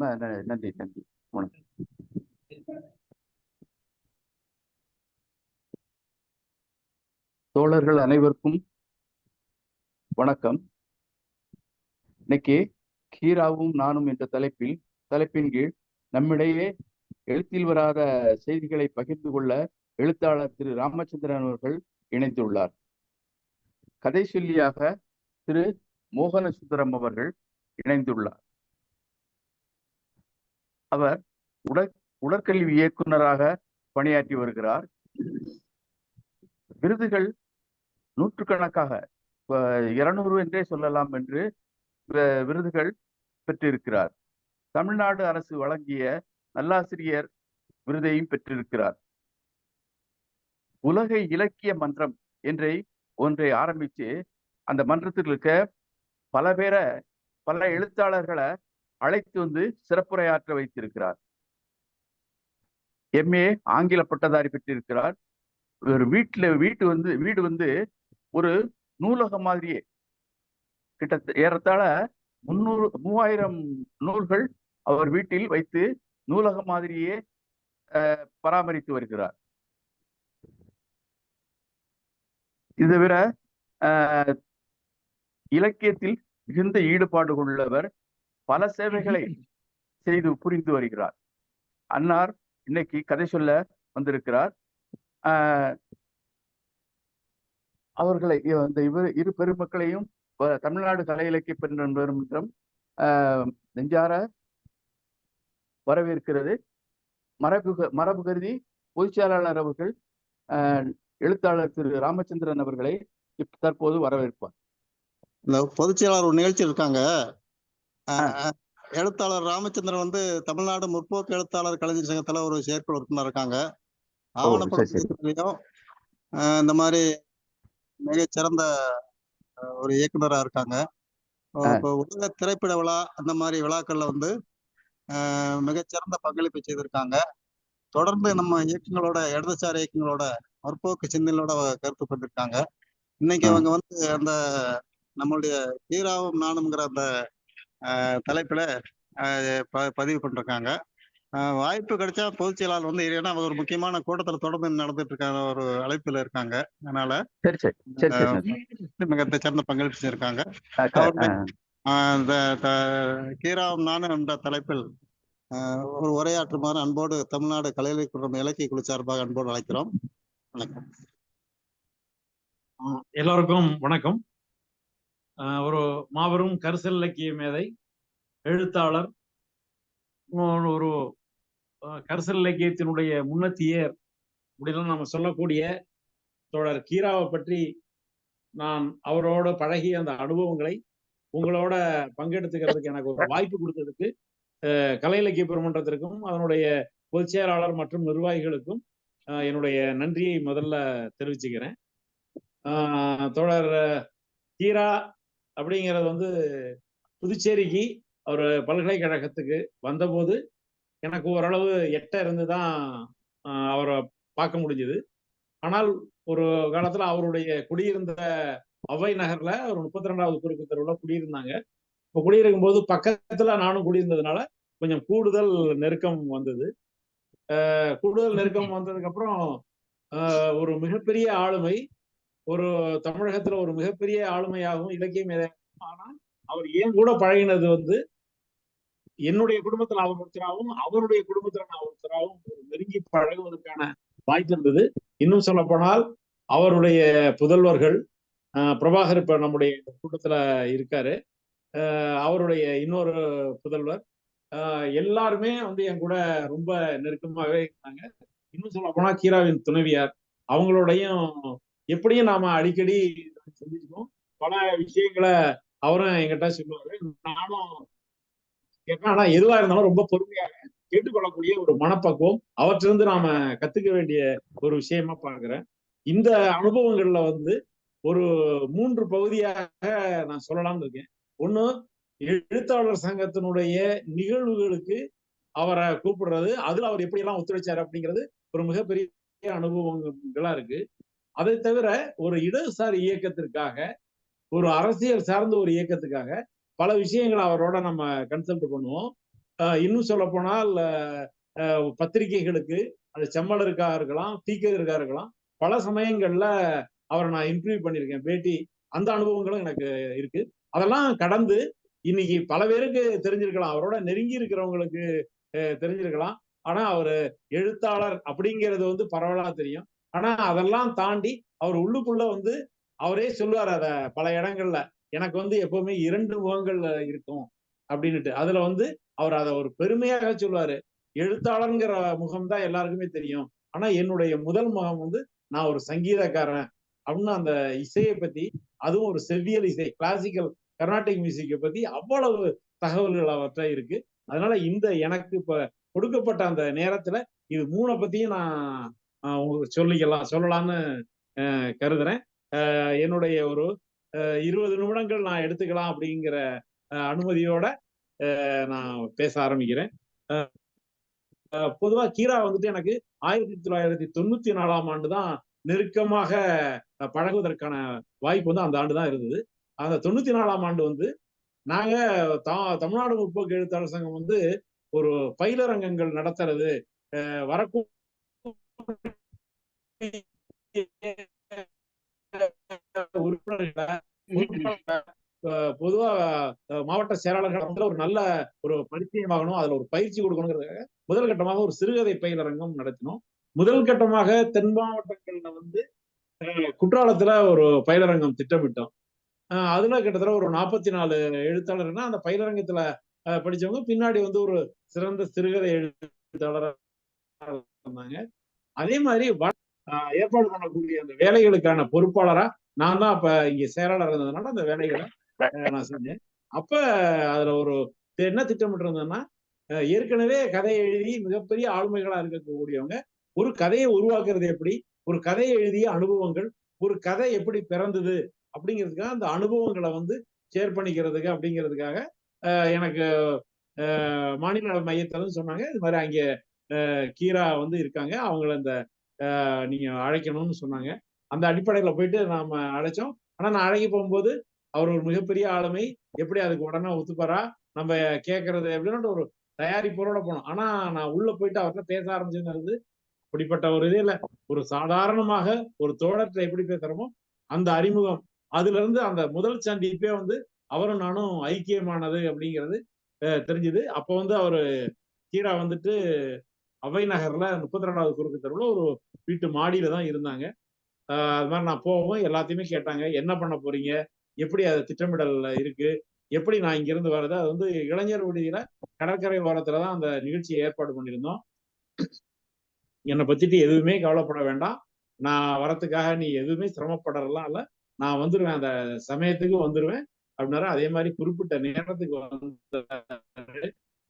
நன்றி நன்றி. வணக்கம். தோழர்கள் அனைவருக்கும் வணக்கம். இன்னைக்கு கீராவும் நானும் என்ற தலைப்பின் கீழ் நம்மிடையே எழுத்தில் வராத செய்திகளை பகிர்ந்து கொள்ள எழுத்தாளர் திரு ராமச்சந்திரன் அவர்கள் இணைந்துள்ளார். கதை சொல்லியாக திரு மோகனசுந்தரம் அவர்கள் இணைந்துள்ளார். அவர் உடற்கல்வி இயக்குநராக பணியாற்றி வருகிறார். விருதுகள் நூற்றுக்கணக்காக 200 என்றே சொல்லலாம் என்று விருதுகள் பெற்றிருக்கிறார். தமிழ்நாடு அரசு வழங்கிய நல்லாசிரியர் விருதையும் பெற்றிருக்கிறார். உலக இலக்கிய மன்றம் ஒன்றை ஆரம்பித்து அந்த மன்றத்தில் இருக்க பல எழுத்தாளர்களை அழைத்து வந்து சிறப்புரையாற்ற வைத்திருக்கிறார். MA ஆங்கில பட்டதாரி பெற்றிருக்கிறார். ஒரு வீடு வந்து ஒரு நூலகம் மாதிரியே கிட்டத்தட்ட ஏறத்தாழ 3000 நூல்கள் அவர் வீட்டில் வைத்து நூலகம் மாதிரியே பராமரித்து வருகிறார். இது தவிர இலக்கியத்தில் மிகுந்த ஈடுபாடு கொண்டவர், பல சேவைகளை செய்து புரிந்து வருகிறார். அன்னார் இன்னைக்கு கதை சொல்ல வந்திருக்கிறார். அவர்களை இரு பெருமக்களையும் தமிழ்நாடு கலை இலக்கிய பெருமன்றம் நெஞ்சார வரவேற்கிறது. மரபு கருதி பொதுச் செயலாளர் அவர்கள் எழுத்தாளர் திரு ராமச்சந்திரன் அவர்களை தற்போது வரவேற்பார். இந்த பொதுச் செயலாளர் ஒரு நிகழ்ச்சி இருக்காங்க. எழுத்தாளர் ராமச்சந்திரன் வந்து தமிழ்நாடு முற்போக்கு எழுத்தாளர் கலைஞர் சங்கத்துல ஒரு செயற்குழு உறுப்பினர் இருக்காங்க. ஆவணப்படத்திலையும் இந்த மாதிரி மிகச்சிறந்த ஒரு இயக்குனரா இருக்காங்க. இப்போ உலக திரைப்பட விழா அந்த மாதிரி விழாக்கள்ல வந்து மிகச்சிறந்த பங்களிப்பு செய்திருக்காங்க. தொடர்ந்து நம்ம இயக்கங்களோட, இடதுசாரி இயக்கங்களோட, முற்போக்கு சிந்தனையோட கருத்து கொண்டிருக்காங்க. இன்னைக்கு அவங்க வந்து அந்த நம்மளுடைய கீராவும் நானும்ங்கிற அந்த தலைப்புல பதிவு பண்ணிருக்காங்க. வாய்ப்பு கிடைச்சா பொதுச் செயலாளர் வந்து ஏன்னா ஒரு முக்கியமான கூட்டத்தில் தொடர்ந்து நடந்துட்டு இருக்காங்க, ஒரு அழைப்புல இருக்காங்க. அதனால மிக சிறந்த பங்களிப்பு செஞ்சிருக்காங்க. கீராவும் நானும் என்ற தலைப்பில் ஒரு உரையாற்றுமாறு அன்போடு தமிழ்நாடு கலை இலக்கிய குழு சார்பாக அன்போடு அழைக்கிறோம். வணக்கம். எல்லோருக்கும் வணக்கம். ஒரு மாபெரும் கரிசல் இலக்கிய மேதை, எழுத்தாளர், ஒரு கரிசல் இலக்கியத்தினுடைய முன்னத்தியர் அப்படின்னு நம்ம சொல்லக்கூடிய தோழர் கீராவை பற்றி நான் அவரோட பழகிய அந்த அனுபவங்களை உங்களோட பங்கெடுத்துக்கிறதுக்கு எனக்கு ஒரு வாய்ப்பு கொடுத்ததுக்கு கலை இலக்கிய பெருமன்றத்திற்கும் அதனுடைய பொதுச் செயலாளர் மற்றும் நிர்வாகிகளுக்கும் என்னுடைய நன்றியை முதல்ல தெரிவிச்சுக்கிறேன். தோழர் கீரா அப்படிங்கிறது வந்து புதுச்சேரிக்கு ஒரு பல்கலைக்கழகத்துக்கு வந்தபோது எனக்கு ஓரளவு எட்ட இருந்துதான் அவரை பார்க்க முடிஞ்சது. ஆனால் ஒரு காலத்துல அவருடைய குடியிருந்த அவை நகர்ல ஒரு 32வது குறுக்கு தெருவுல குடியிருந்தாங்க. இப்போ குடியிருக்கும் போது பக்கத்துல நானும் குடியிருந்ததுனால கொஞ்சம் கூடுதல் நெருக்கம் வந்தது. கூடுதல் நெருக்கம் வந்ததுக்கு அப்புறம் ஒரு மிகப்பெரிய ஆளுமை, ஒரு தமிழகத்துல ஒரு மிகப்பெரிய ஆளுமையாகவும் இலக்கிய மேதையாகவும். ஆனா அவர் ஏன் கூட பழகினது வந்து என்னுடைய குடும்பத்துல அவர் ஒருத்தராகவும் அவருடைய குடும்பத்துல நான் ஒருத்தராகவும் நெருங்கி பழகுவதற்கான வாய்ப்பு இருந்தது. இன்னும் சொல்ல போனால் அவருடைய புதல்வர்கள் பிரபாகர் இப்ப நம்முடைய கூட்டத்துல இருக்காரு. அவருடைய இன்னொரு புதல்வர் எல்லாருமே வந்து என் கூட ரொம்ப நெருக்கமாகவே இருந்தாங்க. இன்னும் சொல்ல போனா கீராவின் துணைவியார், அவங்களோடையும் எப்படியும் நாம அடிக்கடி சந்திச்சுக்கோம். பல விஷயங்களை அவரும் என்கிட்ட சொல்லுவாரு, நானும் கேட்பேன். ஆனா எதுவா இருந்தாலும் ரொம்ப பொறுமையாக கேட்டுக்கொள்ளக்கூடிய ஒரு மனப்பக்குவம் அவற்றிலிருந்து நாம கத்துக்க வேண்டிய ஒரு விஷயமா பார்க்கிறேன். இந்த அனுபவங்கள்ல வந்து ஒரு 3 பகுதியாக நான் சொல்லலாம்னு இருக்கேன். ஒண்ணு, எழுத்தாளர் சங்கத்தினுடைய நிகழ்வுகளுக்கு அவரை கூப்பிடுறது, அதுல அவர் எப்படியெல்லாம் ஒத்துழைச்சாரு அப்படிங்கிறது ஒரு மிகப்பெரிய அனுபவங்களா இருக்கு. அதை தவிர ஒரு இடதுசாரி இயக்கத்திற்காக, ஒரு அரசியல் சார்ந்த ஒரு இயக்கத்துக்காக பல விஷயங்களை அவரோட நம்ம கன்சல்ட் பண்ணுவோம். இன்னும் சொல்ல போனால் பத்திரிகைகளுக்கு, அது செம்மலருக்கா இருக்கலாம், தீக்கதிருக்கா இருக்கலாம், பல சமயங்கள்ல அவரை நான் இன்டர்வியூ பண்ணியிருக்கேன், பேட்டி. அந்த அனுபவங்களும் எனக்கு இருக்கு. அதெல்லாம் கடந்து இன்னைக்கு பல பேருக்கு தெரிஞ்சிருக்கலாம், அவரோட நெருங்கி இருக்கிறவங்களுக்கு தெரிஞ்சிருக்கலாம். ஆனா அவரு எழுத்தாளர் அப்படிங்கிறது வந்து பரவலா தெரியும். ஆனா அதெல்லாம் தாண்டி அவர் உள்ளுக்குள்ள வந்து அவரே சொல்லுவார் அத பல இடங்கள்ல, எனக்கு வந்து எப்பவுமே 2 முகங்கள் இருக்கும் அப்படின்னுட்டு. அதுல வந்து அவர் அதை ஒரு பெருமையாக சொல்லுவாரு. எழுத்தாளர்ங்கிற முகம் தான் எல்லாருக்குமே தெரியும், ஆனா என்னுடைய முதல் முகம் வந்து நான் ஒரு சங்கீதக்காரன் அப்படின்னு. அந்த இசையை பத்தி, அதுவும் ஒரு செவ்வியல் இசை, கிளாசிக்கல் கர்நாடிக் மியூசிக்கை பத்தி அவ்வளவு தகவல்கள் அவற்றை இருக்கு. அதனால இந்த எனக்கு இப்ப கொடுக்கப்பட்ட அந்த நேரத்துல இது 3 பத்தியும் நான் உங்களுக்கு சொல்லலாம்னு கருதுறேன். என்னுடைய ஒரு 20 நிமிடங்கள் நான் எடுத்துக்கலாம் அப்படிங்கிற அனுமதியோட நான் பேச ஆரம்பிக்கிறேன். பொதுவா கீரா வந்துட்டு எனக்கு 1994ஆம் ஆண்டு தான் நெருக்கமாக பழகுவதற்கான வாய்ப்பு வந்து அந்த ஆண்டு தான் இருந்தது. அந்த 94ஆம் ஆண்டு வந்து நாங்க தமிழ்நாடு முற்போக்கு எழுத்தாளர் சங்கம் வந்து ஒரு பயிலரங்கங்கள் நடத்துறது, வரக்கூடிய உறுப்பினர்களை பொதுவா மாவட்ட செயலாளர்கள் ஒரு நல்ல ஒரு பரிச்சயமாகணும், அதுல ஒரு பயிற்சி கொடுக்கணுங்கிறதுக்காக முதல் கட்டமாக ஒரு சிறுகதை பயிலரங்கம் நடத்தினோம். முதல் கட்டமாக தென் மாவட்டங்கள்ல வந்து குற்றாலத்துல ஒரு பயிலரங்கம் திட்டமிட்டோம். அதுல கிட்டத்தட்ட ஒரு 44 எழுத்தாளர்னா அந்த பயிலரங்கத்துல படிச்சவங்க பின்னாடி வந்து ஒரு சிறந்த சிறுகதை எழுத்தாளராக இருந்தாங்க. அதே மாதிரி ஏற்பாடு பண்ணக்கூடிய அந்த வேலைகளுக்கான பொறுப்பாளரா நான் தான் அப்ப இங்க செயலாளர் இருந்ததுனால அந்த வேலைகளை நான் செஞ்சேன். அப்ப அதுல ஒரு என்ன திட்டமிட்டு இருந்தேன்னா, ஏற்கனவே கதையை எழுதி மிகப்பெரிய ஆளுமைகளா இருக்கக்கூடியவங்க ஒரு கதையை உருவாக்குறது எப்படி, ஒரு கதையை எழுதிய அனுபவங்கள், ஒரு கதை எப்படி பிறந்தது அப்படிங்கிறதுக்காக அந்த அனுபவங்களை வந்து ஷேர் பண்ணிக்கிறதுக்கு அப்படிங்கிறதுக்காக எனக்கு மாநில மையத்திலும் சொன்னாங்க, இது மாதிரி அங்கே கீரா வந்து இருக்காங்க, அவங்கள இந்த நீங்க அழைக்கணும்னு சொன்னாங்க. அந்த அடிப்படையில போயிட்டு நாம அழைச்சோம். ஆனா நான் அழைக்க போகும்போது அவர் ஒரு மிகப்பெரிய ஆளுமை, எப்படி அதுக்கு உடனே ஒத்துப்பாரா, நம்ம கேட்கறது எப்படின்னு ஒரு தயாரிப்போட போனோம். ஆனா நான் உள்ள போயிட்டு அவர்கிட்ட பேச ஆரம்பிச்சது அப்படிப்பட்ட ஒரு இது இல்ல, ஒரு சாதாரணமாக ஒரு தோழத்தை எப்படி பேசுறோமோ அந்த அறிமுகம், அதுல இருந்து அந்த முதல் சந்திப்பே வந்து அவரும் நானும் ஐக்கியமானது அப்படிங்கிறது தெரிஞ்சுது. அப்ப வந்து அவரு கீரா வந்துட்டு அவை நகர்ல 32வது குறுக்கு தெருவுல ஒரு வீட்டு மாடியில தான் இருந்தாங்க. அது மாதிரி நான் போவோம், எல்லாத்தையுமே கேட்டாங்க, என்ன பண்ண போறீங்க, எப்படி அது திட்டமிடல் இருக்கு, எப்படி நான் இங்க இருந்து வர்றது. அது வந்து இளைஞர் விடுதியில கடற்கரை ஓரத்துலதான் அந்த நிகழ்ச்சியை ஏற்பாடு பண்ணியிருந்தோம். என்னை பத்திட்டு எதுவுமே கவலைப்பட வேண்டாம், நான் வரத்துக்காக நீ எதுவுமே சிரமப்படலாம் இல்ல, நான் வந்துருவேன், அந்த சமயத்துக்கு வந்துருவேன் அப்படின்னாரு. அதே மாதிரி குறிப்பிட்ட நேரத்துக்கு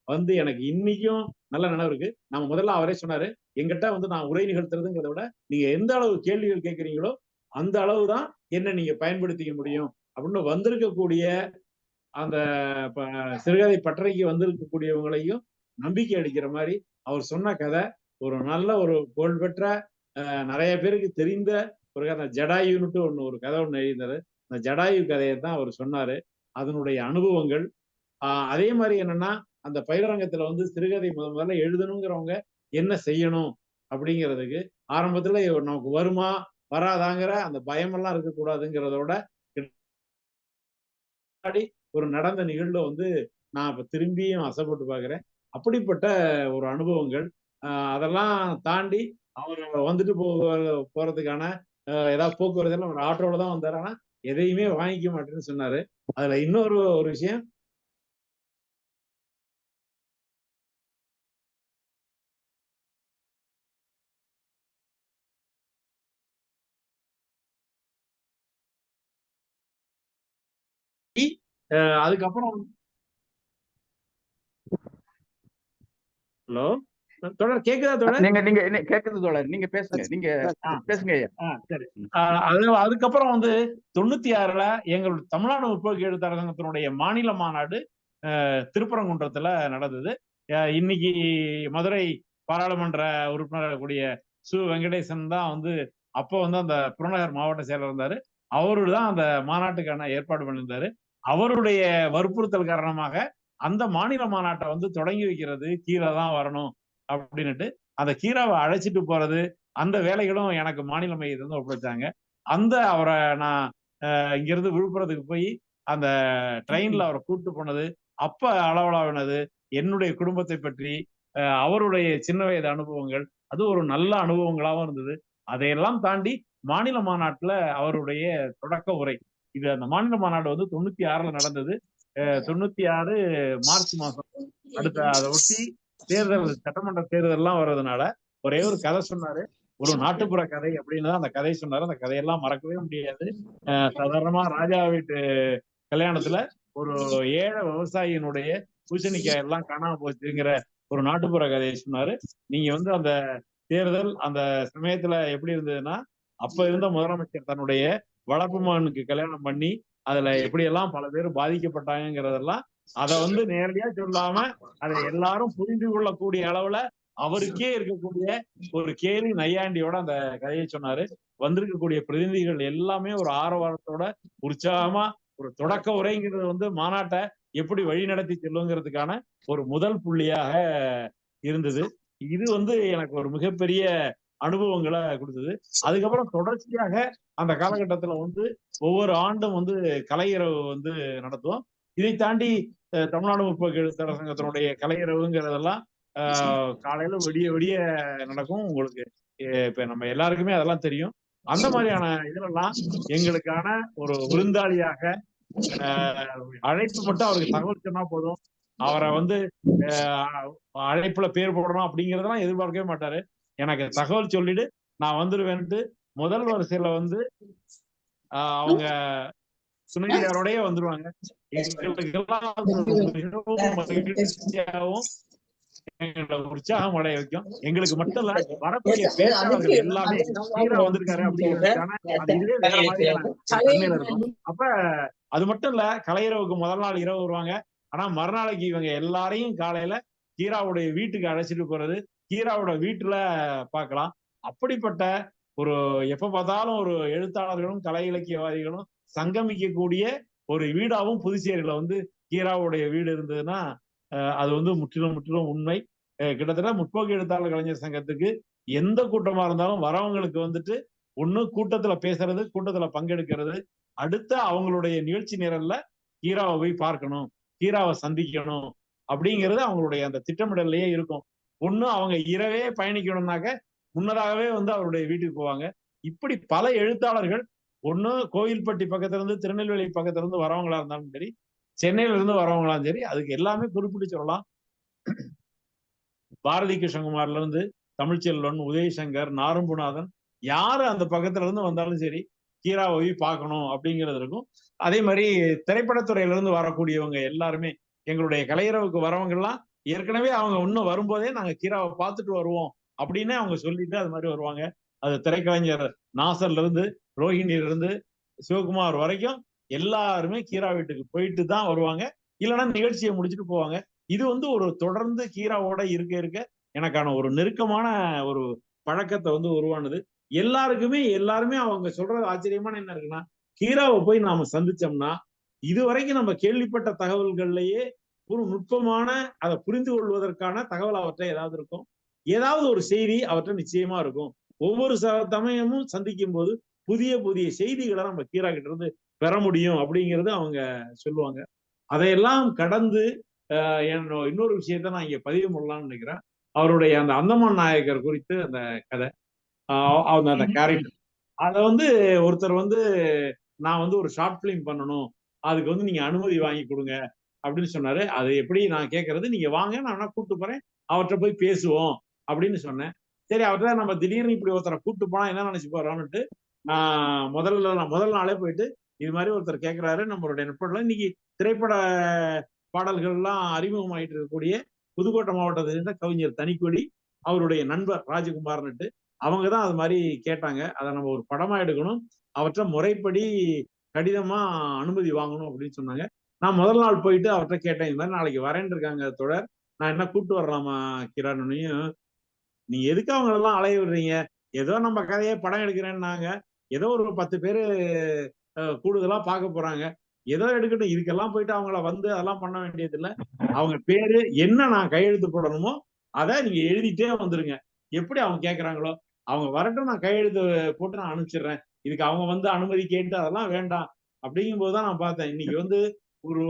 வந்து எனக்கு இன்னைக்கும் நல்ல நினைவு இருக்கு. நம்ம முதல்ல அவரே சொன்னாரு, எங்கிட்ட வந்து நான் உரை நிகழ்த்துறதுங்கிறத விட நீங்க எந்த அளவு கேள்விகள் கேட்கறீங்களோ அந்த அளவுதான் என்ன நீங்க பயன்படுத்திக்க முடியும் அப்படின்னு வந்திருக்கக்கூடிய அந்த சிறுகதை பட்டறைக்கு வந்திருக்கக்கூடியவங்களையும் நம்பிக்கை அளிக்கிற மாதிரி அவர் சொன்ன கதை ஒரு நல்ல ஒரு புகழ்பெற்ற நிறைய பேருக்கு தெரிந்த ஒரு கதை. ஜடாயுன்னுட்டு ஒரு கதை ஒண்ணு எழுதினாரு. அந்த ஜடாயு கதையை தான் அவர் சொன்னாரு, அதனுடைய அனுபவங்கள். அதே மாதிரி என்னன்னா, அந்த பயிலரங்கத்துல வந்து சிறுகதை முதல்ல எழுதணுங்கிறவங்க என்ன செய்யணும் அப்படிங்கிறதுக்கு ஆரம்பத்துல நமக்கு வருமா வராதாங்கிற அந்த பயமெல்லாம் இருக்கக்கூடாதுங்கிறதோட ஒரு நடந்த நிகழ்வு வந்து நான் இப்ப திரும்பியும் அசைப்பட்டு பாக்குறேன். அப்படிப்பட்ட ஒரு அனுபவங்கள். அதெல்லாம் தாண்டி அவர் வந்துட்டு போறதுக்கான ஏதாவது போக்குவரத்து ஒரு ஆட்டோல தான் வந்தாரு. ஆனா எதையுமே வாங்கிக்க மாட்டேன்னு சொன்னாரு. அதுல இன்னொரு விஷயம், அதுக்கப்புறம் ஹலோ தொடர் கேக்குதா? தொடர் நீங்க கேக்குது தோழர், நீங்க பேசுங்க, நீங்க பேசுங்க. சரி. அதுக்கப்புறம் வந்து 96ல எங்களுடைய தமிழ்நாடு முற்போக்கு எழுத்தாளர் சங்கத்தினுடைய மாநில மாநாடு திருப்பரங்குன்றத்துல நடந்தது. இன்னைக்கு மதுரை பாராளுமன்ற உறுப்பினர் கூடிய சு வெங்கடேசன் தான் வந்து அப்போ வந்து அந்த புறநகர் மாவட்ட செயலர் இருந்தாரு. அவரு தான் அந்த மாநாட்டுக்கான ஏற்பாடு பண்ணியிருந்தாரு. அவருடைய வற்புறுத்தல் காரணமாக அந்த மாநில மாநாட்டை வந்து தொடங்கி வைக்கிறது கீரா தான் வரணும் அப்படின்னுட்டு அந்த கீராவை அழைச்சிட்டு போறது அந்த வேலைகளும் எனக்கு மாநில மையத்தை வந்து ஒப்படைச்சாங்க. அவரை நான் இங்கிருந்து விழுப்புரத்துக்கு போய் அந்த ட்ரெயின்ல அவரை கூட்டு போனது, அப்ப அளவலாவினது என்னுடைய குடும்பத்தை பற்றி, அவருடைய சின்ன வயது அனுபவங்கள், அது ஒரு நல்ல அனுபவங்களாகவும் இருந்தது. அதையெல்லாம் தாண்டி மாநில மாநாட்டுல அவருடைய தொடக்க உரை, இது அந்த மாநில மாநாடு வந்து 96ல நடந்தது. 96 மார்ச் மாசம். அடுத்த அதை ஒட்டி தேர்தல், சட்டமன்ற தேர்தல் எல்லாம் வர்றதுனால ஒரே ஒரு கதை சொன்னாரு. ஒரு நாட்டுப்புற கதை அப்படின்னு தான் அந்த கதை சொன்னாரு. அந்த கதையெல்லாம் மறக்கவே முடியாது. சாதாரணமா ராஜா வீட்டு கல்யாணத்துல ஒரு ஏழை விவசாயியினுடைய பூசணிக்காய் எல்லாம் காணாம போச்சுங்கிற ஒரு நாட்டுப்புற கதையை சொன்னாரு. நீங்க வந்து அந்த தேர்தல் அந்த சமயத்துல எப்படி இருந்ததுன்னா, அப்ப இருந்த முதலமைச்சர் தன்னுடைய வளர்ப்பு மகனுக்கு கல்யாணம் பண்ணி அதுல எப்படியெல்லாம் பல பேர் பாதிக்கப்பட்டாங்கிறதெல்லாம் அதை வந்து நேரடியா சொல்லாம அதை எல்லாரும் புரிந்து கொள்ளக்கூடிய அளவுல அவருக்கே இருக்கக்கூடிய ஒரு கேலி நையாண்டியோட அந்த கதையை சொன்னாரு. வந்திருக்கக்கூடிய பிரதிநிதிகள் எல்லாமே ஒரு ஆரவாரத்தோட உற்சாகமா ஒரு தொடக்க உரைங்கிறது வந்து மாநாட்டை எப்படி வழி நடத்தி செல்லுங்கிறதுக்கான ஒரு முதல் புள்ளியாக இருந்தது. இது வந்து எனக்கு ஒரு மிகப்பெரிய அனுபவங்களை கொடுத்தது. அதுக்கப்புறம் தொடர்ச்சியாக அந்த காலகட்டத்துல வந்து ஒவ்வொரு ஆண்டும் வந்து கலையரவு வந்து நடத்துவோம். இதை தாண்டி தமிழ்நாடு முற்போக்கு எழுத்தாளர் சங்கத்தினுடைய கலையரவுங்கிறதெல்லாம் காலையில விடிய விடிய நடக்கும். உங்களுக்கு இப்ப நம்ம எல்லாருக்குமே அதெல்லாம் தெரியும். அந்த மாதிரியான இதெல்லாம் எங்களுக்கான ஒரு விருந்தாளியாக அழைப்பு மட்டும் அவருக்கு தகவல் சொன்னா போதும், அவரை வந்து அழைப்புல பேர் போடணும் அப்படிங்கறதெல்லாம் எதிர்பார்க்கவே மாட்டாரு. எனக்கு தகவல் சொல்லிட்டு நான் வந்துடுவேன்ட்டு முதல் வரிசையில வந்து அவங்க துணைவியாரோடய வந்துருவாங்க. எங்களுக்கெல்லாம் மிகவும் மகிழ்ச்சியாகவும் எங்களை உற்சாகம் அடைய வைக்கும். எங்களுக்கு மட்டும் இல்ல, வரக்கூடிய பேச்சாளர்கள் எல்லாமே கீரா வந்திருக்காரு அப்படிங்கிறதுக்கான அது இதுவே வேற மாதிரியான தன்மையில இருக்கும். அப்ப அது மட்டும் இல்ல, கலையரவுக்கு முதல் நாள் இரவு வருவாங்க. ஆனா மறுநாளைக்கு இவங்க எல்லாரையும் காலையில கீராவுடைய வீட்டுக்கு அழைச்சிட்டு போறது, கீராவோட வீட்டுல பார்க்கலாம். அப்படிப்பட்ட ஒரு எப்ப பார்த்தாலும் ஒரு எழுத்தாளர்களும் கலை இலக்கியவாதிகளும் சங்கமிக்கக்கூடிய ஒரு வீடாவும் புதுச்சேரியில வந்து கீராவுடைய வீடு இருந்ததுன்னா அது வந்து முற்றிலும் உண்மை. கிட்டத்தட்ட முற்போக்கு எழுத்தாளர் கலைஞர் சங்கத்துக்கு எந்த கூட்டமா இருந்தாலும் வரவங்களுக்கு வந்துட்டு ஒண்ணு கூட்டத்துல பேசுறது, கூட்டத்துல பங்கெடுக்கிறது, அடுத்த அவங்களுடைய நிகழ்ச்சி நிரல்ல கீராவை போய் பார்க்கணும், கீராவை சந்திக்கணும் அப்படிங்கிறது அவங்களுடைய அந்த திட்டமிடல்லையே இருக்கும். ஒண்ணு அவங்க இரவே பயணிக்கணும்னாக்க முன்னதாகவே வந்து அவருடைய வீட்டுக்கு போவாங்க. இப்படி பல எழுத்தாளர்கள் ஒண்ணு கோவில்பட்டி பக்கத்துல இருந்து, திருநெல்வேலி பக்கத்துல இருந்து வரவங்களா இருந்தாலும் சரி, சென்னையில இருந்து வரவங்களாம் சரி, அதுக்கு எல்லாமே குறிப்பிட்டு சொல்லலாம். பாரதி கிருஷ்ணகுமார்ல இருந்து தமிழ்ச்செல்வன், உதயசங்கர், நாரும்புநாதன், யாரு அந்த பக்கத்துல இருந்து வந்தாலும் சரி கீராவை போய் பார்க்கணும் அப்படிங்கிறது இருக்கும். அதே மாதிரி திரைப்படத்துறையில இருந்து வரக்கூடியவங்க எல்லாருமே எங்களுடைய கலையரவுக்கு வரவங்க எல்லாம் ஏற்கனவே அவங்க இன்னும் வரும்போதே நாங்க கீராவை பார்த்துட்டு வருவோம் அப்படின்னு அவங்க சொல்லிட்டு அது மாதிரி வருவாங்க. அது திரைக்கலைஞர் நாசர்ல இருந்து ரோஹிணியில இருந்து சிவகுமார் வரைக்கும் எல்லாருமே கீரா வீட்டுக்கு போயிட்டு தான் வருவாங்க, இல்லைன்னா நிகழ்ச்சியை முடிச்சுட்டு போவாங்க. இது வந்து ஒரு தொடர்ந்து கீராவோட இருக்க எனக்கான ஒரு நெருக்கமான ஒரு பழக்கத்தை வந்து உருவானது. எல்லாருமே அவங்க சொல்றது ஆச்சரியமான என்ன இருக்குன்னா, கீராவை போய் நாம சந்திச்சோம்னா இதுவரைக்கும் நம்ம கேள்விப்பட்ட தகவல்கள்லயே ஒரு நுட்பமான அதை புரிந்து கொள்வதற்கான தகவல் அவற்றை ஏதாவது இருக்கும், ஏதாவது ஒரு செய்தி அவற்றை நிச்சயமா இருக்கும். ஒவ்வொரு சமயமும் சந்திக்கும் போது புதிய செய்திகளை நம்ம கீரா கிட்ட இருந்து பெற முடியும் அப்படிங்கிறது அவங்க சொல்லுவாங்க. அதையெல்லாம் கடந்து இன்னொரு விஷயத்த நான் இங்க பதிவு பண்ணலாம்னு நினைக்கிறேன். அவருடைய அந்த அந்தமான் நாயக்கர் குறித்து அந்த கதை, அந்த கேரக்டர், அதை வந்து ஒருத்தர் வந்து நான் வந்து ஒரு ஷார்ட் பிலிம் பண்ணணும், அதுக்கு வந்து நீங்க அனுமதி வாங்கி கொடுங்க அப்படின்னு சொன்னாரு. அது எப்படி நான் கேட்கறது, நீங்க வாங்க, நான் கூப்பிட்டு போறேன், அவர்கிட்ட போய் பேசுவோம் அப்படின்னு சொன்னேன். சரி, அவர்கிட்ட நம்ம திடீர்னு இப்படி ஒருத்தரை கூப்பிட்டு போனா என்ன நினைச்சு போறான்னுட்டு நான் முதல் நாளே போயிட்டு இது மாதிரி ஒருத்தர் கேட்கிறாரு நம்மளுடைய நட்புல, இன்னைக்கு திரைப்பட பாடல்கள்லாம் அறிமுகமாயிட்டு இருக்கக்கூடிய புதுக்கோட்டை மாவட்டத்தை சேர்ந்த கவிஞர் தனிக்கொடி, அவருடைய நண்பர் ராஜகுமார்னுட்டு அவங்கதான் அது மாதிரி கேட்டாங்க. அதை நம்ம ஒரு படமா எடுக்கணும், அவற்றை முறைப்படி கடிதமா அனுமதி வாங்கணும் அப்படின்னு சொன்னாங்க. நான் முதல் நாள் போயிட்டு அவர்கிட்ட கேட்டேன், இது மாதிரி நாளைக்கு வரேன் இருக்காங்க தொடர், நான் என்ன கூப்பிட்டு வரலாமா கிரானையும், நீ எதுக்கு அவங்க எல்லாம் அலைய விடுறீங்க, ஏதோ நம்ம கதையை படம் எடுக்கிறேன்னாங்க, ஏதோ ஒரு 10 பேரு கூடுதலா பார்க்க போறாங்க, ஏதோ எடுக்கட்டும், இதுக்கெல்லாம் போயிட்டு அவங்கள வந்து அதெல்லாம் பண்ண வேண்டியது இல்ல. அவங்க பேரு என்ன நான் கையெழுத்து போடணுமோ அதை நீங்க எழுதிட்டே வந்துருங்க. எப்படி அவங்க கேட்கறாங்களோ அவங்க வரட்டும், நான் கையெழுத்து போட்டு நான் அனுப்பிச்சிடுறேன். இதுக்கு அவங்க வந்து அனுமதி கேட்டு அதெல்லாம் வேண்டாம் அப்படிங்கும் போதுதான் நான் பார்த்தேன். இன்னைக்கு வந்து ஒரு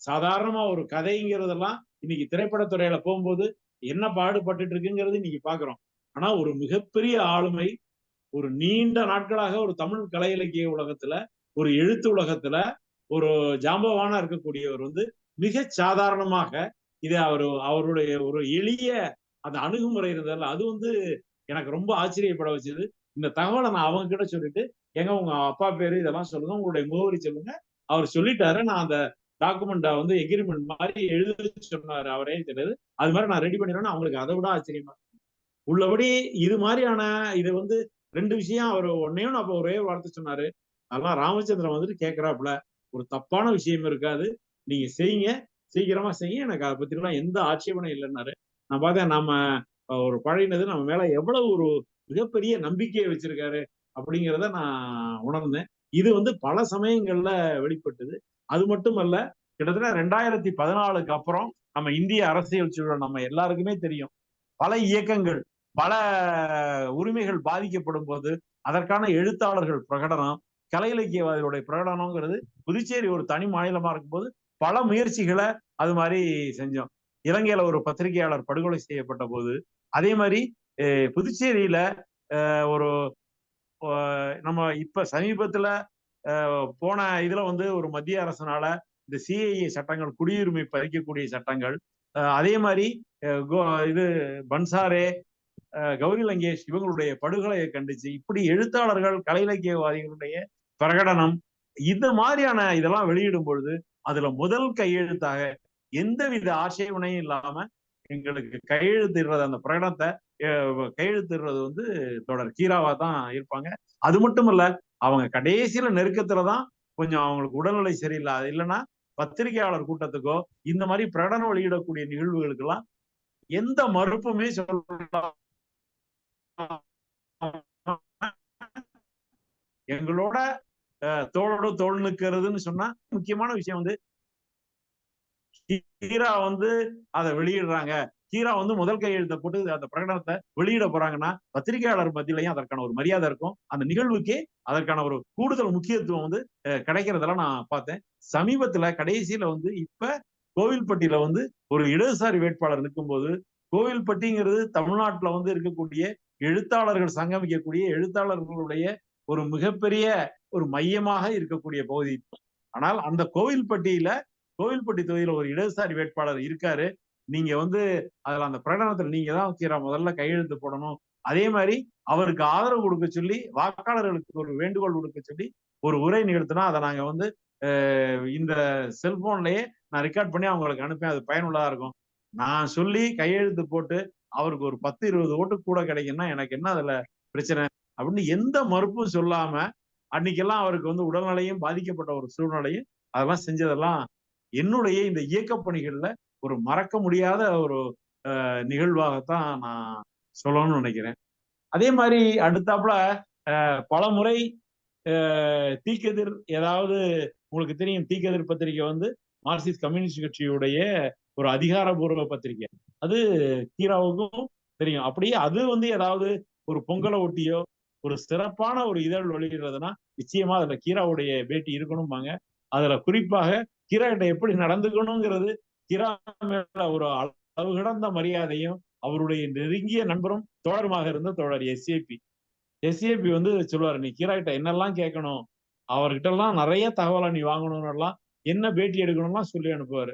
சாதாரணமா ஒரு கதைங்கிறதெல்லாம் இன்னைக்கு திரைப்படத்துறையில போகும்போது என்ன பாடுபட்டுட்டு இருக்குங்கிறது இன்னைக்கு பாக்குறோம். ஆனா ஒரு மிகப்பெரிய ஆளுமை, ஒரு நீண்ட நாட்களாக ஒரு தமிழ் கலை இலக்கிய உலகத்துல, ஒரு எழுத்து உலகத்துல ஒரு ஜாம்பவானா இருக்கக்கூடியவர் வந்து மிக சாதாரணமாக இதை அவருடைய ஒரு எளிய அந்த அணுகுமுறை இருந்ததுல அது வந்து எனக்கு ரொம்ப ஆச்சரியப்பட வச்சது. இந்த தகவலை நான் அவங்க கிட்ட சொல்லிட்டு, எங்க உங்க அப்பா பேரு இதெல்லாம் சொல்லுங்க, உங்களுடைய முகவரி சொல்லுங்க. அவர் சொல்லிட்டாரு. நான் அந்த டாக்குமெண்ட்டை வந்து எக்ரிமெண்ட் மாதிரி எழுத சொன்னாரு அவரே தெரியாது. அது மாதிரி நான் ரெடி பண்ணிடுறேன்னு அவங்களுக்கு அதை விட ஆச்சரியமா உள்ளபடி இது மாதிரியான இது வந்து 2 விஷயம் அவர் ஒன்னையும் அப்ப ஒரே வார்த்தை சொன்னாரு. அதெல்லாம் ராமச்சந்திரன் வந்துட்டு கேட்கிறாப்புல, ஒரு தப்பான விஷயம் இருக்காது, நீங்க செய்யுங்க, சீக்கிரமா செய்யுங்க, எனக்கு அதை பத்தி எல்லாம் எந்த ஆட்சேபனையும் இல்லைன்னாரு. நான் பார்த்தேன் நம்ம ஒரு பழையனது நம்ம மேல எவ்வளவு ஒரு மிகப்பெரிய நம்பிக்கையை வச்சிருக்காரு அப்படிங்கிறத நான் உணர்ந்தேன். இது வந்து பல சமயங்கள்ல வெளிப்பட்டது. அது மட்டுமல்ல, கிட்டத்தட்ட 2014க்கு அப்புறம் நம்ம இந்திய அரசியல் சூழல் நம்ம எல்லாருக்குமே தெரியும். பல இயக்கங்கள், பல உரிமைகள் பாதிக்கப்படும் போது அதற்கான எழுத்தாளர்கள் பிரகடனம், கலை இலக்கியவாதிகளுடைய பிரகடனம்ங்கிறது புதுச்சேரி ஒரு தனி மாநிலமா இருக்கும்போது பல முயற்சிகளை அது மாதிரி செஞ்சோம். இலங்கையில ஒரு பத்திரிகையாளர் படுகொலை செய்யப்பட்ட போது, அதே மாதிரி புதுச்சேரியில ஒரு நம்ம இப்ப சமீபத்துல போன இதுல வந்து ஒரு மத்திய அரசனால இந்த சிஐஏ சட்டங்கள், குடியுரிமை பறிக்கக்கூடிய சட்டங்கள், அதே மாதிரி இது பன்சாரே, கௌரி லங்கேஷ் இவங்களுடைய படுகொலையை கண்டிச்சு இப்படி எழுத்தாளர்கள், கலை இலக்கியவாதிகளுடைய பிரகடனம் இந்த மாதிரியான இதெல்லாம் வெளியிடும் பொழுது அதுல முதல் கையெழுத்தாக எந்தவித ஆட்சேபனையும் இல்லாம எங்களுக்கு கையெழுத்திடுறது, அந்த பிரகடனத்தை கையெழுத்திடுறது வந்து தொடர் கீராவா தான் இருப்பாங்க. அது மட்டும் இல்ல, அவங்க கடைசியில நெருக்கத்துலதான் கொஞ்சம் அவங்களுக்கு உடல்நிலை சரியில்லை. அது இல்லைன்னா பத்திரிகையாளர் கூட்டத்துக்கோ இந்த மாதிரி பிரகடனம் வெளியிடக்கூடிய நிகழ்வுகளுக்கெல்லாம் எந்த மறுப்புமே சொல்ல எங்களோட தோளோட தோல் நிற்கிறதுன்னு சொன்னா முக்கியமான விஷயம் வந்து கீரா வந்து அதை வெளியிடுறாங்க, கீரா வந்து முதல் கையெழுத்தை போட்டு அந்த பிரகடனத்தை வெளியிட போறாங்கன்னா பத்திரிகையாளர் மத்தியிலையும் அதற்கான ஒரு மரியாதை இருக்கும். அந்த நிகழ்வுக்கே அதற்கான ஒரு கூடுதல் முக்கியத்துவம் வந்து கிடைக்கிறதெல்லாம் நான் பார்த்தேன். சமீபத்துல கடைசியில வந்து இப்ப கோவில்பட்டியில வந்து ஒரு இடதுசாரி வேட்பாளர் நிற்கும்போது, கோவில்பட்டிங்கிறது தமிழ்நாட்டுல வந்து இருக்கக்கூடிய எழுத்தாளர்கள் சங்கமிக்கக்கூடிய எழுத்தாளர்களுடைய ஒரு மிகப்பெரிய ஒரு மையமாக இருக்கக்கூடிய பகுதி. ஆனால் அந்த கோவில்பட்டி தொகுதியில ஒரு இடதுசாரி வேட்பாளர் இருக்காரு. நீங்க வந்து அதுல அந்த பிரகடனத்துல நீங்க தான் கீரா முதல்ல கையெழுத்து போடணும். அதே மாதிரி அவருக்கு ஆதரவு கொடுக்க சொல்லி வாக்காளர்களுக்கு ஒரு வேண்டுகோள் கொடுக்க சொல்லி ஒரு உரை நிகழ்த்தினா அதை நாங்க வந்து இந்த செல்போன்லயே நான் ரெக்கார்ட் பண்ணி அவங்களுக்கு அனுப்பேன். அது பயனுள்ளதா இருக்கும். நான் சொல்லி கையெழுத்து போட்டு அவருக்கு ஒரு 10-20 ஓட்டு கூட கிடைக்கும்னா எனக்கு என்ன அதுல பிரச்சனை அப்படின்னு எந்த மறுப்பும் சொல்லாம, அன்னைக்கெல்லாம் அவருக்கு வந்து உடல்நிலையும் பாதிக்கப்பட்ட ஒரு சூழ்நிலையும் அதெல்லாம் செஞ்சதெல்லாம் என்னுடைய இந்த இயக்க பணிகள்ல ஒரு மறக்க முடியாத ஒரு நிகழ்வாகத்தான் நான் சொல்லணும்னு நினைக்கிறேன். அதே மாதிரி அடுத்தாப்புல பல முறை தீக்கதிர், ஏதாவது உங்களுக்கு தெரியும், தீக்கதிர் பத்திரிகை வந்து மார்க்சிஸ்ட் கம்யூனிஸ்ட் கட்சியுடைய ஒரு அதிகாரபூர்வ பத்திரிகை. அது கீராவுக்கும் தெரியும். அப்படியே அது வந்து ஏதாவது ஒரு பொங்கலை ஒட்டியோ ஒரு சிறப்பான ஒரு இதழ் வெளியிடுறதுன்னா நிச்சயமா அதுல கீராவுடைய பேட்டி இருக்கணும்பாங்க. அதுல குறிப்பாக கீரா கிட்ட எப்படி நடந்துக்கணுங்கிறது, கீரா மேல ஒரு அளவு கடந்த மரியாதையும் அவருடைய நெருங்கிய நண்பரும் தோழருமாக இருந்த தோழர் எஸ்ஏபி வந்து சொல்லுவாரு, நீ கீரா கிட்ட என்னெல்லாம் கேட்கணும், அவர்கிட்ட எல்லாம் நிறைய தகவலை நீ வாங்கணும்னு எல்லாம், என்ன பேட்டி எடுக்கணும்லாம் சொல்லி அனுப்புவாரு.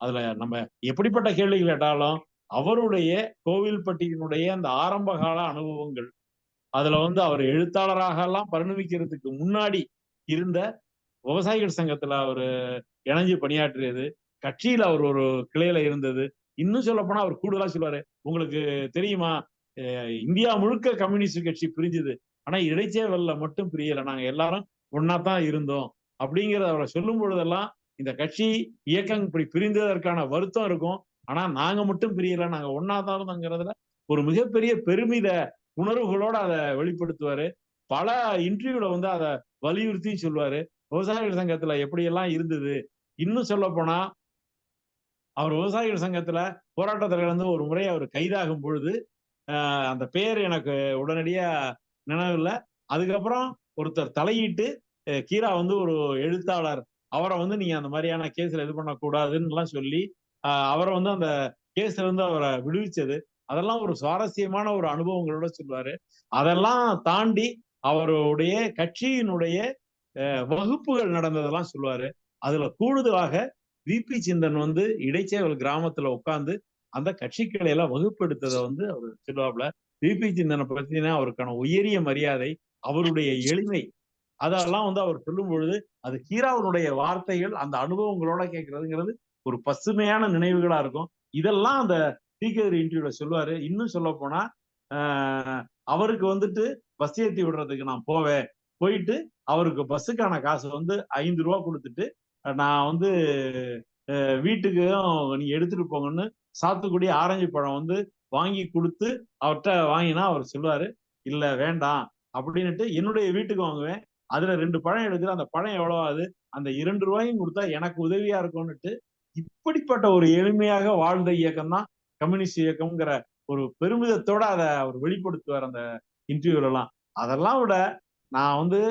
அதுல நம்ம எப்படிப்பட்ட கேள்விகள் கேட்டாலும் அவருடைய கோவில்பட்டியினுடைய அந்த ஆரம்ப கால அனுபவங்கள், அதுல வந்து அவர் எழுத்தாளராக எல்லாம் பரிணமிக்கிறதுக்கு முன்னாடி இருந்த விவசாயிகள் சங்கத்துல அவரு இணைஞ்சு பணியாற்றியது, கட்சியில அவர் ஒரு கிளையில இருந்தது. இன்னும் சொல்ல போனா அவர் கூடுதலா சொல்லுவாரு, உங்களுக்கு தெரியுமா இந்தியா முழுக்க கம்யூனிஸ்ட் கட்சி பிரிஞ்சுது, ஆனா இடைச்சேவல்ல மட்டும் பிரியல, நாங்க எல்லாரும் ஒன்னாதான் இருந்தோம் அப்படிங்கிறத அவரை சொல்லும் பொழுதெல்லாம் இந்த கட்சி இயக்கம் இப்படி பிரிந்ததற்கான வருத்தம் இருக்கும். ஆனா நாங்க மட்டும் பிரியல, நாங்க ஒன்னாதான் இருந்தோங்கிறதுல ஒரு மிகப்பெரிய பெருமித உணர்வுகளோட அதை வெளிப்படுத்துவாரு. பல இன்டர்வியூல வந்து அதை வலியுறுத்தி சொல்லுவாரு. விவசாயிகள் சங்கத்துல எப்படியெல்லாம் இருந்தது. இன்னும் சொல்ல போனா அவர் விவசாயிகள் சங்கத்துல போராட்டத்துல இருந்து ஒரு முறை அவர் கைதாகும் பொழுது அந்த பேர் எனக்கு உடனடியா நினைவில்லை. அதுக்கப்புறம் ஒருத்தர் தலையிட்டு கீரா வந்து ஒரு எழுத்தாளர், அவரை வந்து நீங்க அந்த மாதிரியான கேஸ்ல இது பண்ணக்கூடாதுன்னு எல்லாம் சொல்லி அவரை வந்து அந்த கேஸ்ல இருந்து அவரை விடுவிச்சது. அதெல்லாம் ஒரு சுவாரஸ்யமான ஒரு அனுபவங்களோட சொல்லுவாரு. அதெல்லாம் தாண்டி அவருடைய கட்சியினுடைய வகுப்புகள் நடந்ததெல்லாம் சொல்லுவாரு. அதுல கூடுதலாக விபி சிந்தன் வந்து இடைச்சேவல் கிராமத்துல உட்கார்ந்து அந்த கட்சிகளை எல்லாம் வகுப்பெடுத்ததை வந்து அவர் சொல்லுவாப்ல. விபி சிந்தனை பத்தினா அவருக்கான உயரிய மரியாதை, அவருடைய எளிமை, அதெல்லாம் வந்து அவர் சொல்லும் பொழுது அது கீராவனுடைய வார்த்தைகள் அந்த அனுபவங்களோட கேட்கறதுங்கிறது ஒரு பசுமையான நினைவுகளா இருக்கும். இதெல்லாம் அந்த ஸ்பீக்கர் இன்டர்வியூல சொல்லுவாரு. இன்னும் சொல்ல போனா அவருக்கு வந்துட்டு பஸ் ஏத்தி விடுறதுக்கு நான் போவேன். போயிட்டு அவருக்கு பஸ்ஸுக்கான காசு வந்து 5 ரூபா கொடுத்துட்டு நான் வந்து வீட்டுக்கும் நீங்க எடுத்துட்டு போங்கன்னு சாத்துக்குடி ஆரஞ்சு பழம் வந்து வாங்கி கொடுத்து அவர்கிட்ட வாங்கினா அவர் சொல்லுவாரு, இல்ல வேண்டாம் அப்படின்னுட்டு என்னுடைய வீட்டுக்கு வாங்குவேன். அதுல 2 பழம் எடுக்கிற அந்த பழம் எவ்வளவு ஆகுது, அந்த 2 ரூபாயும் கொடுத்தா எனக்கு உதவியா இருக்கும்னுட்டு இப்படிப்பட்ட ஒரு எளிமையாக வாழ்ந்த இயக்கம் தான் கம்யூனிஸ்ட் இயக்கம்ங்கிற ஒரு பெருமிதத்தோட அதை அவர் வெளிப்படுத்துவார் அந்த இன்டர்வியூல எல்லாம். அதெல்லாம் விட நான் வந்து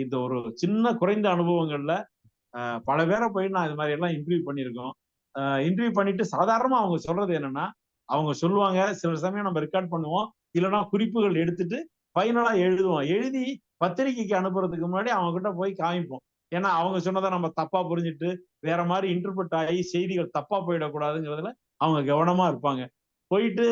இந்த ஒரு சின்ன குறைந்த அனுபவங்கள்ல பல பேரை போய் நான் இது மாதிரி எல்லாம் இன்டர்வியூ பண்ணியிருக்கோம். இன்டர்வியூ பண்ணிட்டு சாதாரணமா அவங்க சொல்றது என்னன்னா, அவங்க சொல்லுவாங்க, சில சமயம் நம்ம ரெக்கார்ட் பண்ணுவோம், இல்லைன்னா குறிப்புகள் எடுத்துட்டு ஃபைனலா எழுதுவோம். எழுதி பத்திரிகைக்கு அனுப்புறதுக்கு முன்னாடி அவங்க கிட்ட போய் காமிப்போம். ஏன்னா அவங்க சொன்னதை நம்ம தப்பா புரிஞ்சுட்டு வேற மாதிரி இன்டர்பிரட் ஆகி செய்திகள் தப்பா போயிடக்கூடாதுங்கிறதுல அவங்க கவனமா இருப்பாங்க. போயிட்டு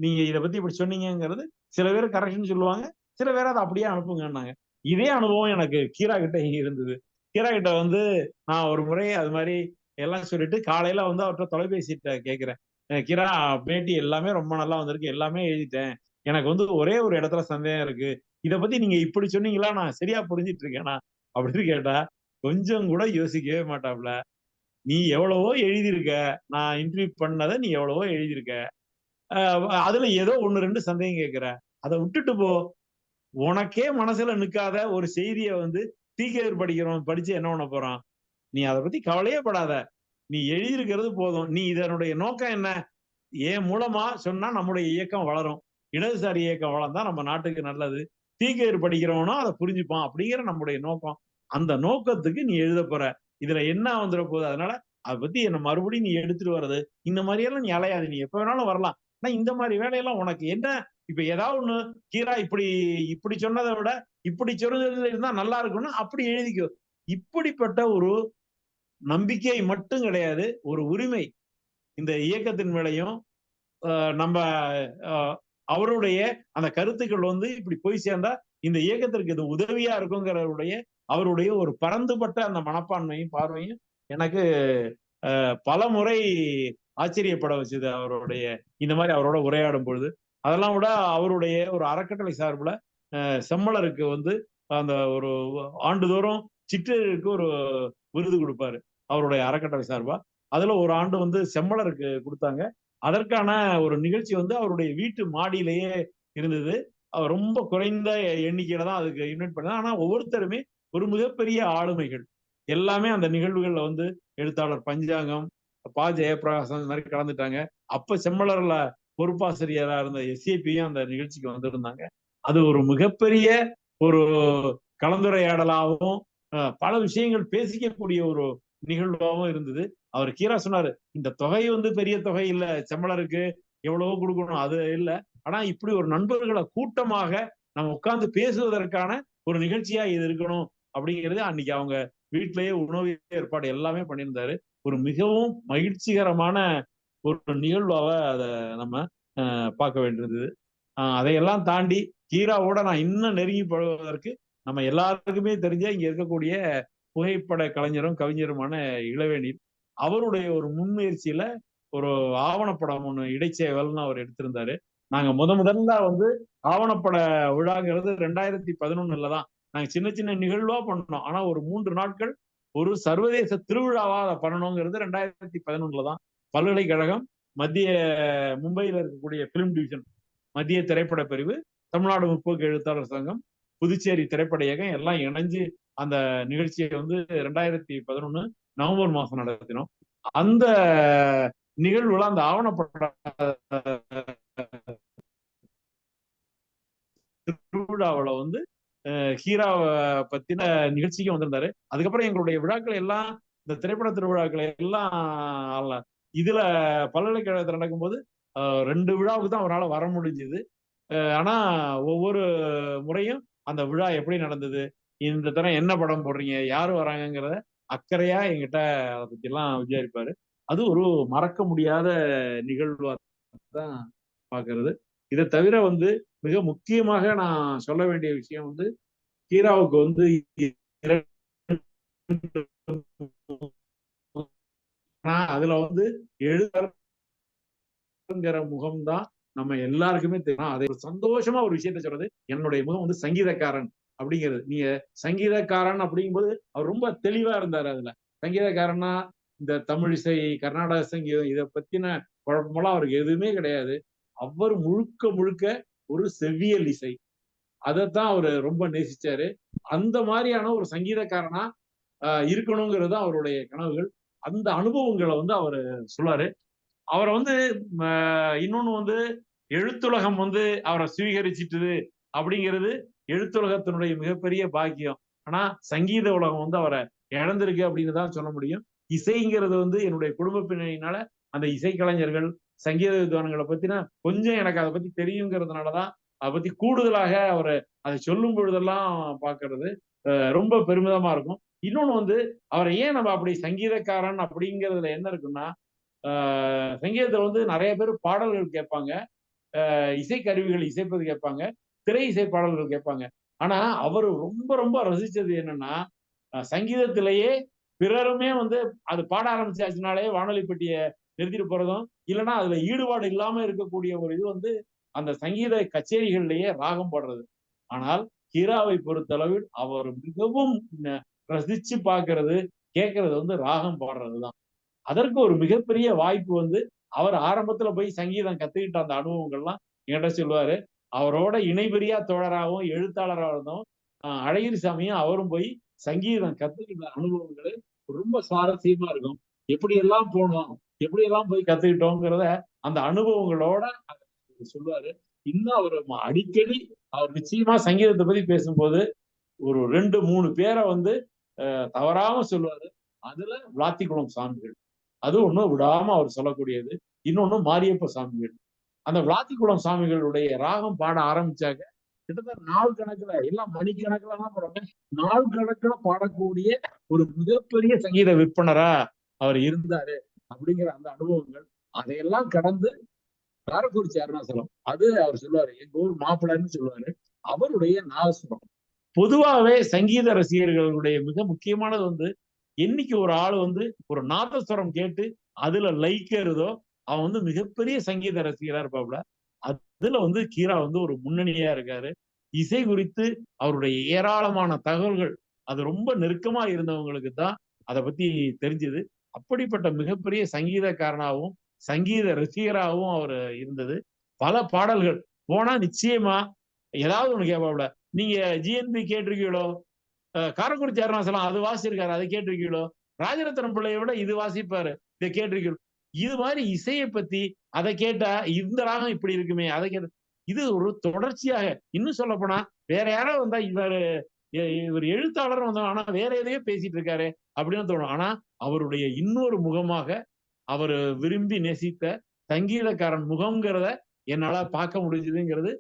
நீங்க இதை பத்தி இப்படி சொன்னீங்கிறது சில பேர் கரெக்ஷன் சொல்லுவாங்க, சில பேர் அதை அப்படியே அனுப்புங்கன்னாங்க. இதே அனுபவம் எனக்கு கீரா கிட்ட இருந்தது. கீரா கிட்ட வந்து நான் ஒரு முறை அது மாதிரி எல்லாம் சொல்லிட்டு காலையில வந்து அவர்கிட்ட தொலைபேசிட்ட கேட்கிறேன், கீரா பேட்டி எல்லாமே ரொம்ப நல்லா வந்திருக்கு, எல்லாமே எழுதிட்டேன், எனக்கு வந்து ஒரே ஒரு இடத்துல சந்தேகம் இருக்கு, இதை பத்தி நீங்க இப்படி சொன்னீங்களா, நான் சரியா புரிஞ்சிட்டு இருக்கேனா அப்படின்னு கேட்டா கொஞ்சம் கூட யோசிக்கவே மாட்டாப்ல. நீ எவ்வளவோ எழுதியிருக்க, நான் இன்டர்வியூ பண்ணதை நீ எவ்வளவோ எழுதியிருக்க, அதுல ஏதோ 1-2 சந்தேகம் கேட்கிற, அதை விட்டுட்டு போ. உனக்கே மனசுல நிக்காத ஒரு செய்தியை வந்து தீக்கேர் படிக்கிறோம், படிச்சு என்ன பண்ண போறான், நீ அதை பத்தி கவலையே படாத, நீ எழுதியிருக்கிறது போதும், நீ இதனுடைய நோக்கம் என்ன, ஏன் மூலமா சொன்னா நம்முடைய இயக்கம் வளரும், இடதுசாரி இயக்கம் வளர்ந்தா நம்ம நாட்டுக்கு நல்லது, தீக்கேர் படிக்கிறவனும் அதை புரிஞ்சுப்பான் அப்படிங்கிற நம்முடைய நோக்கம். அந்த நோக்கத்துக்கு நீ எழுத போற, இதுல என்ன வந்துட போகுது, அதனால அதை பத்தி என்ன மறுபடியும் நீ எடுத்துட்டு வர்றது இந்த மாதிரி எல்லாம் நீ அலையாது, நீ எப்ப வேணாலும் வரலாம், ஆனா இந்த மாதிரி வேலையெல்லாம் உனக்கு என்ன, இப்ப ஏதாவது ஒண்ணு கீரா இப்படி இப்படி சொன்னதை விட இப்படி சொன்னது இருந்தா நல்லா இருக்கும்னு அப்படி எழுதிக்கோ. இப்படிப்பட்ட ஒரு நம்பிக்கை மட்டும் கிடையாது, ஒரு உரிமை இந்த இயக்கத்தின் மேலையும் நம்ம அவருடைய அந்த கருத்துக்கள் வந்து இப்படி போய் சேர்ந்தா இந்த இயக்கத்திற்கு இது உதவியா இருக்குங்கிறவருடைய அவருடைய ஒரு பரந்துபட்ட அந்த மனப்பான்மையும் பார்வையும் எனக்கு பல முறை ஆச்சரியப்பட வச்சது அவருடைய இந்த மாதிரி அவரோட உரையாடும் பொழுது. அதெல்லாம் விட அவருடைய ஒரு அறக்கட்டளை சார்புல செம்மலருக்கு வந்து அந்த ஒரு ஆண்டுதோறும் சிற்றருக்கு ஒரு விருது கொடுப்பாரு அவருடைய அறக்கட்டளை சார்பா. அதுல ஒரு ஆண்டு வந்து செம்மலருக்கு கொடுத்தாங்க. அதற்கான ஒரு நிகழ்ச்சி வந்து அவருடைய வீட்டு மாடியிலேயே இருந்தது. அவர் ரொம்ப குறைந்த எண்ணிக்கையில தான் அதுக்கு இன்வைட் பண்ணாங்க. ஆனா ஒவ்வொருத்தருமே ஒரு மிகப்பெரிய ஆளுமைகள் எல்லாமே அந்த நிகழ்வுகள்ல வந்து எழுத்தாளர் பஞ்சாங்கம், பா ஜெயபிரகாசம் இந்த மாதிரி கலந்துட்டாங்க. அப்ப செம்மலர்ல பொறுப்பாசிரியரா இருந்த எஸ்ஏபியும் அந்த நிகழ்ச்சிக்கு வந்திருந்தாங்க. அது ஒரு மிகப்பெரிய ஒரு கலந்துரையாடலாகவும் பல விஷயங்கள் பேசிக்கக்கூடிய ஒரு நிகழ்வாகவும் இருந்தது. அவர் கீரா சொன்னாரு, இந்த தொகை வந்து பெரிய தொகை இல்ல, செம்மலருக்கு எவ்வளவோ கொடுக்கணும் அது இல்ல, ஆனா இப்படி ஒரு நண்பர்களை கூட்டமாக நம்ம உட்கார்ந்து பேசுவதற்கான ஒரு நிகழ்ச்சியா இது இருக்கணும் அப்படிங்கிறது அன்னைக்கு அவங்க வீட்டிலேயே உணவு ஏற்பாடு எல்லாமே பண்ணியிருந்தாரு. ஒரு மிகவும் மகிழ்ச்சிகரமான ஒரு நிகழ்வாக அதை நம்ம பார்க்க வேண்டியிருந்தது. அதையெல்லாம் தாண்டி கீராவோட நான் இன்னும் நெருங்கி பழகுவதற்கு நம்ம எல்லாருக்குமே தெரிஞ்ச இங்க இருக்கக்கூடிய புகைப்பட கலைஞரும் கவிஞருமான இளவேனில், அவருடைய ஒரு முன்முயற்சியில ஒரு ஆவணப்படம் ஒண்ணு இடைச்சேவல்னு அவர் எடுத்திருந்தாரு. நாங்க முதல்ல வந்து ஆவணப்பட விழாங்கிறது 2011 தான் நாங்க சின்ன சின்ன நிகழ்வா பண்ணோம். ஆனா ஒரு 3 நாட்கள் ஒரு சர்வதேச திருவிழாவா அதை பண்ணணுங்கிறது 2011 தான். பல்கலைக்கழகம், மத்திய மும்பையில் இருக்கக்கூடிய பிலிம் டிவிஷன், மத்திய திரைப்பட பிரிவு, தமிழ்நாடு முற்போக்கு எழுத்தாளர் சங்கம், புதுச்சேரி திரைப்பட இயக்கம் எல்லாம் இணைஞ்சு அந்த நிகழ்ச்சியை வந்து 2011 நவம்பர் மாசம் நடத்தினோம். அந்த நிகழ்வுல அந்த ஆவணப்பட திருவிழாவில் வந்து ஹீராவை பத்தின நிகழ்ச்சிக்கு வந்திருந்தாரு. அதுக்கப்புறம் எங்களுடைய விழாக்கள் எல்லாம், இந்த திரைப்பட திருவிழாக்களை எல்லாம் இதுல பல்கலைக்கழகத்தில் நடக்கும்போது 2 விழாவுக்கு தான் அவரால் வர முடிஞ்சுது. ஆனா ஒவ்வொரு முறையும் அந்த விழா எப்படி நடந்தது, இந்த தரம் என்ன படம் போடுறீங்க, யாரு வராங்கிறத அக்கறையா எங்கிட்ட அதை பத்தி எல்லாம் விசாரிப்பாரு. அது ஒரு மறக்க முடியாத நிகழ்வா தான் பாக்குறது. இதை தவிர வந்து மிக முக்கியமாக நான் சொல்ல வேண்டிய விஷயம் வந்து, ஹீராவுக்கு வந்து அதுல வந்து எழுதுங்கிற முகம்தான் நம்ம எல்லாருக்குமே தெரியும். அதை சந்தோஷமா ஒரு விஷயத்த சொல்றது, என்னுடைய முகம் வந்து சங்கீதக்காரன் அப்படிங்கிறது. நீங்க சங்கீதக்காரன் அப்படிங்கும்போது அவர் ரொம்ப தெளிவா இருந்தாரு. அதுல சங்கீதக்காரன்னா இந்த தமிழ் இசை, கர்நாடக சங்கீதம் இதை பத்தின குழப்பமெல்லாம் அவருக்கு எதுவுமே கிடையாது. அவர் முழுக்க முழுக்க ஒரு செவ்வியல் இசை, அதைத்தான் அவரு ரொம்ப நேசிச்சாரு. அந்த மாதிரியான ஒரு சங்கீதக்காரனா இருக்கணுங்கிறது அவருடைய கனவுகள். அந்த அனுபவங்களை வந்து அவரு சொல்லாரு. அவரை வந்து இன்னொன்னு வந்து எழுத்துலகம் வந்து அவரை சுவீகரிச்சிட்டுது அப்படிங்கிறது எழுத்துலகத்தினுடைய மிகப்பெரிய பாக்கியம். ஆனா சங்கீத உலகம் வந்து அவரை இழந்திருக்கு அப்படின்னு தான் சொல்ல முடியும். இசைங்கிறது வந்து என்னுடைய குடும்ப பின்னணியினால அந்த இசைக்கலைஞர்கள், சங்கீத வித்வான்களை பத்தின கொஞ்சம் எனக்கு அதை பத்தி தெரியுங்கிறதுனாலதான் அதை பத்தி கூடுதலாக அவர் அதை சொல்லும் பொழுதெல்லாம் பாக்குறது ரொம்ப பெருமிதமா இருக்கும். இன்னொன்னு வந்து அவரை ஏன் நம்ம அப்படி சங்கீதக்காரன் அப்படிங்கிறதுல என்ன இருக்குன்னா, சங்கீதத்துல வந்து நிறைய பேர் பாடல்கள் கேட்பாங்க, இசைக்கருவிகள் இசைப்பது கேட்பாங்க, திரை இசை பாடல்கள் கேட்பாங்க. ஆனா அவர் ரொம்ப ரொம்ப ரசிச்சது என்னன்னா, சங்கீதத்திலேயே பிறருமே வந்து அது பாட ஆரம்பிச்சாச்சுனாலே வானொலி பெட்டியை நிறுத்திட்டு போறதும், இல்லைன்னா அதுல ஈடுபாடு இல்லாம இருக்கக்கூடிய ஒரு இது வந்து அந்த சங்கீத கச்சேரிகள்லயே ராகம் பாடுறது. ஆனால் ஹீராவை பொறுத்தளவில் அவர் மிகவும் ரசிச்சு பார்க்கிறது, கேட்கறது வந்து ராகம் பாடுறதுதான். அதற்கு ஒரு மிகப்பெரிய வாய்ப்பு வந்து அவர் ஆரம்பத்துல போய் சங்கீதம் கத்துக்கிட்ட அந்த அனுபவங்கள்லாம் என்கிட்ட சொல்லுவாரு. அவரோட இணைபிரியா தோழராகவும் எழுத்தாளராகவும் அழகிரிசாமியும் அவரும் போய் சங்கீதம் கத்துக்கிட்ட அனுபவங்கள் ரொம்ப சுவாரஸ்யமா இருக்கும். எப்படி எல்லாம் போனோம், எப்படி எல்லாம் போய் கத்துக்கிட்டோங்கிறத அந்த அனுபவங்களோட சொல்லுவாரு. இன்னும் அவர் அடிக்கடி அவர் நிச்சயமா சங்கீதத்தை பத்தி பேசும்போது ஒரு 2-3 பேரை வந்து தவறாம சொல்லுவாரு. அதுல விளாத்திக்குளம் சாமிகள் அது ஒண்ணு விடாம அவர் சொல்லக்கூடியது. இன்னொன்னு மாரியப்ப சாமிகள். அந்த விளாத்திக்குளம் சாமிகளுடைய ராகம் பாட ஆரம்பிச்சாங்க, கிட்டத்தட்ட நாள் கணக்குல எல்லாம் மணிக்கணக்குல தான் போறாங்க, நாள் கணக்குல பாடக்கூடிய ஒரு மிகப்பெரிய சங்கீத விற்பனரா அவர் இருந்தாரு அப்படிங்கிற அந்த அனுபவங்கள் அதையெல்லாம் கடந்து காரக்குறிச்சி அருணாசலம் அது அவர் சொல்லுவாரு, எங்க ஊர் மாப்பிள்ளைன்னு சொல்லுவாரு. அவருடைய நாதசுரம் பொதுவாகவே சங்கீத ரசிகர்களுடைய மிக முக்கியமானது வந்து, என்னைக்கு ஒரு ஆள் வந்து ஒரு நாதஸ்வரம் கேட்டு அதுல லயிக்கிறதோ அவன் வந்து மிகப்பெரிய சங்கீத ரசிகரா இருப்பாப்புல. அதுல வந்து கீரா வந்து ஒரு முன்னணியா இருக்காரு. இசை குறித்து அவருடைய ஏராளமான தகவல்கள் அது ரொம்ப நெருக்கமா இருந்தவங்களுக்கு தான் அதை பத்தி தெரிஞ்சது. அப்படிப்பட்ட மிகப்பெரிய சங்கீதக்காரனாகவும் சங்கீத ரசிகராகவும் அவர் இருந்தது. பல பாடல்கள் போனா நிச்சயமா ஏதாவது ஒண்ணு கேட்பாப்புல. நீங்க ஜிஎன்பி கேட்டிருக்கீங்களோ, காரக்குறிச்சி அருணாசலம் அது வாசிச்சிருக்காரு, அதை கேட்டிருக்கீங்களோ, ராஜரத்னம் பிள்ளையை விட இது வாசிப்பாரு, இதை கேட்டிருக்கீங்களோ. இது மாதிரி இசையை பத்தி அதை கேட்டா இந்த ராகம் இப்படி இருக்குமே அதை கேட்ட இது ஒரு தொடர்ச்சியாக. இன்னும் சொல்ல போனா வேற யாரோ வந்தா இவர் எழுத்தாளர் வந்தோம், ஆனா வேற எதையோ பேசிட்டு இருக்காரு அப்படின்னு தோணும். ஆனா அவருடைய இன்னொரு முகமாக அவர் விரும்பி நேசித்த சங்கீதக்காரன் முகம்ங்கிறத என்னால பார்க்க முடிஞ்சதுங்கிறது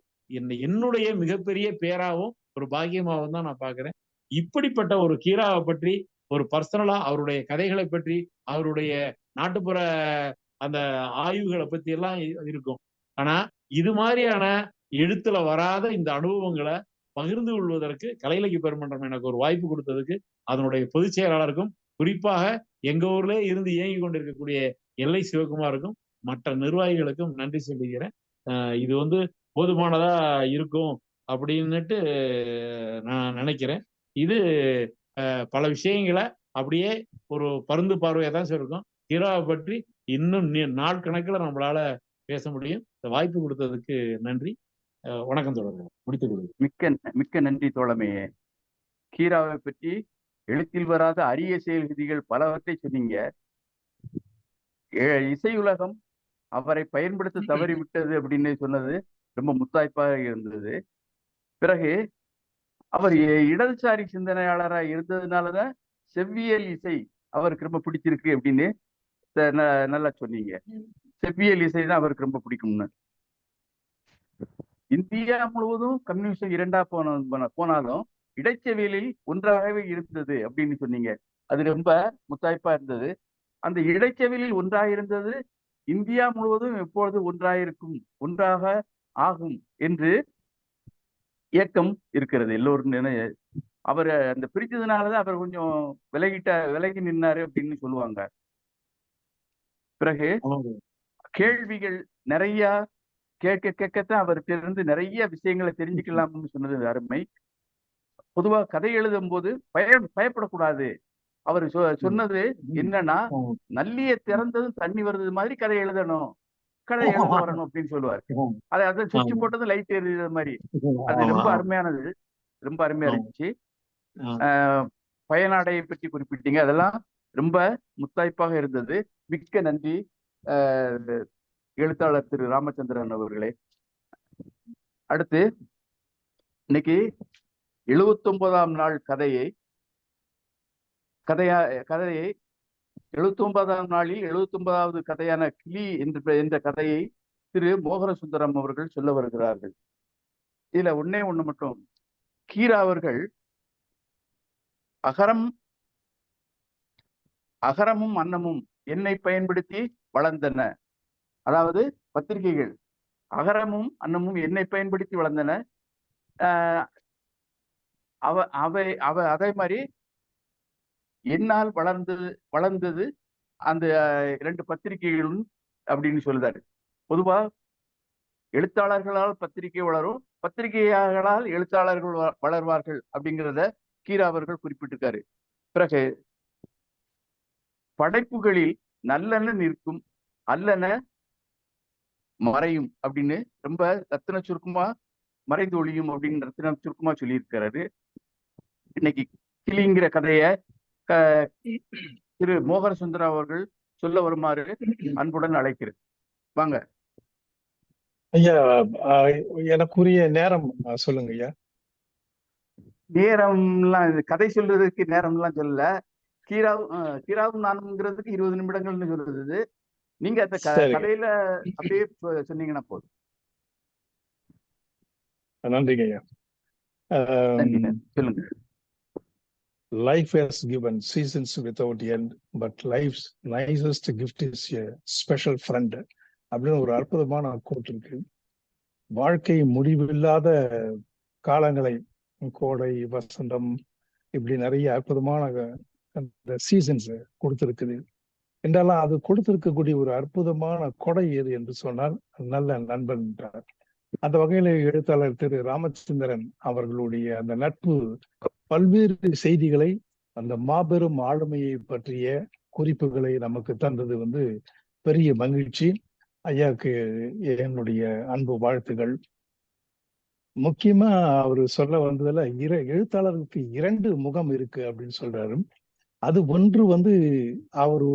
என்னுடைய மிகப்பெரிய பேராவும் ஒரு பாக்கியமாகவும் தான் நான் பாக்குறேன். இப்படிப்பட்ட ஒரு கீராவை பற்றி ஒரு பர்சனலா அவருடைய கதைகளை பற்றி அவருடைய நாட்டுப்புற அந்த ஆய்வுகளை பத்தி எல்லாம் இருக்கும். ஆனா இது மாதிரியான எழுத்துல வராத இந்த அனுபவங்களை பகிர்ந்து கொள்வதற்கு கலை இலக்கிய பெருமன்றம் எனக்கு ஒரு வாய்ப்பு கொடுத்ததுக்கு அதனுடைய பொதுச் செயலாளருக்கும், குறிப்பாக எங்க ஊர்ல இருந்து இயங்கி கொண்டிருக்கக்கூடிய எல்லை சிவகுமாருக்கும் மற்ற நிர்வாகிகளுக்கும் நன்றி சொல்லுகிறேன். இது வந்து போதுமானதா இருக்கும் அப்படின்னுட்டு நான் நினைக்கிறேன். இது பல விஷயங்களை அப்படியே ஒரு பருந்து பார்வையா தான் சொல்லிருக்கோம். ஹீராவை பற்றி இன்னும் நாள் கணக்குல நம்மளால பேச முடியும். இந்த வாய்ப்பு கொடுத்ததுக்கு நன்றி. வணக்கம் தொடர்ந்து முடித்துக் கொள்கிறேன். மிக்க மிக்க நன்றி தோழமையே. கீராவை பற்றி எழுத்தில் வராத அரிய செயல் விதிகள் பலவற்றை சொன்னீங்க. இசையுலகம் அவரை பயன்படுத்த தவறிவிட்டது அப்படின்னு சொன்னது ரொம்ப முத்தாய்ப்பாக இருந்தது. பிறகு அவர் இடதுசாரி சிந்தனையாளராக இருந்ததுனாலதான் செவ்வியல் இசை அவருக்கு ரொம்ப பிடிச்சிருக்கு அப்படின்னு நல்லா சொன்னீங்க. செவ்வியல் இசை தான் அவருக்கு ரொம்ப பிடிக்கும்னு. இந்தியா முழுவதும் கம்யூனிஸ்ட் இரண்டா போனாலும் இடைச்செவியலில் ஒன்றாகவே இருந்தது அப்படின்னு சொன்னீங்க. அது ரொம்ப முத்தாய்ப்பா இருந்தது. அந்த இடைச்செவியலில் ஒன்றாக இருந்தது இந்தியா முழுவதும் எப்பொழுது ஒன்றாக ஆகும் என்று இயக்கம் இருக்கிறது எல்லோரும். அவர் அந்த பிரிச்சதுனாலதான் அவர் கொஞ்சம் விலகி நின்னாரு அப்படின்னு சொல்லுவாங்க. பிறகு கேள்விகள் நிறைய கேட்கத்தான் அவர்கிட்ட இருந்து நிறைய விஷயங்களை தெரிஞ்சுக்கலாம்னு சொன்னது அருமை. பொதுவா கதை எழுதும் போது பயப்படக்கூடாது. அவர் சொன்னது என்னன்னா, நல்லிய திறந்ததும் தண்ணி வருது மாதிரி கதை எழுதணும், கதை எழுத வரணும் அப்படின்னு சொல்லுவார். அதை சுவிட்ச் போட்டதும் லைட் எறிகிற மாதிரி. அது ரொம்ப அருமையானது, ரொம்ப அருமையா இருந்துச்சு. பயனாடையை பற்றி குறிப்பிட்டீங்க, அதெல்லாம் ரொம்ப முத்தாய்ப்பாக இருந்தது. மிக்க நன்றி எழுத்தாளர் திரு ராமச்சந்திரன் அவர்களே. அடுத்து இன்னைக்கு 79ஆம் நாள் கதையை 79ஆம் நாளில் 79வது கதையான கிளி என்ற கதையை திரு மோகன சுந்தரம் அவர்கள் சொல்ல வருகிறார்கள். இதுல ஒண்ணு மட்டும், கீரா அவர்கள் அகரமும் அன்னமும் என்னை பயன்படுத்தி வளர்ந்தன. அதாவது பத்திரிகைகள் அகரமும் அன்னமும் என்னை பயன்படுத்தி வளர்ந்தன. அதே மாதிரி என்னால் வளர்ந்தது அந்த 2 பத்திரிகைகளும் அப்படின்னு சொல்லுதாரு. பொதுவா எழுத்தாளர்களால் பத்திரிகை வளரும், பத்திரிகையாளர்களால் எழுத்தாளர்கள் வளர்வார்கள் அப்படிங்கிறத கீரா அவர்கள் குறிப்பிட்டிருக்காரு. பிறகு படைப்புகளில் நல்லெண்ண நிற்கும், அல்லன மறையும் அப்படின்னு ரொம்ப ரத்தின சுருக்கமா, மறைந்து ஒழியும் அப்படின்னு ரத்தின சுருக்கமா சொல்லியிருக்கிறாரு. இன்னைக்கு கிளிங்கிற கதைய திரு மோகன சுந்தரம் அவர்கள் சொல்ல வருமாறு அன்புடன் அழைக்கிறேன். வாங்க ஐயா. எனக்குரிய நேரம் சொல்லுங்க ஐயா. நேரம்லாம் கதை சொல்றதுக்கு நேரம்லாம் சொல்லல. கீராவும் நானுங்கிறதுக்கு 20 நிமிடங்கள்னு சொல்றது. நீங்க அந்த கதையில அப்படியே சொன்னீங்கன்னா போதும். நன்றிங்க ஐயா. சொல்லுங்க. Life has given seasons without end, but life's nicest gift is a special friend அப்படின்னு ஒரு அற்புதமான கோட் இருக்கு. வாழ்க்கை முடிவில்லாத காலங்களை, கோடை, வசந்தம், இப்படி நிறைய அற்புதமான அந்த சீசன்ஸ் கொடுத்திருக்குது என்றாலும் அது கொடுத்திருக்கக்கூடிய ஒரு அற்புதமான கொடை எது என்று சொன்னால் நல்ல நண்பன் என்றார். அந்த வகையில எழுத்தாளர் திரு ராமச்சந்திரன் அவர்களுடைய அந்த நட்பு பல்வேறு செய்திகளை, அந்த மாபெரும் ஆளுமையை பற்றிய குறிப்புகளை நமக்கு தந்தது பெரிய மகிழ்ச்சி. ஐயாவுக்கு என்னுடைய அன்பு வாழ்த்துகள். முக்கியமா அவரு சொல்ல வந்ததுல எழுத்தாளருக்கு 2 முகம் இருக்கு அப்படின்னு சொல்றாரு. அது ஒன்று அவரு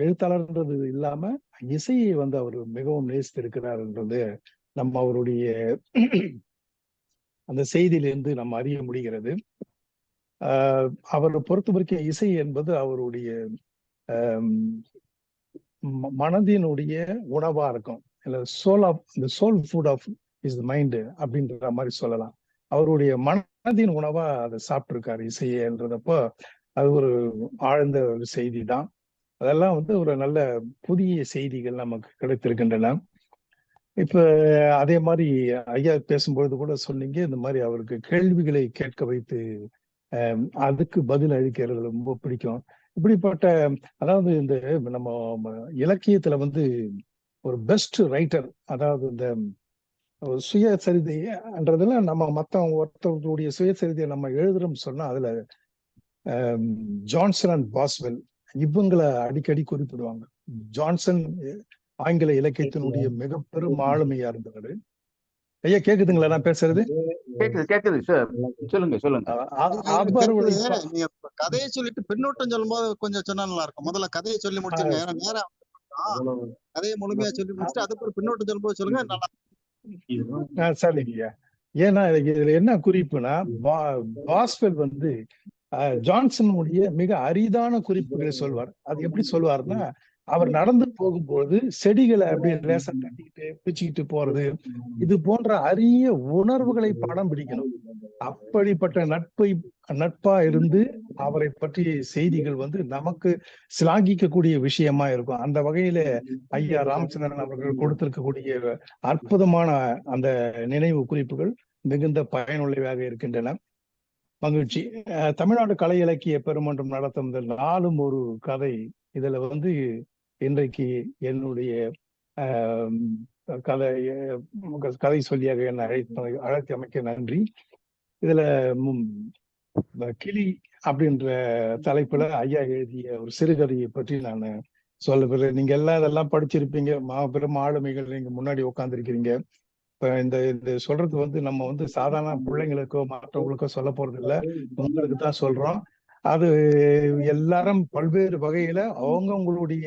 எழுத்தாளர்ன்றது இல்லாம இசையை அவரு மிகவும் நேசித்திருக்கிறார்ன்றது நம்ம அவருடைய அந்த செய்தியிலிருந்து நம்ம அறிய முடிகிறது. அவரை பொறுத்த வரைக்கும் இசை என்பது அவருடைய மனதினுடைய உணவா இருக்கும். இல்ல soul food of is mind அப்படின்ற மாதிரி சொல்லலாம். அவருடைய மனதின் உணவா அதை சாப்பிட்டிருக்காரு இசையன்றதப்போ அது ஒரு ஆழ்ந்த ஒரு செய்தி தான். அதெல்லாம் ஒரு நல்ல புதிய செய்திகள் நமக்கு கிடைத்திருக்கின்றன. இப்ப அதே மாதிரி ஐயா பேசும்பொழுது கூட சொன்னீங்க, இந்த மாதிரி அவருக்கு கேள்விகளை கேட்க வைத்து அதுக்கு பதில் அளிக்கிறது ரொம்ப பிடிக்கும். இப்படிப்பட்ட அதாவது இந்த நம்ம இலக்கியத்துல ஒரு பெஸ்ட் ரைட்டர், அதாவது இந்த சுயசரிதைன்றதுல நம்ம ஒருத்தருடைய சுயசரிதையை நம்ம எழுதுறோம் சொன்னா அதுல ஜான்சன் அண்ட் பாஸ்வெல் இவங்களை அடிக்கடி குறிப்பிடுவாங்க. ஜான்சன் ஆங்கில இலக்கியத்தினுடைய மிக பெரும் ஆளுமையா இருந்தவர். ஐயா கேக்குதுங்களா நான் பேசுறது? கேக்குது சார், சொல்லுங்க சொல்லுங்க. அக்பருடைய நீங்க கதையை சொல்லிட்டு பின்னோட்டம் சொல்லும்போது கொஞ்சம் சொன்னா நல்லா இருக்கும். முதல்ல கதையை சொல்லி முடிச்சுங்க. ஏன்னா நேரம் கதையை முழுமையா சொல்லி முடிச்சுட்டு அதுக்கு பின்னோட்டம் சொல்லும்போது சொல்லுங்க, நல்லா. சரிங்க. ஏன்னா இதுல என்ன குறிப்புனா, பாஸ்வெல் வந்து ஜான்சனுடைய மிக அரிதான குறிப்புகளை சொல்வார். அது எப்படி சொல்வார்னா, அவர் நடந்து போகும்போது செடிகளை அப்படியே லேசா தட்டிக்கிட்டு பிச்சுக்கிட்டு போறது, இது போன்ற அரிய உணர்வுகளை படம் பிடிக்கணும். அப்படிப்பட்ட நட்பா இருந்து அவரை பற்றிய செய்திகள் வந்து நமக்கு சிலாகிக்கக்கூடிய விஷயமா இருக்கும். அந்த வகையில ஐயா ராமச்சந்திரன் அவர்கள் கொடுத்திருக்கக்கூடிய அற்புதமான அந்த நினைவு குறிப்புகள் மிகுந்த பயனுள்ளவையாக இருக்கின்றன. மகிழ்ச்சி. தமிழ்நாடு கலை இலக்கிய பெருமன்றம் நடத்தும் இந்த நாளும் ஒரு கதை, இதுல வந்து இன்றைக்கு என்னுடைய கதை சொல்லியாக என்னை அழைத்து அமைக்க நன்றி. இதுல கிளி அப்படின்ற தலைப்புல ஐயா எழுதிய ஒரு சிறுகதையை பற்றி நான் சொல்ல. நீங்க எல்லாம் இதெல்லாம் படிச்சிருப்பீங்க, மாபெரும் ஆளுமைகள் நீங்க முன்னாடி உட்கார்ந்துருக்கிறீங்க. இப்ப இந்த சொல்றது வந்து நம்ம வந்து சாதாரண பிள்ளைங்களுக்கோ மற்றவங்களுக்கோ சொல்ல போறது இல்லை, உங்களுக்கு தான் சொல்றோம். அது எல்லாரும் பல்வேறு வகையில அவங்களுடைய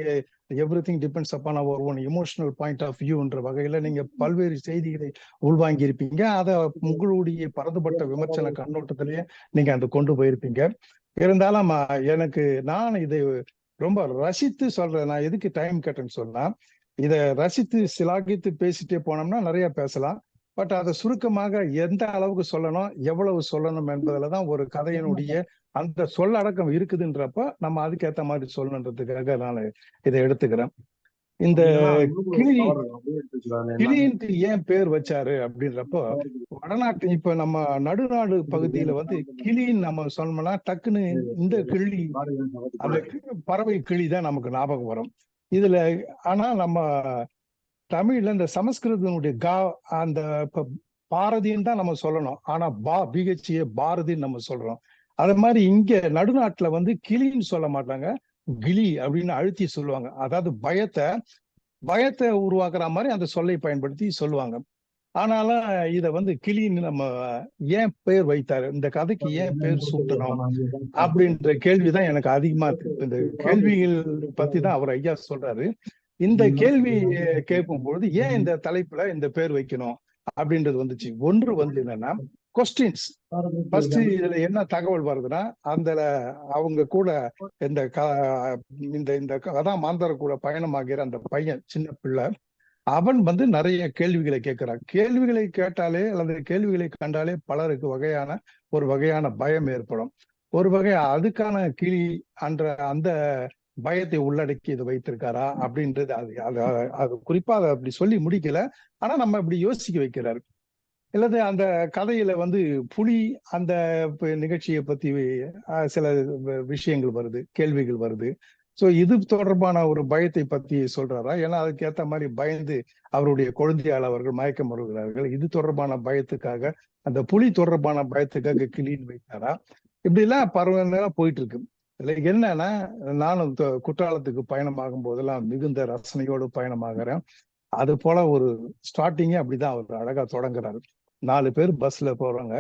everything depends upon our own emotional point of வியூன்ற வகையில நீங்க பல்வேறு செய்திகளை உள்வாங்கி இருப்பீங்க. அதை உங்களுடைய பரந்துபட்ட விமர்சன கண்ணோட்டத்திலேயே நீங்க அந்த கொண்டு போயிருப்பீங்க. இருந்தாலும் நான் இதை ரொம்ப ரசித்து சொல்றேன். நான் எதுக்கு டைம் கேட்டேன்னு சொன்னா, இதை ரசித்து சிலாகித்து பேசிட்டே போனோம்னா நிறைய பேசலாம். பட் அதை சுருக்கமாக எந்த அளவுக்கு சொல்லணும், எவ்வளவு சொல்லணும் என்பதுலதான் ஒரு கதையினுடைய அந்த சொல்லடக்கம் இருக்குதுன்றப்ப நம்ம அதுக்கேற்ற மாதிரி சொல்லணுன்றதுக்காக நான் இதை எடுத்துக்கிறேன். இந்த கிளின்ட்டு ஏன் பேர் வச்சாரு அப்படின்றப்போ, வடநாட்டு இப்ப நம்ம நடுநாடு பகுதியில வந்து கிளின்னு நம்ம சொன்னோம்னா டக்குன்னு இந்த கிளி, அந்த பறவை கிளி தான் நமக்கு ஞாபகம் வரும் இதுல. ஆனா நம்ம தமிழ்ல இந்த சமஸ்கிருதனுடைய அந்த பாரதின்னு தான் நம்ம சொல்லணும். ஆனா பிஹெச்ஏ பாரதின்னு நம்ம சொல்றோம். அது மாதிரி இங்க நடுநாட்டுல வந்து கிளின்னு சொல்ல மாட்டாங்க, கிளி அப்படின்னு அழுத்தி சொல்லுவாங்க. அதாவது பயத்தை உருவாக்குற மாதிரி அந்த சொல்லை பயன்படுத்தி சொல்லுவாங்க. ஆனாலும் இத வந்து கிளின்னு நம்ம ஏன் பேர் வைத்தாரு, இந்த கதைக்கு ஏன் பேர் சூட்டணும் அப்படின்ற கேள்விதான் எனக்கு அதிகமா இருக்கு. இந்த கேள்விகள் பத்தி தான் அவர் ஐயா சொல்றாரு. இந்த கேள்வி கேட்கும் பொழுது ஏன் இந்த தலைப்புல இந்த பேர் வைக்கணும் அப்படின்றது வந்துச்சு. ஒன்று வந்து என்னன்னா கொஸ்டின்ஸ். ஃபர்ஸ்ட் இதுல என்ன தகவல் வருதுன்னா, அந்த அவங்க கூட இந்த கதாமாந்தர கூட பயணமாகிற அந்த பையன், சின்ன பிள்ளை, அவன் வந்து நிறைய கேள்விகளை கேட்கிறான். கேள்விகளை கேட்டாலே அல்லது கேள்விகளை கண்டாலே பலருக்கு ஒரு வகையான பயம் ஏற்படும். ஒரு வகை அதுக்கான கிளி அந்த பயத்தை உள்ளடக்கி இது வைத்திருக்காரா அப்படின்றது அது குறிப்பா அதை அப்படி சொல்லி முடிக்கல. ஆனா நம்ம இப்படி யோசிக்க வைக்கிறாரு. அல்லது அந்த கதையில வந்து புலி அந்த நிகழ்ச்சியை பத்தி சில விஷயங்கள் வருது, கேள்விகள் வருது. சோ இது தொடர்பான ஒரு பயத்தை பத்தி சொல்றாரா? ஏன்னா அதுக்கு ஏத்த மாதிரி பயந்து அவருடைய குழந்தையால் அவர்கள் மயக்கம் வருகிறார்கள். இது தொடர்பான பயத்துக்காக, அந்த புலி தொடர்பான பயத்துக்காக கிளின்னு வைத்தாரா? இப்படி எல்லாம் பரவ போயிட்டு இருக்கு. இதுல என்னன்னா, நானும் குற்றாலத்துக்கு பயணமாகும் போதெல்லாம் மிகுந்த ரசனையோடு பயணமாகிறேன். அது போல ஒரு ஸ்டார்டிங்கே அப்படிதான் அவர் அழகா தொடங்குறாரு. 4 பேர் பஸ்ல போறாங்க.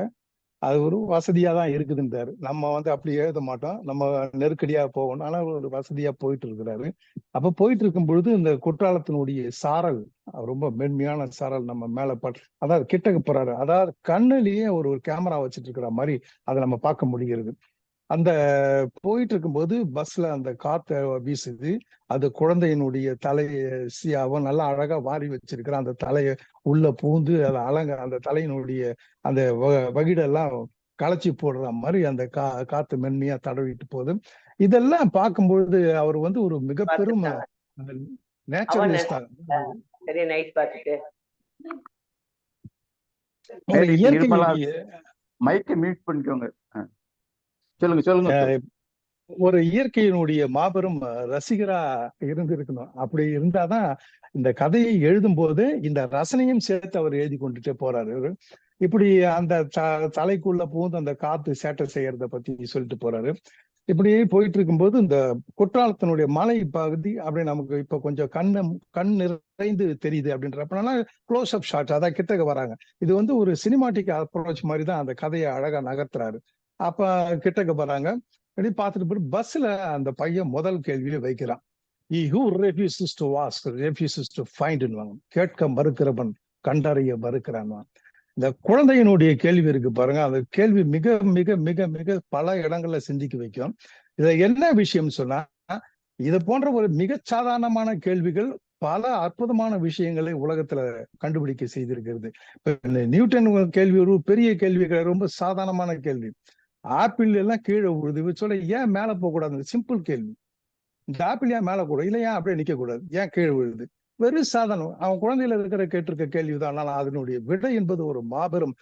அது ஒரு வசதியா தான் இருக்குதுன்றாரு. நம்ம வந்து அப்படி எழுத மாட்டோம், நம்ம நெருக்கடியா போகணும். ஆனா ஒரு வசதியா போயிட்டு இருக்கிறாரு. அப்ப போயிட்டு இருக்கும் பொழுது இந்த குற்றாலத்தினுடைய சாரல், ரொம்ப மென்மையான சாரல் நம்ம மேல அதாவது கிட்டக்கு போறாரு. அதாவது கண்ணுலயே ஒரு கேமரா வச்சுட்டு இருக்கிற மாதிரி அதை நம்ம பார்க்க முடிகிறது. அந்த போயிட்டு இருக்கும்போது பஸ்ல அந்த காத்த வீசுது. அது குழந்தையினுடைய அவன் நல்லா அழகா வாரி வச்சிருக்கிறான். அந்த தலையை உள்ள பூந்து அந்த தலையினுடைய அந்த வகிடெல்லாம் களைச்சி போடுற மாதிரி அந்த காத்து மென்மையா தடவிட்டு போகுது. இதெல்லாம் பார்க்கும்பொழுது அவர் வந்து ஒரு மிக பெரும் நேச்சுரலிஸ்டா, மைக்கை மியூட் பண்ணிக்கோங்க. சொல்லுங்க. ஒரு இயற்கையினுடைய மாபெரும் ரசிகரா இருந்திருக்கணும். அப்படி இருந்தாதான் இந்த கதையை எழுதும் போது இந்த ரசனையும் சேர்த்து அவர் எழுதி கொண்டுட்டே போறாரு. இப்படி அந்த தலைக்குள்ள பூந்து அந்த காத்து சேட்டை செய்யறத பத்தி சொல்லிட்டு போறாரு. இப்படியே போயிட்டு இருக்கும்போது இந்த குற்றாலத்தினுடைய மலை பகுதி அப்படி நமக்கு இப்ப கொஞ்சம் கண் நிறைந்து தெரியுது அப்படின்றப்பனால க்ளோஸ் அப் ஷாட் அதான் கிட்டக்க வராங்க. இது வந்து ஒரு சினிமாட்டிக் அப்ரோச் மாதிரி தான் அந்த கதையை அழகா நகர்த்துறாரு. அப்ப கிட்டக்க வராங்க, அப்படி பார்த்துட்டு போய் பஸ்ல அந்த பையன் முதல் கேள்வியை வைக்கிறான். He who refuses to ask refuses to find ன்னுவாங்க. கேட்க மறுக்கிறவன் கண்டறிய மறுக்கிறான். இந்த குழந்தையினுடைய கேள்வி இருக்கு பாருங்க, அந்த கேள்வி மிக மிக மிக மிக பல இடங்கள்ல சிந்திக்க வைக்கும். இதுல என்ன விஷயம் சொன்னா, இது போன்ற ஒரு மிக சாதாரணமான கேள்விகள் பல அற்புதமான விஷயங்களை உலகத்துல கண்டுபிடிக்க செய்திருக்கிறது. இப்ப நியூட்டன் கேள்வி ஒரு பெரிய கேள்வி கிடையாது, ரொம்ப சாதாரணமான கேள்வி. ஆப்பிள் எல்லாம் கீழே விழுது சொல்ல, ஏன் மேல போக கூடாது? சிம்பிள் கேள்வி. இந்த ஆப்பிள் ஏன் மேல கூட இல்லை, ஏன் அப்படியே நிக்க கூடாது, ஏன் கீழே விழுது? வெறும் சாதனம். அவன் குழந்தையில இருக்கிற கேட்டிருக்க கேள்விதான். ஆனால் அதனுடைய விடை என்பது ஒரு மாபெரும்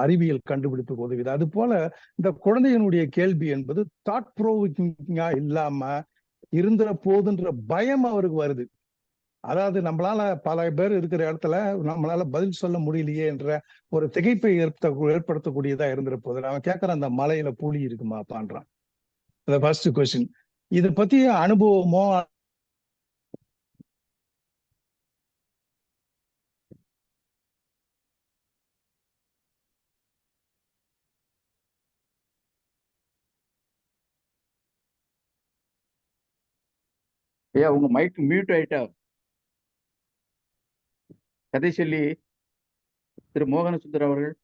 அறிவியல் கண்டுபிடிப்புக்கு உதவிது. அது போல இந்த குழந்தையினுடைய கேள்வி என்பது தாட் ப்ரோவோக்கிங்கா இல்லாம இருந்துற போதுன்ற பயம் அவருக்கு வருது. அதாவது நம்மளால பல பேர் இருக்கிற இடத்துல நம்மளால பதில் சொல்ல முடியலையே என்ற ஒரு திகைப்பை ஏற்படுத்தக்கூடியதா இருந்துற போது அவன் கேட்கறான், அந்த மலையில புலி இருக்குமா பண்றான். First question. இதை பத்தி அனுபவமோ ஐயா உங்க மைக் மியூட் ஆயிட்டா? கதை சொல்லி திரு மோகனசுந்தர் அவர்கள்.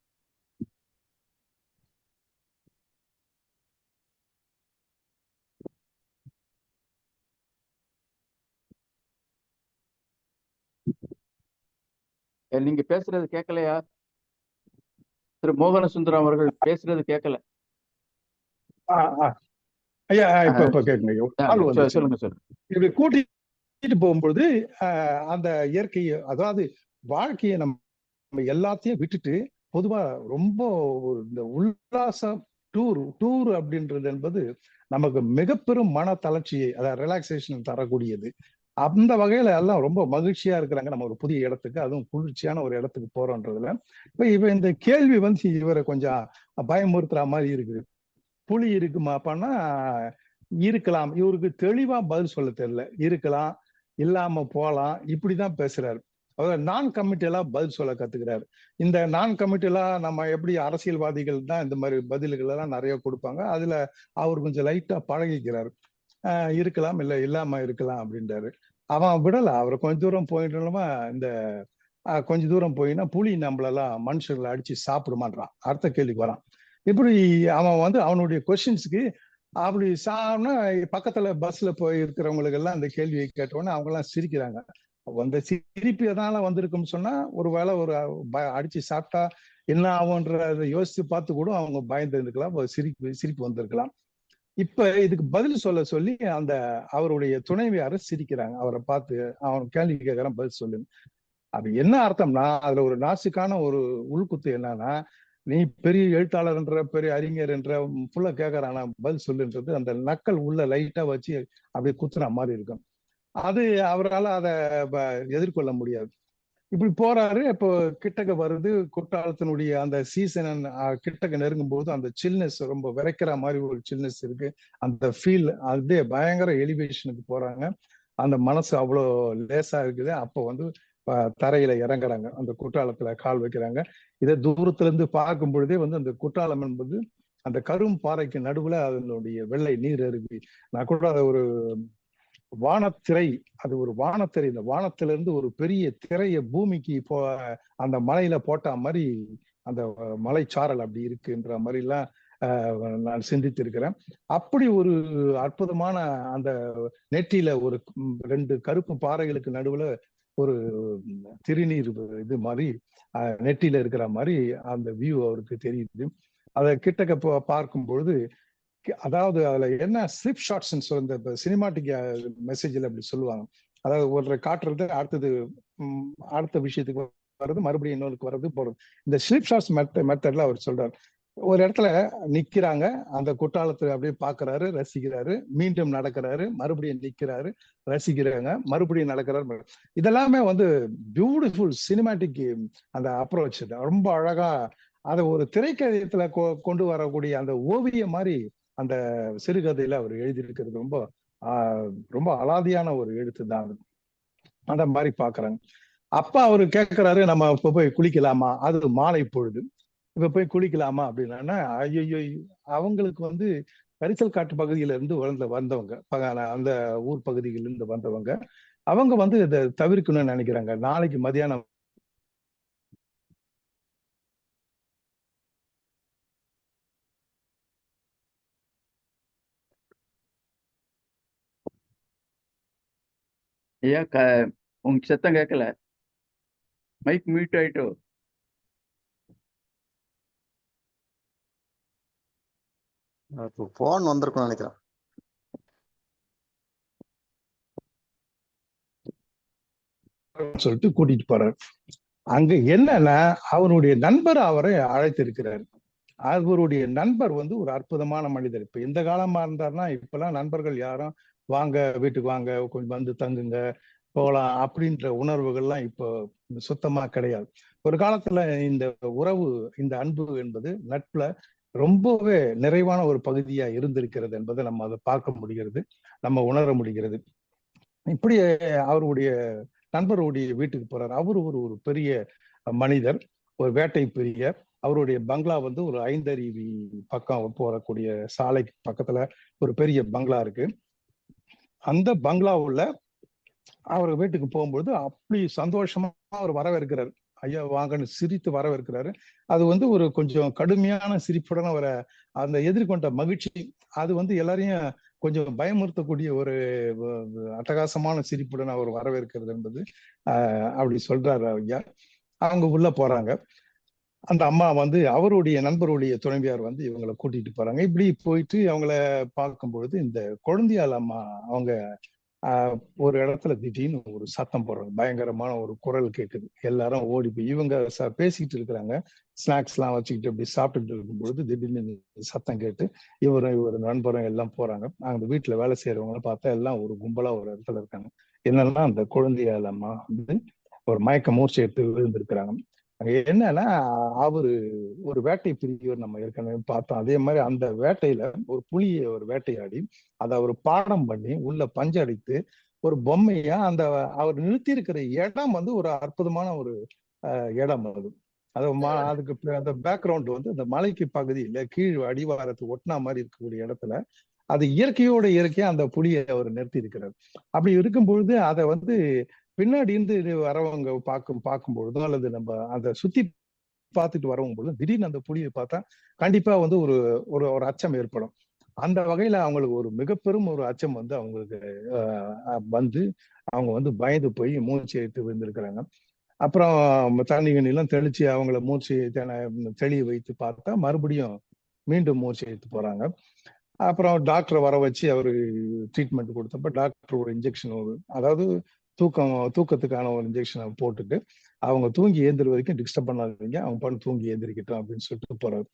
நீங்க பேசுறது கேட்கலையா? திரு மோகனசுந்தரம் அவர்கள் பேசுறது கேட்கல. ஐயா இப்ப கேட்குங்க. சொல்லுங்க சொல்லுங்க. இப்படி கூட்டிட்டு போகும்போது அந்த இயற்கையை, அதாவது வாழ்க்கையை நம்ம எல்லாத்தையும் விட்டுட்டு பொதுவா ரொம்ப இந்த உல்லாச டூர் அப்படின்றது என்பது நமக்கு மிக பெரும் மன தளர்ச்சியை, அதாவது ரிலாக்ஸேஷன் தரக்கூடியது. அந்த வகையில எல்லாம் ரொம்ப மகிழ்ச்சியா இருக்கிறாங்க. நம்ம ஒரு புதிய இடத்துக்கு, அதுவும் குளிர்ச்சியான ஒரு இடத்துக்கு போறோன்றதுல இப்ப இந்த கேள்வி வந்து இவரை கொஞ்சம் பயமுறுத்துற மாதிரி இருக்குது. புலி இருக்குமாப்பான்னா இருக்கலாம். இவருக்கு தெளிவா பதில் சொல்ல தெரியல. இருக்கலாம், இல்லாம போலாம், இப்படிதான் பேசுறாரு. அதாவது நான் கமிட்டலா பதில் சொல்ல கத்துக்கிறாரு. இந்த நான் கமிட்டலா நம்ம எப்படி அரசியல்வாதிகள் தான் இந்த மாதிரி பதில்கள் எல்லாம் நிறைய கொடுப்பாங்க. அதுல அவர் கொஞ்சம் லைட்டா பழகிக்கிறாரு. இருக்கலாம், இல்ல இல்லாம இருக்கலாம் அப்படின்றாரு. அவன் விடல. அவர் கொஞ்ச தூரம் போயிட்டோமா, இந்த கொஞ்ச தூரம் போயின்னா புலி நம்மளெல்லாம் மனுஷர்களை அடிச்சு சாப்பிடுமான்றான். அடுத்த கேள்விக்கு வரான். இப்படி அவன் வந்து அவனுடைய கொஸ்டின்ஸுக்கு அப்படி பக்கத்துல பஸ்ல போய் இருக்கிறவங்களுக்கு எல்லாம் அந்த கேள்வியை கேட்டோன்னே அவங்க எல்லாம் சிரிக்கிறாங்க. அந்த சிரிப்பு எதனால வந்திருக்குன்னு சொன்னா, ஒருவேளை ஒரு அடிச்சு சாப்பிட்டா என்ன ஆகும்ன்றத யோசிச்சு பார்த்து கூட அவங்க பயந்து இருந்துக்கலாம், சிரிப்பு வந்திருக்கலாம். இப்ப இதுக்கு பதில் சொல்ல சொல்லி அந்த அவருடைய துணைவியார சிரிக்கிறாங்க. அவரை பார்த்து அவன் கேள்வி கேட்கறான், பதில் சொல்லு. அது என்ன அர்த்தம்னா, அதுல ஒரு நாசுக்கான ஒரு உள்குத்து என்னன்னா, நீ பெரிய எழுத்தாளர்ன்ற பெரிய அறிஞர் என்ற ஃபுல்லா கேட்கறானா பதில் சொல்லுன்றது அந்த நக்கல் உள்ள லைட்டா வச்சு அப்படியே குத்துற மாதிரி இருக்கும். அது அவரால் அதை எதிர்கொள்ள முடியாது. இப்படி போறாரு. இப்போ கிட்டக்க வருது, குற்றாலத்தினுடைய அந்த சீசன் கிட்டக்க நெருங்கும் போது அந்த சில்னஸ், ரொம்ப விரைக்கிற மாதிரி ஒரு சில்னஸ் இருக்கு. அந்த ஃபீல் அதே பயங்கர எலிவேஷனுக்கு போறாங்க. அந்த மனசு அவ்வளோ லேசா இருக்குது. அப்போ வந்து தரையில இறங்குறாங்க, அந்த குற்றாலத்துல கால் வைக்கிறாங்க. இதை தூரத்துல இருந்து பார்க்கும் பொழுதே வந்து அந்த குற்றாலம் என்பது அந்த கரும் பாறைக்கு நடுவுல அதனுடைய வெள்ளை நீர் அருவி. நான் கூட அதை ஒரு வானத்திரை, அது ஒரு வானத்திரை. இந்த வானத்திலிருந்து ஒரு பெரிய திரைய பூமிக்கு அந்த மலையில போட்ட மாதிரி அந்த மலைச்சாரல் அப்படி இருக்குன்ற மாதிரி எல்லாம் நான் சிந்தித்திருக்கிறேன். அப்படி ஒரு அற்புதமான அந்த நெற்றியில ஒரு 2 கருப்பு பாறைகளுக்கு நடுவுல ஒரு திருநீர் இது மாதிரி நெற்றியில இருக்கிற மாதிரி அந்த வியூ அவருக்கு தெரியுது. அதை கிட்டக்க பார்க்கும் பொழுது, அதாவது அதுல என்ன ஸ்லிப் ஷாட்ஸ் சொல்ல, இந்த சினிமாட்டிக் மெசேஜ்ல அப்படி சொல்லுவாங்க. அதாவது ஒரு காட்டுறது, அடுத்த விஷயத்துக்கு வர்றது, மறுபடியும் இன்னொருக்கு வர்றது போறது. இந்த ஸ்லிப் ஷாட்ஸ் மெத்தட்ல அவர் சொல்றாரு. ஒரு இடத்துல நிக்கிறாங்க, அந்த குற்றாலத்தை அப்படியே பாக்குறாரு, ரசிக்கிறாரு, மீண்டும் நடக்கிறாரு, மறுபடியும் நிக்கிறாரு, ரசிக்கிறாங்க, மறுபடியும் நடக்கிறாரு. இதெல்லாமே வந்து பியூட்டிஃபுல் சினிமாட்டிக் அந்த அப்ரோச். ரொம்ப அழகா அதை ஒரு திரைக்கதையத்துல கொண்டு வரக்கூடிய அந்த ஓவியம் மாதிரி அந்த சிறுகதையில அவர் எழுதியிருக்கிறது ரொம்ப ரொம்ப அலாதியான ஒரு எழுத்து தான் அது. அந்த மாதிரி பாக்குறாங்க. அப்பா அவரு கேட்கிறாரு, நம்ம இப்ப போய் குளிக்கலாமா, அது மாலை பொழுது, இப்ப போய் குளிக்கலாமா அப்படின்னா, ஐயோ அவங்களுக்கு வந்து கரிசல் காட்டு பகுதியில இருந்து வந்தவங்க, அந்த ஊர் பகுதியில இருந்து வந்தவங்க, அவங்க வந்து இதை தவிர்க்கணும்னு நினைக்கிறாங்க. நாளைக்கு மதியானம் ஐயா உங்க சத்தம் கேட்கல, மைக் மியூட் ஆயிட்டோ. போன் வந்திருக்கும்னு நினைக்கிறேன். சொல்லிட்டு கூட்டிட்டு போறாரு. அங்க என்னன்னா, அவருடைய நண்பர் அவரை அழைத்திருக்கிறார். அவருடைய நண்பர் வந்து ஒரு அற்புதமான மனிதர். இப்ப இந்த காலமா இருந்தாருன்னா, இப்பெல்லாம் நண்பர்கள் யாரும் வாங்க வீட்டுக்கு வாங்க, கொஞ்சம் வந்து தங்குங்க, போகலாம் அப்படின்ற உணர்வுகள்லாம் இப்போ சுத்தமா கிடையாது. ஒரு காலத்துல இந்த உறவு, இந்த அன்பு என்பது நட்புல ரொம்பவே நிறைவான ஒரு பகுதியா இருந்திருக்கிறது என்பதை நம்ம அதை பார்க்க முடிகிறது, நம்ம உணர முடிகிறது. இப்படி அவருடைய நண்பருடைய வீட்டுக்கு போறாரு. அவரு ஒரு பெரிய மனிதர், ஒரு வேட்டை பிரியர். அவருடைய பங்களா வந்து ஒரு 5 அருவி பக்கம் போறக்கூடிய சாலைக்கு பக்கத்துல ஒரு பெரிய பங்களா இருக்கு. அந்த பங்களாவுல அவர் வீட்டுக்கு போகும்போது அப்படி சந்தோஷமா அவர் வரவேற்கிறார். ஐயா வாங்கன்னு சிரித்து வரவேற்கிறாரு. அது வந்து ஒரு கொஞ்சம் கடுமையான சிரிப்புடன் அவரை அந்த எதிர்கொண்ட மகிழ்ச்சி, அது வந்து எல்லாரையும் கொஞ்சம் பயமுறுத்தக்கூடிய ஒரு அட்டகாசமான சிரிப்புடன் அவர் வரவேற்கிறது என்பது அப்படி சொல்றாரு ஐயா. அவங்க உள்ள போறாங்க. அந்த அம்மா வந்து அவருடைய நண்பருடைய துணைவியார் வந்து இவங்களை கூட்டிட்டு போறாங்க. இப்படி போயிட்டு அவங்கள பார்க்கும் பொழுது இந்த குழந்தையால் அம்மா அவங்க ஒரு இடத்துல திடீர்னு ஒரு சத்தம் போடுறாங்க. பயங்கரமான ஒரு குரல் கேட்குது. எல்லாரும் ஓடி போய் இவங்க பேசிக்கிட்டு இருக்கிறாங்க, ஸ்நாக்ஸ் எல்லாம் வச்சுக்கிட்டு அப்படி சாப்பிட்டுட்டு இருக்கும் பொழுது திடீர்னு சத்தம் கேட்டு இவர் நண்பரும் எல்லாம் போறாங்க. அந்த வீட்டுல வேலை செய்யறவங்கள பார்த்தா எல்லாம் ஒரு கும்பலா ஒரு இடத்துல இருக்காங்க. என்னன்னா அந்த குழந்தையால் அம்மா வந்து ஒரு மயக்க மூர்ச்சி எடுத்து விழுந்திருக்கிறாங்க. அங்க என்னன்னா, அவரு ஒரு வேட்டை பிரியவர், நம்ம ஏற்கனவே பார்த்தோம். அதே மாதிரி அந்த வேட்டையில ஒரு புலியை ஒரு வேட்டையாடி அதை அவர் பாடம் பண்ணி உள்ள பஞ்சடித்து ஒரு பொம்மையா அந்த அவர் நிறுத்தி இருக்கிற இடம் வந்து ஒரு அற்புதமான ஒரு இடம் அது. அதுக்கு அந்த பேக்ரவுண்ட் வந்து அந்த மலைக்கு பகுதியில கீழ் அடிவாரத்துக்கு ஒட்டினா மாதிரி இருக்கக்கூடிய இடத்துல அது இயற்கையோட இயற்கையா அந்த புலியை அவர் நிறுத்தி இருக்கிறார். அப்படி இருக்கும் பொழுது அதை வந்து பின்னாடி இருந்து வரவங்க பார்க்கும் பொழுதும் அல்லது நம்ம அதை சுத்தி பார்த்துட்டு வரவும் பொழுதும் திடீர்னு அந்த புலியை பார்த்தா கண்டிப்பா வந்து ஒரு ஒரு அச்சம் ஏற்படும். அந்த வகையில அவங்களுக்கு ஒரு மிக பெரும் ஒரு அச்சம் வந்து அவங்களுக்கு வந்து அவங்க வந்து பயந்து போய் மூச்சு எடுத்து விழுந்திருக்கிறாங்க. அப்புறம் தண்ணி கண்ணிலாம் தெளிச்சு அவங்கள மூச்சு தெளிய வைத்து பார்த்தா மறுபடியும் மீண்டும் மூச்சு எடுத்து போறாங்க. அப்புறம் டாக்டரை வர வச்சு அவரு ட்ரீட்மெண்ட் கொடுத்தப்ப டாக்டர் ஒரு இன்ஜெக்ஷன், அதாவது தூக்கத்துக்கான ஒரு இன்ஜெக்ஷனை போட்டுட்டு அவங்க தூங்கி ஏந்திர வரைக்கும் டிஸ்டர்ப் பண்ணாதீங்க, அவங்க பண்ணி தூங்கி ஏந்திரிக்கட்டும் அப்படின்னு சொல்லிட்டு போறாரு.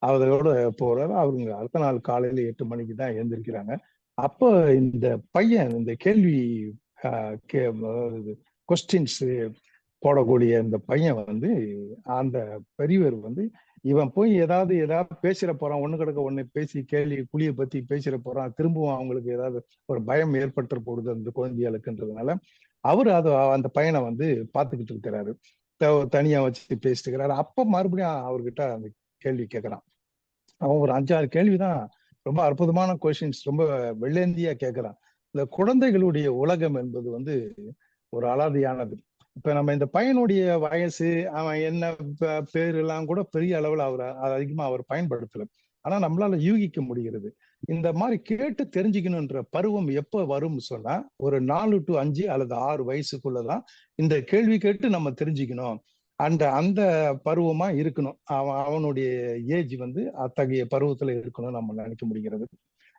அதோட போறாரு. அவங்க அடுத்த நாள் காலையில 8 மணிக்கு தான் எழுந்திருக்கிறாங்க. அப்போ இந்த பையன் இந்த கேள்வி கொஸ்டின்ஸ் போடக்கூடிய இந்த பையன் வந்து அந்த பெரியவர் வந்து இவன் போய் ஏதாவது பேசிட போறான், ஒண்ணு கிடக்க ஒண்ணு பேசி கேள்வி புலியை பத்தி பேசிட போறான், திரும்பவும் அவங்களுக்கு ஏதாவது ஒரு பயம் ஏற்பட்டு போடுது அந்த குழந்தைகளுக்குன்றதுனால அவரு அந்த பையனை வந்து பார்த்துக்கிட்டு இருக்கிறாரு, தனியா வச்சு பேசிட்டு இருக்கிறாரு. அப்ப மறுபடியும் அவர்கிட்ட அந்த கேள்வி கேட்கறான். அவன் ஒரு 5-6 கேள்விதான், ரொம்ப அற்புதமான கொஸ்டின்ஸ், ரொம்ப வெள்ளேந்தியா கேட்கறான். இந்த குழந்தைகளுடைய உலகம் என்பது வந்து ஒரு அலாதியானது. இப்ப நம்ம இந்த பையனுடைய வயசு, அவன் என்ன பேர் எல்லாம் கூட பெரிய அளவுல அதிகமா அவர் பயன்படுத்தல. ஆனா நம்மளால யூகிக்க முடிகிறது. இந்த மாதிரி கேட்டு தெரிஞ்சுக்கணுன்ற பருவம் எப்ப வரும்னு சொன்னா ஒரு 4 to 5 அல்லது 6 வயசுக்குள்ளதான் இந்த கேள்வி கேட்டு நம்ம தெரிஞ்சுக்கணும். அந்த பருவமா இருக்கணும். அவனுடைய ஏஜ் வந்து அத்தகைய பருவத்துல இருக்கணும் நம்ம நினைக்க முடிகிறது.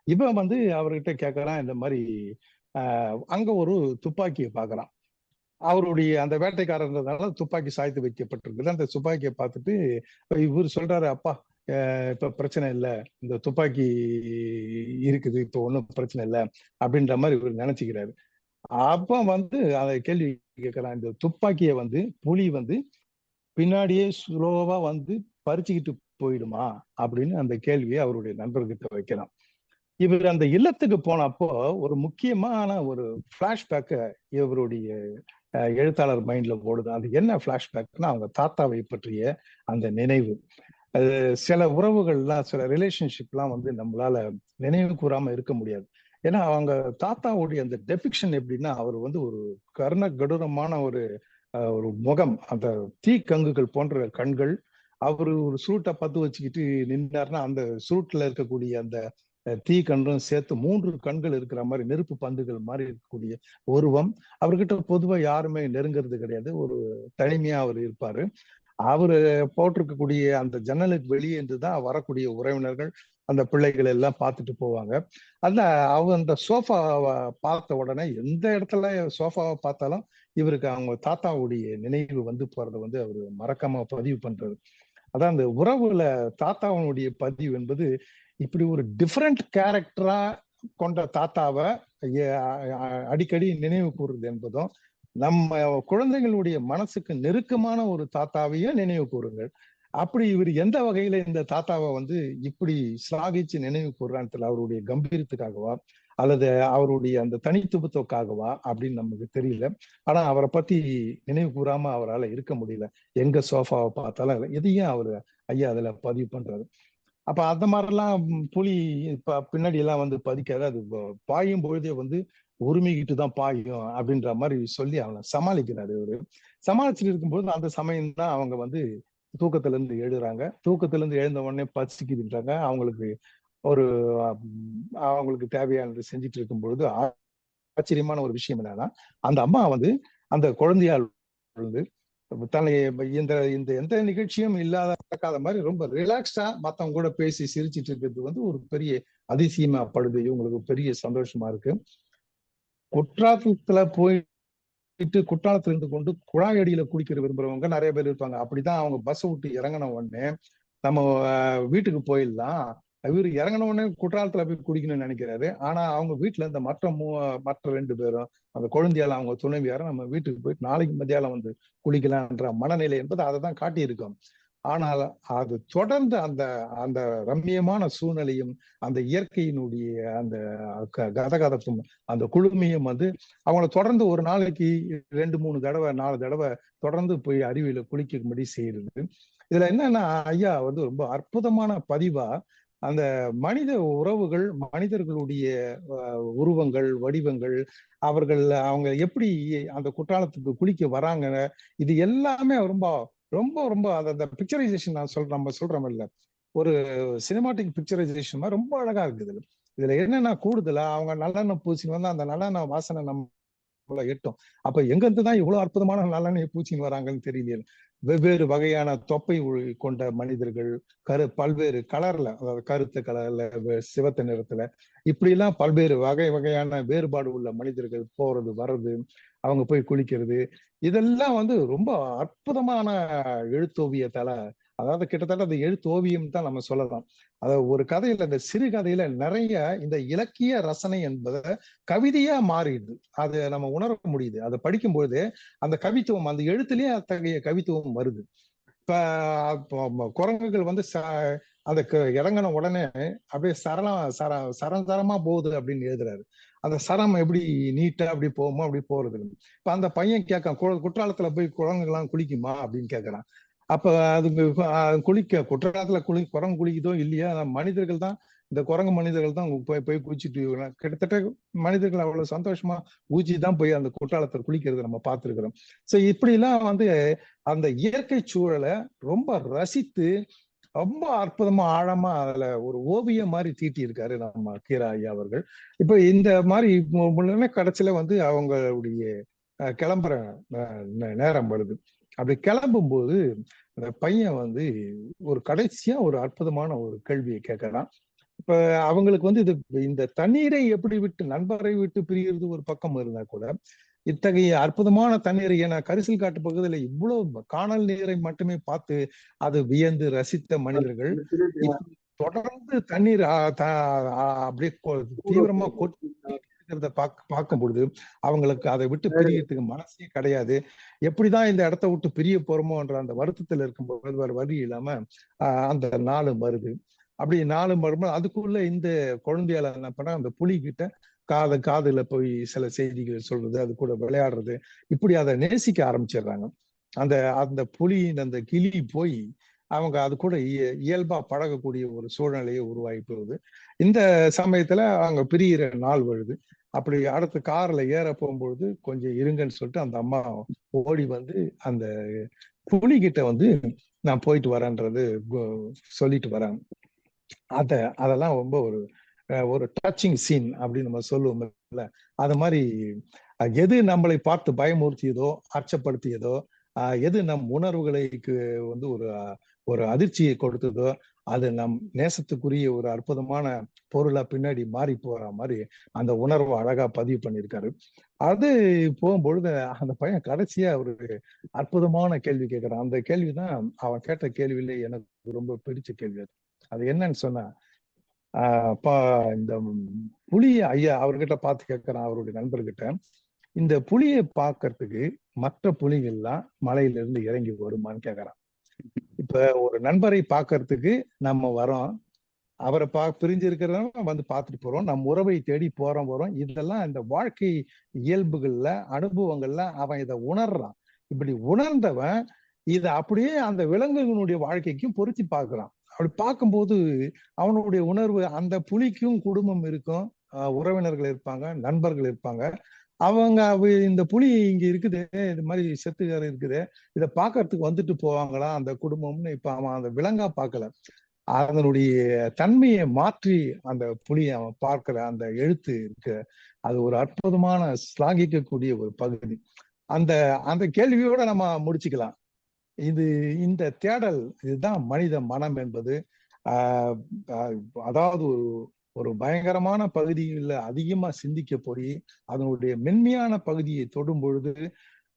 இவன் வந்து அவர்கிட்ட கேட்கறான் இந்த மாதிரி அங்க ஒரு துப்பாக்கியை பாக்குறான். அவருடைய அந்த வேட்டைக்காரன்றதுனால துப்பாக்கி சாய்த்து வைக்கப்பட்டிருக்குது. அந்த துப்பாக்கியை பார்த்துட்டு இவர் சொல்றாரு, அப்பா இப்ப பிரச்சனை இல்லை, இந்த துப்பாக்கி இருக்குது, இப்ப ஒன்றும் பிரச்சனை இல்லை அப்படின்ற மாதிரி இவர் நினைச்சுக்கிறாரு. அப்ப வந்து அதை கேள்வி கேட்கறான், இந்த துப்பாக்கியை வந்து புலி வந்து பின்னாடியே ஸ்லோவா வந்து பறிச்சுக்கிட்டு போயிடுமா அப்படின்னு அந்த கேள்வியை அவருடைய நண்பர்கிட்ட வைக்கலாம். இவர் அந்த இல்லத்துக்கு போனப்போ ஒரு முக்கியமான ஒரு பிளாஷ்பேக்க இவருடைய எழுத்தாளர் மைண்ட்ல போடுது. அது என்ன பிளாஷ்பேக்னா அவங்க தாத்தாவை பற்றிய அந்த நினைவு. அது சில உறவுகள்லாம், சில ரிலேஷன்ஷிப்லாம் வந்து நம்மளால நினைவு கூறாம இருக்க முடியாது. ஏன்னா அவங்க தாத்தாவுடைய அந்த டெபிக்ஷன் எப்படின்னா, அவர் வந்து ஒரு கர்ண கடூரமான ஒரு ஒரு முகம், அந்த தீக்கங்குகள் போன்ற கண்கள். அவரு ஒரு சுருட்டை பத்து வச்சுக்கிட்டு நின்றாருன்னா அந்த சுருட்டுல இருக்கக்கூடிய அந்த தீ கன்றும் சேர்த்து 3 கண்கள் இருக்கிற மாதிரி, நெருப்பு பந்துகள் மாதிரி இருக்கக்கூடிய உருவம். அவர்கிட்ட பொதுவா யாருமே நெருங்கிறது கிடையாது. ஒரு தனிமையா அவர் இருப்பாரு. அவரு போட்டிருக்கக்கூடிய அந்த ஜன்னலுக்கு வெளியே இருந்துதான் வரக்கூடிய உறவினர்கள் அந்த பிள்ளைகள் எல்லாம் பார்த்துட்டு போவாங்க. அந்த அவங்க அந்த சோஃபாவை பார்த்த உடனே எந்த இடத்துல சோஃபாவை பார்த்தாலும் இவருக்கு அவங்க தாத்தாவுடைய நினைவு வந்து போறதை வந்து அவரு மறக்காம பதிவு பண்றது. அதான் அந்த உறவுல தாத்தாவுடைய பதிவு என்பது இப்படி ஒரு டிஃபரெண்ட் கேரக்டரா கொண்ட தாத்தாவை அடிக்கடி நினைவு கூறுறது என்பதும், நம்ம குழந்தைகளுடைய மனசுக்கு நெருக்கமான ஒரு தாத்தாவையும் நினைவு கூறுங்கள். அப்படி இவர் எந்த வகையில இந்த தாத்தாவை வந்து இப்படி சாகிச்சு நினைவு கூறுறான்னு அவருடைய கம்பீரத்துக்காகவா அல்லது அவருடைய அந்த தனித்துவத்துக்காகவா அப்படின்னு நமக்கு தெரியல. ஆனா அவரை பத்தி நினைவு கூறாம அவரால் இருக்க முடியல. எங்க சோஃபாவை பார்த்தாலும் எதையும் அவரு ஐயா அதுல பதிவு பண்றாரு. அப்ப அந்த மாதிரிலாம் புலி பின்னாடி எல்லாம் வந்து பதிக்காது. அது பாயும் பொழுதே வந்து உரிமைகிட்டு தான் பாயும் அப்படின்ற மாதிரி சொல்லி அவனை சமாளிக்கிறாரு இவரு. சமாளிச்சுட்டு இருக்கும்போது அந்த சமயம் தான் அவங்க வந்து தூக்கத்துல இருந்து எழுதுறாங்க. தூக்கத்துல இருந்து எழுந்த உடனே பசிக்குதுன்றாங்க. அவங்களுக்கு தேவையானது செஞ்சுட்டு இருக்கும் பொழுது ஆச்சரியமான ஒரு விஷயம் என்னன்னா, அந்த அம்மா வந்து அந்த குழந்தையால் வந்து தன்னை இந்த இந்த எந்த நிகழ்ச்சியும் நடக்காத மாதிரி ரொம்ப ரிலாக்ஸ்டா மத்தவங்க கூட பேசி சிரிச்சிட்டு இருக்கிறது வந்து ஒரு பெரிய அதிசயமா படுது. இவங்களுக்கு பெரிய சந்தோஷமா இருக்கு. குற்றாலத்துல போயிட்டு குற்றாலத்துல இருந்து கொண்டு குழாய் அடியில குளிக்கிற விரும்புறவங்க நிறைய பேர் இருப்பாங்க. அப்படிதான் அவங்க பஸ் விட்டு இறங்கின உடனே நம்ம வீட்டுக்கு போயிடலாம், இவரு இறங்கின உடனே குற்றாலத்துல போய் குடிக்கணும்னு நினைக்கிறாரு. ஆனா அவங்க வீட்டுல இந்த மற்ற 2 பேரும் அந்த குழந்தையால அவங்க துணைவியார நம்ம வீட்டுக்கு போயிட்டு நாளைக்கு மத்தியானம் வந்து குளிக்கலாம்ன்ற மனநிலை என்பது அதை தான் காட்டியிருக்கோம். ஆனால் அது தொடர்ந்து அந்த அந்த ரம்மியமான சூழ்நிலையும் அந்த இயற்கையினுடைய அந்த கதகதப்பும் அந்த குளுமையும் வந்து அவங்கள தொடர்ந்து ஒரு நாளைக்கு 2-3 தடவை 4 தடவை தொடர்ந்து போய் அருவியில குளிக்கும்படி செய்யறது. இதுல என்னன்னா ஐயா வந்து ரொம்ப அற்புதமான பதிவா அந்த மனித உறவுகள், மனிதர்களுடைய உருவங்கள், வடிவங்கள், அவங்க எப்படி அந்த குற்றாலத்துக்கு குளிக்க வராங்க, இது எல்லாமே ரொம்ப ரொம்ப ரொம்ப அந்த பிக்சரைசேஷன் நம்ம சொல்றோம் இல்ல, ஒரு சினிமாட்டிக் பிக்சரைசேஷன் ரொம்ப அழகா இருக்குது. இதுல என்னன்னா கூடுதலா அவங்க நல்லெண்ணெய் பூசின்னு வந்து அந்த நல்லெண்ணெய் வாசனை நம்ம எட்டும். அப்ப எங்க இருந்துதான் இவ்வளவு அற்புதமான நல்லெண்ணெய் பூச்சின்னு வராங்கன்னு தெரியல. வெவ்வேறு வகையான தொப்பை கொண்ட மனிதர்கள், பல்வேறு கலர்ல, அதாவது கருத்த கலர்ல, சிவத்த நிறத்துல, இப்படி எல்லாம் பல்வேறு வகையான வேறுபாடு உள்ள மனிதர்கள் போறது வர்றது, அவங்க போய் குளிக்கிறது, இதெல்லாம் வந்து ரொம்ப அற்புதமான எழுத்தோவியத்தால, அதாவது கிட்டத்தட்ட அந்த எழுத்தோவியம் தான் நம்ம சொல்லலாம். அதாவது ஒரு கதையில, இந்த சிறு கதையில நிறைய இந்த இலக்கிய ரசனை என்பதை கவிதையா மாறிடுது. அதை நம்ம உணர முடியுது. அதை படிக்கும்போது அந்த கவித்துவம், அந்த எழுத்துலயே அத்தகைய கவித்துவம் வருது. இப்ப குரங்குகள் வந்து அந்த இறங்கின உடனே அப்படியே சரமா போகுது அப்படின்னு எழுதுறாரு. அந்த சரம் எப்படி நீட்டா அப்படி போகுமோ அப்படி போறது. இப்ப அந்த பையன் கேட்கான், குற்றாலத்துல போய் குரங்குகள்லாம் குளிக்குமா அப்படின்னு கேட்கறான். அப்ப அதுக்கு குற்றாலத்துல குரங்கு குளிக்குதோ இல்லையா, மனிதர்கள் தான், இந்த குரங்கு மனிதர்கள் தான் போய் குளிச்சுட்டு, கிட்டத்தட்ட மனிதர்கள் அவ்வளவு சந்தோஷமா ஊச்சிதான் போய் அந்த குற்றாலத்தை குளிக்கிறது நம்ம பார்த்திருக்கிறோம். சோ இப்படி எல்லாம் வந்து அந்த இயற்கை சூழலை ரொம்ப ரசித்து ரொம்ப அற்புதமா ஆழமா அதுல ஒரு ஓவியம் மாதிரி தீட்டி இருக்காரு நம்ம கீரா ஐயா அவர்கள். இப்ப இந்த மாதிரி கடைசியில வந்து அவங்களுடைய கிளம்புற நேரம் வருது. அப்படி கிளம்பும் போது அந்த பையன் வந்து ஒரு கடைசியா ஒரு அற்புதமான ஒரு கேள்வியை கேட்கறான். இப்ப அவங்களுக்கு வந்து இந்த தண்ணீரை எப்படி விட்டு, நண்பரை விட்டு பிரிகிறது ஒரு பக்கம் இருந்தா கூட, இத்தகைய அற்புதமான தண்ணீரை, ஏன்னா கரிசல் காட்டு பகுதியில இவ்வளவு காணல் நீரை மட்டுமே பார்த்து அது வியந்து ரசித்த மனிதர்கள் தொடர்ந்து தண்ணீர் அப்படியே தீவிரமா கொட்டிக்கிறத பார்க்கும் பொழுது அவங்களுக்கு அதை விட்டு பிரியறதுக்கு மனசே கிடையாது. எப்படிதான் இந்த இடத்த விட்டு பிரிய போறோமோன்ற அந்த வருத்தத்துல இருக்கும்போது வேற வழி இல்லாம அந்த நாளும் வருது. அப்படி 4 மணி அதுக்குள்ள இந்த குழந்தையால என்ன பண்ணா அந்த புலி கிட்ட காதுல போய் சில செய்திகள் சொல்றது, அது கூட விளையாடுறது, இப்படி அதை நேசிக்க ஆரம்பிச்சிடுறாங்க. அந்த அந்த புலியின் அந்த கிளி போய் அவங்க அது கூட இயல்பா பழகக்கூடிய ஒரு சூழ்நிலையை உருவாகி போகுது. இந்த சமயத்துல அவங்க பிரியிற நாள் வருது. அப்படி அடுத்த கார்ல ஏற போகும்பொழுது கொஞ்சம் இருங்கன்னு சொல்லிட்டு அந்த அம்மா ஓடி வந்து அந்த புலிகிட்ட வந்து நான் போயிட்டு வரேன்றது சொல்லிட்டு வராங்க. அதெல்லாம் ரொம்ப ஒரு டச்சிங் சீன் அப்படின்னு நம்ம சொல்லுவோம்ல. அது மாதிரி எது நம்மளை பார்த்து பயமுறுத்தியதோ, அச்சப்படுத்தியதோ, எது நம் உணர்வுகளுக்கு வந்து ஒரு அதிர்ச்சியை கொடுத்ததோ, அது நம் நேசத்துக்குரிய ஒரு அற்புதமான பொருளா பின்னாடி மாறி போற மாதிரி அந்த உணர்வை அழகா பதிவு பண்ணியிருக்காரு. அது போகும்பொழுது அந்த பையன் கடைசியா ஒரு அற்புதமான கேள்வி கேட்கிறான். அந்த கேள்விதான் அவன் கேட்ட கேள்வியில எனக்கு ரொம்ப பிடிச்ச கேள்வி. அது என்னன்னு சொன்னா, இந்த புலிய ஐயா அவர்கிட்ட பார்த்து கேட்கிறான், அவருடைய நண்பர்கிட்ட, இந்த புலியை பார்க்கறதுக்கு மற்ற புலிகள்லாம் மலையில இருந்து இறங்கி வருமான்னு கேட்கறான். இப்ப ஒரு நண்பரை பார்க்கறதுக்கு நம்ம வரோம், அவரை பிரிஞ்சு இருக்கிறவங்க வந்து பார்த்துட்டு போறோம், நம்ம உறவை தேடி போறோம் வரோம். இதெல்லாம் இந்த வாழ்க்கை இயல்புகள்ல அனுபவங்கள்ல அவன் இதை உணர்றான். இப்படி உணர்ந்தவன் இதை அப்படியே அந்த விலங்குகளுடைய வாழ்க்கைக்கும் பொருத்தி பார்க்கிறான். அப்படி பார்க்கும்போது அவனுடைய உணர்வு, அந்த புலிக்கும் குடும்பம் இருக்கும், உறவினர்கள் இருப்பாங்க, நண்பர்கள் இருப்பாங்க. அவங்க இந்த புலி இங்க இருக்குது, இது மாதிரி செத்துக்கார இருக்குது, இதை பார்க்கறதுக்கு வந்துட்டு போவாங்களா அந்த குடும்பம்னு இப்ப அவன் அந்த விலங்கா பார்க்கல, அதனுடைய தன்மையை மாற்றி அந்த புலியை அவன் பார்க்கிற அந்த எழுத்து இருக்கு. அது ஒரு அற்புதமான ஸ்லாகிக்கக்கூடிய ஒரு பகுதி. அந்த அந்த கேள்வியோட நம்ம முடிச்சுக்கலாம். இந்த தேடல், இதுதான் மனித மனம் என்பது. அதாவது ஒரு பயங்கரமான பகுதியில் அதிகமா சிந்திக்க போய் அதனுடைய மென்மையான பகுதியை தொடும் பொழுது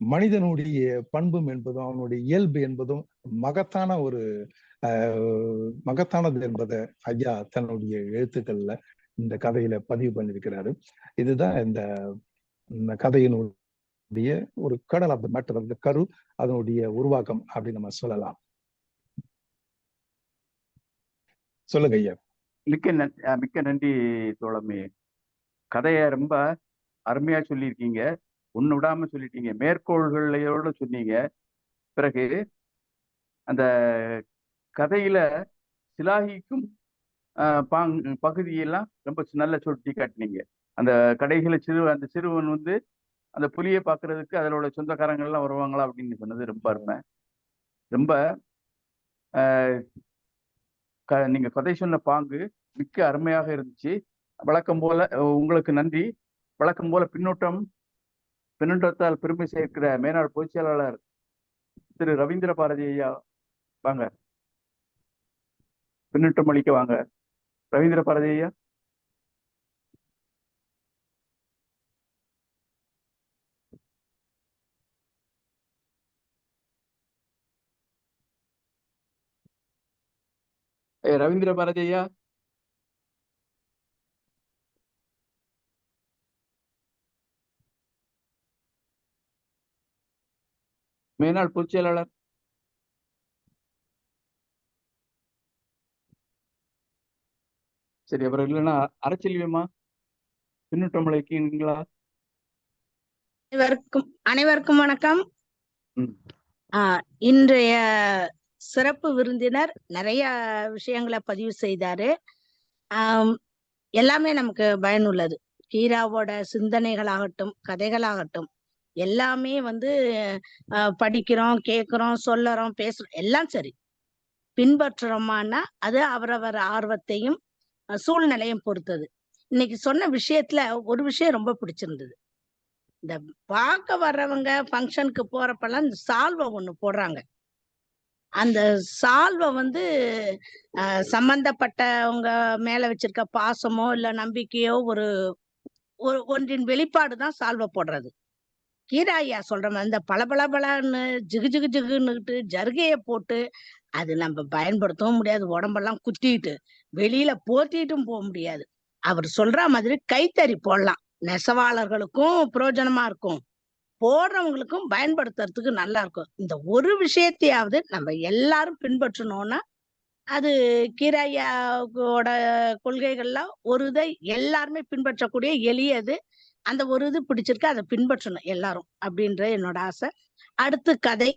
மனிதனுடைய பண்பும் என்பதும் அவனுடைய இயல்பு என்பதும் மகத்தானது என்பதை ஐயா தன்னுடைய எழுத்துக்கள்ல இந்த கதையில பதிவு பண்ணியிருக்கிறாரு. இதுதான் இந்த கதையினுடைய ஒரு கடல் ஆஃப் த மேட்டர், அந்த கரு, அதனுடைய உருவாக்கம் அப்படின்னு நம்ம சொல்லலாம். சொல்லுங்க ஐயா. மிக்க நன்றி தோழமே. கதையை ரொம்ப அருமையா சொல்லியிருக்கீங்க, ஒண்ணு விடாம சொல்லிட்டீங்க, மேற்கோள்களோட சொன்னீங்க. பிறகு அந்த கதையில சிலாகிக்கும் பகுதியெல்லாம் ரொம்ப நல்ல சுட்டி காட்டினீங்க. அந்த கடைகளை அந்த சிறுவன் வந்து அந்த புலியை பார்க்கறதுக்கு அதனோட சொந்தக்காரங்கள் எல்லாம் வருவாங்களா அப்படின்னு சொன்னது ரொம்ப அருமை. ரொம்ப நீங்க கதை சொன்ன பாங்கு மிக்க அருமையாக இருந்துச்சு. வழக்கம் போல உங்களுக்கு நன்றி. வழக்கம் போல பின்னூட்டத்தால் பெருமை சேர்க்கிற மேனாள் பொதுச் செயலாளர் திரு ரவீந்திர பாரதி ஐயா வாங்க, பின்னூட்டம் அளிக்க வாங்க. ரவீந்திர பாரதி ஐயா. ரவீந்திர பாரதி ஐயா. மேனாள் பொதுச் செயலாளர். சரி, அப்புறம் இல்லைன்னா அறச்செல்வியம்மா பின்னூட்டம் அளிக்கிறீங்களா? அனைவருக்கும் வணக்கம். இன்றைய சிறப்பு விருந்தினர் நிறைய விஷயங்களை பதிவு செய்தாரு. எல்லாமே நமக்கு பயனுள்ளது. கீராவோட சிந்தனைகளாகட்டும், கதைகளாகட்டும், எல்லாமே படிக்கிறோம், கேட்கிறோம், சொல்லறோம், பேசுறோம், எல்லாம் சரி. பின்பற்றுறோமானா அது அவரவர் ஆர்வத்தையும் சூழ்நிலையும் பொறுத்தது. இன்னைக்கு சொன்ன விஷயத்துல ஒரு விஷயம் ரொம்ப பிடிச்சிருந்தது. இந்த பார்க்க வர்றவங்க ஃபங்க்ஷனுக்கு போறப்பெல்லாம் இந்த சால்வை ஒண்ணு போடுறாங்க. அந்த சால்வை சம்பந்தப்பட்டவங்க மேல வச்சிருக்க பாசமோ இல்ல நம்பிக்கையோ ஒன்றின் வெளிப்பாடுதான் சால்வை போடுறது. கீராய்யா சொல்ற மாதிரி இந்த பளபளபளன்னு ஜிகு ஜிகு ஜிகுன்னுட்டு ஜருகைய போட்டு அது நம்ம பயன்படுத்தவும் முடியாது, உடம்பெல்லாம் குத்திட்டு வெளியில போத்திட்டும் போக முடியாது. அவர் சொல்ற மாதிரி கைத்தறி போடலாம், நெசவாளர்களுக்கும் பிரயோஜனமா இருக்கும், போடுறவங்களுக்கும் பயன்படுத்துறதுக்கு நல்லா இருக்கும். இந்த ஒரு விஷயத்தையாவது நம்ம எல்லாரும் பின்பற்றணும்னா அது கீரையாவோட கொள்கைகள்லாம் ஒரு இதை எல்லாருமே பின்பற்றக்கூடிய எளியது. அந்த ஒரு இது பிடிச்சிருக்கு, அதை பின்பற்றணும் எல்லாரும் அப்படின்ற என்னோட ஆசை. அடுத்து கதை.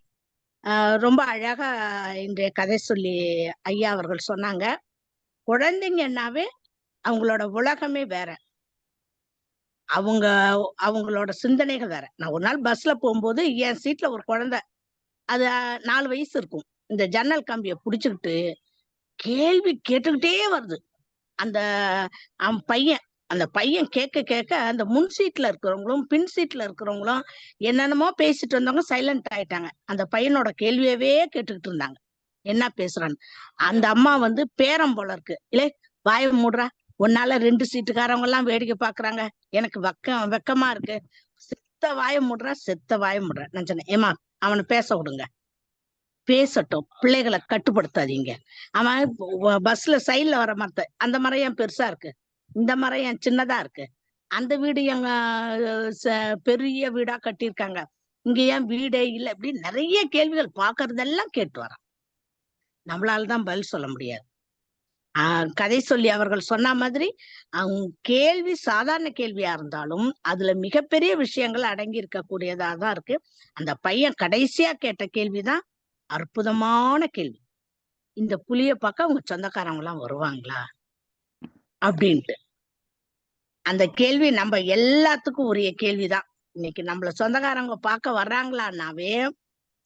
ரொம்ப அழகா இன்றைய கதை சொல்லி ஐயா அவர்கள் சொன்னாங்க. குழந்தைங்கன்னாவே அவங்களோட உலகமே வேற, அவங்க அவங்களோட சிந்தனைகள் வேற. நான் ஒரு நாள் பஸ்ல போகும்போது என் சீட்ல ஒரு குழந்தை, அது 4 வயசு இருக்கும், இந்த ஜன்னல் கம்பியை பிடிச்சுக்கிட்டு கேள்வி கேட்டுக்கிட்டே வருது. அந்த அந்த பையன் கேட்க கேட்க அந்த முன் சீட்ல இருக்கிறவங்களும் பின் சீட்ல இருக்கிறவங்களும் என்னென்னமோ பேசிட்டு வந்தவங்க சைலண்ட் ஆயிட்டாங்க. அந்த பையனோட கேள்வியவே கேட்டுக்கிட்டு இருந்தாங்க, என்ன பேசுறான்னு. அந்த அம்மா வந்து பேரம் போல இருக்கு, இல்லை வாய மூடுறா, உன்னால 2 சீட்டுக்காரவங்க எல்லாம் வேடிக்கை பாக்குறாங்க, எனக்கு வெக்கமா இருக்கு, செத்த வாய மூடுறா. நான் சொன்னேன், ஏமா அவனை பேச விடுங்க, பேசட்டும், பிள்ளைகளை கட்டுப்படுத்தாதீங்க. அவன் பஸ்ல சைட்ல வர மரத்த, அந்த மரம் ஏன் பெருசா இருக்கு, இந்த மரம் ஏன் சின்னதா இருக்கு, அந்த வீடு எங்க பெரிய வீடா கட்டியிருக்காங்க, இங்க ஏன் வீடே இல்லை, இப்படி நிறைய கேள்விகள் பாக்குறதெல்லாம் கேட்டு வரான். நம்மளாலதான் பதில் சொல்ல முடியாது. கதை சொல்லி அவர்கள் சொன்ன மாதிரி அவங்க கேள்வி சாதாரண கேள்வியா இருந்தாலும் அதுல மிகப்பெரிய விஷயங்கள் அடங்கி இருக்கக்கூடியதாதான் இருக்கு. அந்த பையன் கடைசியா கேட்ட கேள்விதான் அற்புதமான கேள்வி. இந்த புலிய பார்க்க அவங்க சொந்தக்காரங்க எல்லாம் வருவாங்களா அப்படின்ட்டு. அந்த கேள்வி நம்ம எல்லாத்துக்கும் உரிய கேள்விதான். இன்னைக்கு நம்மள சொந்தக்காரங்க பார்க்க வர்றாங்களான்னாவே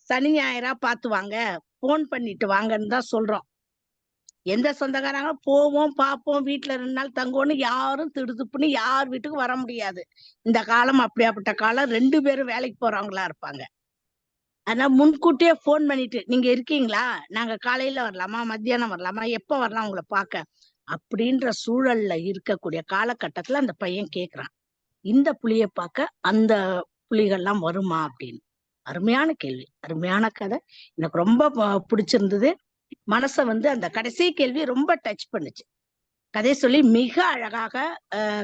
சனி ஞாயிறா பார்த்து வாங்க, போன் பண்ணிட்டு வாங்கன்னு தான் சொல்றோம். எந்த சொந்தக்காரங்க போவோம் பார்ப்போம், வீட்டுல 2 நாள் தங்குவோன்னு யாரும் திடுதுப்புன்னு யார் வீட்டுக்கும் வர முடியாது. இந்த காலம் அப்படியாப்பட்ட காலம். 2 பேரும் வேலைக்கு போறவங்களா இருப்பாங்க. ஆனா முன்கூட்டியே போன் பண்ணிட்டு, நீங்க இருக்கீங்களா, நாங்க காலையில வரலாமா, மத்தியானம் வரலாமா, எப்ப வரலாம் உங்களை பார்க்க, அப்படின்ற சூழல்ல இருக்கக்கூடிய காலகட்டத்துல அந்த பையன் கேக்குறான், இந்த புலிய பார்க்க அந்த புலிகள்லாம் வருமா அப்படின்னு. அருமையான கேள்வி, அருமையான கதை. எனக்கு ரொம்ப பிடிச்சிருந்தது. மனசை வந்து அந்த கடைசி கேள்வி ரொம்ப டச் பண்ணுச்சு. கதை சொல்லி மிக அழகாக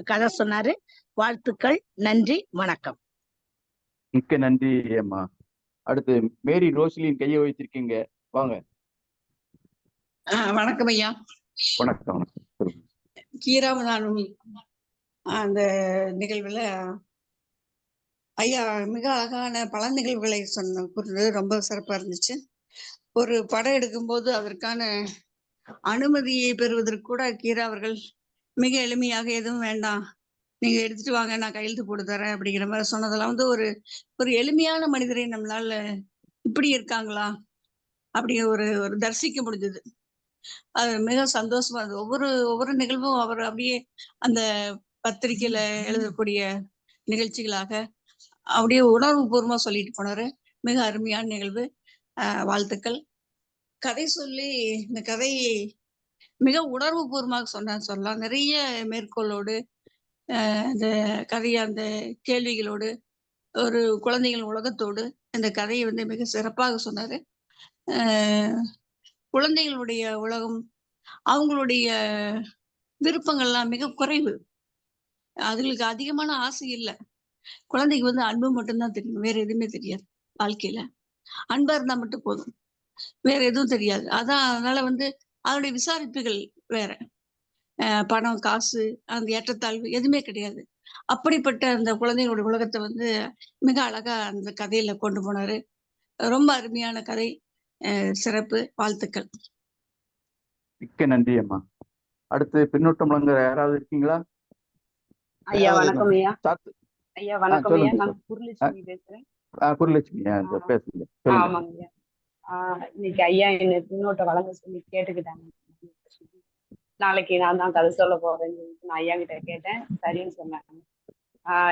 கதை சொன்னாரு. வாழ்த்துக்கள், நன்றி, வணக்கம். மிக்க நன்றி அம்மா. அடுத்து மேரி ரோஸ்லின் கையை வைத்திருக்கீங்க, வாங்க. வணக்கம் ஐயா. வணக்கம். கீராமதானம் அந்த நிகழ்வுல ஐயா மிக அழகான பல நிகழ்வுகளை சொன்னது ரொம்ப சிறப்பா இருந்துச்சு. ஒரு படம் எடுக்கும்போது அதற்கான அனுமதியை பெறுவதற்கு கூட கீரா அவர்கள் மிக எளிமையாக, எதுவும் வேண்டாம், நீங்க எடுத்துட்டு வாங்க, நான் கையெழுத்து போட்டு தரேன் அப்படிங்கிற மாதிரி சொன்னதெல்லாம் வந்து ஒரு எளிமையான மனிதரை நம்மளால இப்படி இருக்காங்களா அப்படிங்கிற ஒரு தரிசிக்க முடிஞ்சது. அது மிக சந்தோஷமா இருந்தது. ஒவ்வொரு நிகழ்வும் அவர் அப்படியே அந்த பத்திரிகையில எழுதக்கூடிய நிகழ்ச்சிகளாக அப்படியே உணர்வு பூர்வமா சொல்லிட்டு போனாரு. மிக அருமையான நிகழ்வு. வாழ்த்துக்கள். கதை சொல்லி இந்த கதையை மிக உணர்வு பூர்வமாக சொல்லலாம். நிறைய மேற்கோளோடு அந்த கதையை அந்த கேள்விகளோடு ஒரு குழந்தைகள் உலகத்தோடு இந்த கதையை வந்து மிக சிறப்பாக சொன்னாரு. குழந்தைகளுடைய உலகம், அவங்களுடைய விருப்பங்கள்லாம் மிக குறைவு. அதுகளுக்கு அதிகமான ஆசை இல்லை. குழந்தைக்கு வந்து அன்பு மட்டும்தான் தெரியும், வேற எதுவுமே தெரியாது. வாழ்க்கையில அன்பா இருந்தா மட்டும் போதும், வேற எதுவும் தெரியாது. அதனால வந்து அதனுடைய விசாரிப்புகள் வேற. பணம், காசு, அந்த ஏற்றத்தாழ்வு எதுவுமே கிடையாது. அப்படிப்பட்ட அந்த குழந்தைகளுடைய உலகத்தை வந்து மிக அழகா அந்த கதையில கொண்டு போனாரு. ரொம்ப அருமையான கதை. சிறப்பு. வாழ்த்துக்கள். மிக்க நன்றி அம்மா. அடுத்து பின்னூட்டம் வழங்க யாராவது இருக்கீங்களா? ஐயா வணக்கம் ஐயா. ஐயா வணக்கம் ஐயா, நான் குருலட்சுமி பேசுறேன். குருலட்சுமி பேசுங்க. ஆமாங்க ஐயா. இன்னைக்கு ஐயா என்ன பின்னோட்டம் வழங்க சொல்லி கேட்டுக்கிட்டாங்க. நாளைக்கு நான் தான் கதை சொல்ல போறேன்னு சொல்லிட்டு நான் ஐயா கிட்ட கேட்டேன், சரின்னு சொன்னாங்க.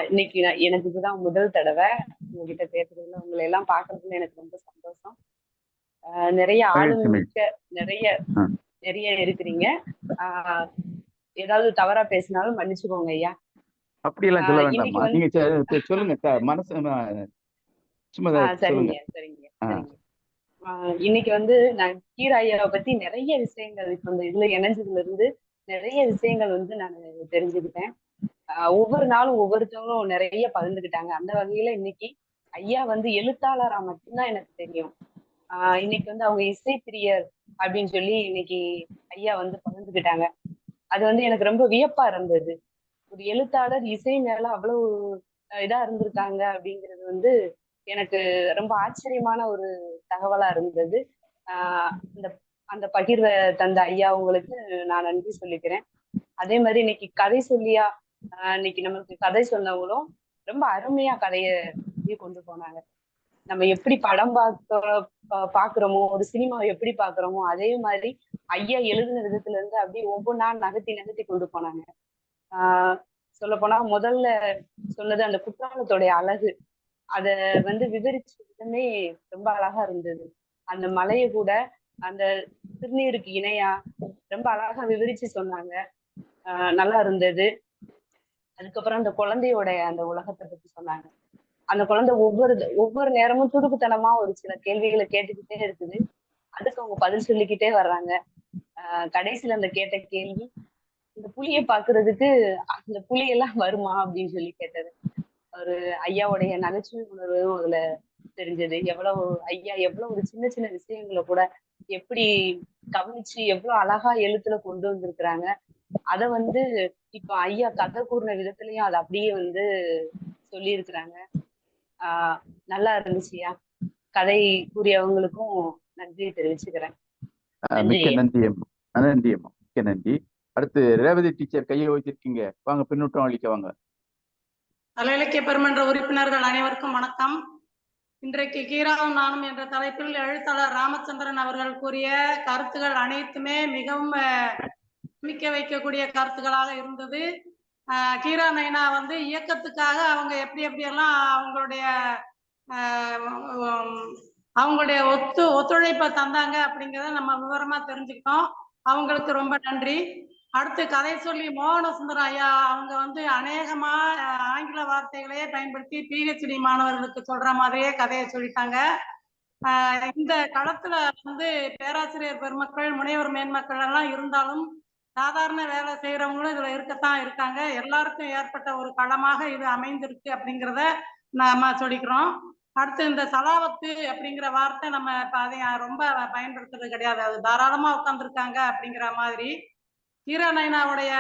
இன்னைக்கு எனக்கு இதுதான் முதல் தடவை உங்ககிட்ட பேசுறதுல. உங்களை எல்லாம் பாக்குறதுல எனக்கு ரொம்ப சந்தோஷம். நிறைய ஆளுமிக்க நிறைய இருக்கிறீங்க. ஏதாவது தவறா பேசினாலும் மன்னிச்சுக்கோங்க ஐயா. அப்படியெல்லாம் சொல்ல வேண்டாமா, நீங்க சொல்லுங்க. சரிங்க சரிங்க சரிங்க. இன்னைக்கு வந்து நான் கீரா ஐயாவை பத்தி நிறைய விஷயங்கள் இப்ப இந்த இதுல இணைஞ்சதுல இருந்து நிறைய விஷயங்கள் வந்து நான் தெரிஞ்சுக்கிட்டேன். ஒவ்வொரு நாளும் ஒவ்வொருத்தவங்களும் நிறைய பகிர்ந்துக்கிட்டாங்க. அந்த வகையில இன்னைக்கு ஐயா வந்து எழுத்தாளரா மட்டும்தான் எனக்கு தெரியும். இன்னைக்கு வந்து அவங்க இசை பிரியர் அப்படின்னு சொல்லி இன்னைக்கு ஐயா வந்து பகிர்ந்துக்கிட்டாங்க. அது வந்து எனக்கு ரொம்ப வியப்பா இருந்தது. ஒரு எழுத்தாளர் இசை மேல அவ்வளவு இதா இருந்திருக்காங்க அப்படிங்கிறது வந்து எனக்கு ரொம்ப ஆச்சரியமான ஒரு தகவலா இருந்தது. அந்த அந்த பகிர்வை தந்த ஐயா உங்களுக்கு நான் நன்றி சொல்லிக்கிறேன். அதே மாதிரி இன்னைக்கு கதை சொல்லியா இன்னைக்கு நமக்கு கதை சொன்னவங்களும் ரொம்ப அருமையா கதைய கொண்டு போனாங்க. நம்ம எப்படி படம் பாக்குறோமோ, ஒரு சினிமாவை எப்படி பாக்குறோமோ அதே மாதிரி ஐயா எழுதின விதத்துல இருந்து அப்படியே ஒவ்வொன்றா நகர்த்தி நகர்த்தி கொண்டு போனாங்க. சொல்ல போனா முதல்ல சொன்னது அந்த குற்றாலத்தோடைய அழகு, அத வந்து விவரிச்ச விதமே ரொம்ப அழகா இருந்தது. அந்த மலையை கூட அந்த திருநீருக்கு இணையா ரொம்ப அழகா விவரிச்சு சொன்னாங்க. நல்லா இருந்தது. அதுக்கப்புறம் அந்த குழந்தையோட அந்த உலகத்தை பத்தி சொன்னாங்க. அந்த குழந்தை ஒவ்வொரு நேரமும் துடுக்குத்தனமா ஒரு சில கேள்விகளை கேட்டுக்கிட்டே இருக்குது. அதுக்கு அவங்க பதில் சொல்லிக்கிட்டே வர்றாங்க. கடைசியில அந்த கேட்ட கேள்வி, இந்த புலியை பாக்குறதுக்கு அந்த புலியெல்லாம் வருமா அப்படின்னு சொல்லி கேட்டது. ஒரு ஐயாவுடைய நகைச்சுவை உணர்வும் அதுல தெரிஞ்சது. ஐயா எவ்வளவு ஒரு சின்ன சின்ன விஷயங்களை கூட எப்படி கவனிச்சு எவ்வளவு அழகா எழுத்துல கொண்டு வந்திருக்கிறாங்க. அத வந்து இப்ப ஐயா கதை கூறின விதத்துலயும் அதை அப்படியே வந்து சொல்லி இருக்கிறாங்க. நல்லா இருந்துச்சுயா. கதை கூறியவங்களுக்கும் நன்றி தெரிவிச்சுக்கிறேன். மிக்க நன்றி அம்மா. நன்றி அம்மா, மிக்க நன்றி. அடுத்து ரேவதி டீச்சர் கையை வச்சிருக்கீங்க, வாங்க பின்னூட்டம் அளிக்க வாங்க. கலை இலக்கிய பெருமன்ற உறுப்பினர்கள் அனைவருக்கும் வணக்கம். இன்றைக்கு கீராவும் நானும் என்ற தலைப்பில் எழுத்தாளர் ராமச்சந்திரன் அவர்கள் கூறிய கருத்துகள் அனைத்துமே மிகவும் மிக்க வைக்கக்கூடிய கருத்துக்களாக இருந்தது. கீரா நைனா வந்து இயக்கத்துக்காக அவங்க எப்படியெல்லாம் அவங்களுடைய ஒத்துழைப்பை தந்தாங்க அப்படிங்கிறத நம்ம விவரமா தெரிஞ்சுக்கிட்டோம். அவங்களுக்கு ரொம்ப நன்றி. அடுத்து கதை சொல்லி மோகன சுந்தரம் ஐயா அவங்க வந்து அநேகமா ஆங்கில வார்த்தைகளையே பயன்படுத்தி PhD மாணவர்களுக்கு சொல்ற மாதிரியே கதையை சொல்லிட்டாங்க. இந்த களத்துல வந்து பேராசிரியர் பெருமக்கள், முனைவர் மேன்மக்கள் எல்லாம் இருந்தாலும் சாதாரண வேலை செய்யறவங்களும் இதுல இருக்கத்தான் இருக்காங்க. எல்லாருக்கும் ஏற்பட்ட ஒரு களமாக இது அமைந்திருக்கு அப்படிங்கிறத நாம சொல்லிக்கிறோம். அடுத்து இந்த சலாவத்து அப்படிங்கிற வார்த்தை நம்ம அதை ரொம்ப பயன்படுத்துறது கிடையாது. அது தாராளமா உட்காந்துருக்காங்க அப்படிங்கிற மாதிரி. கீரா நைனாவுடைய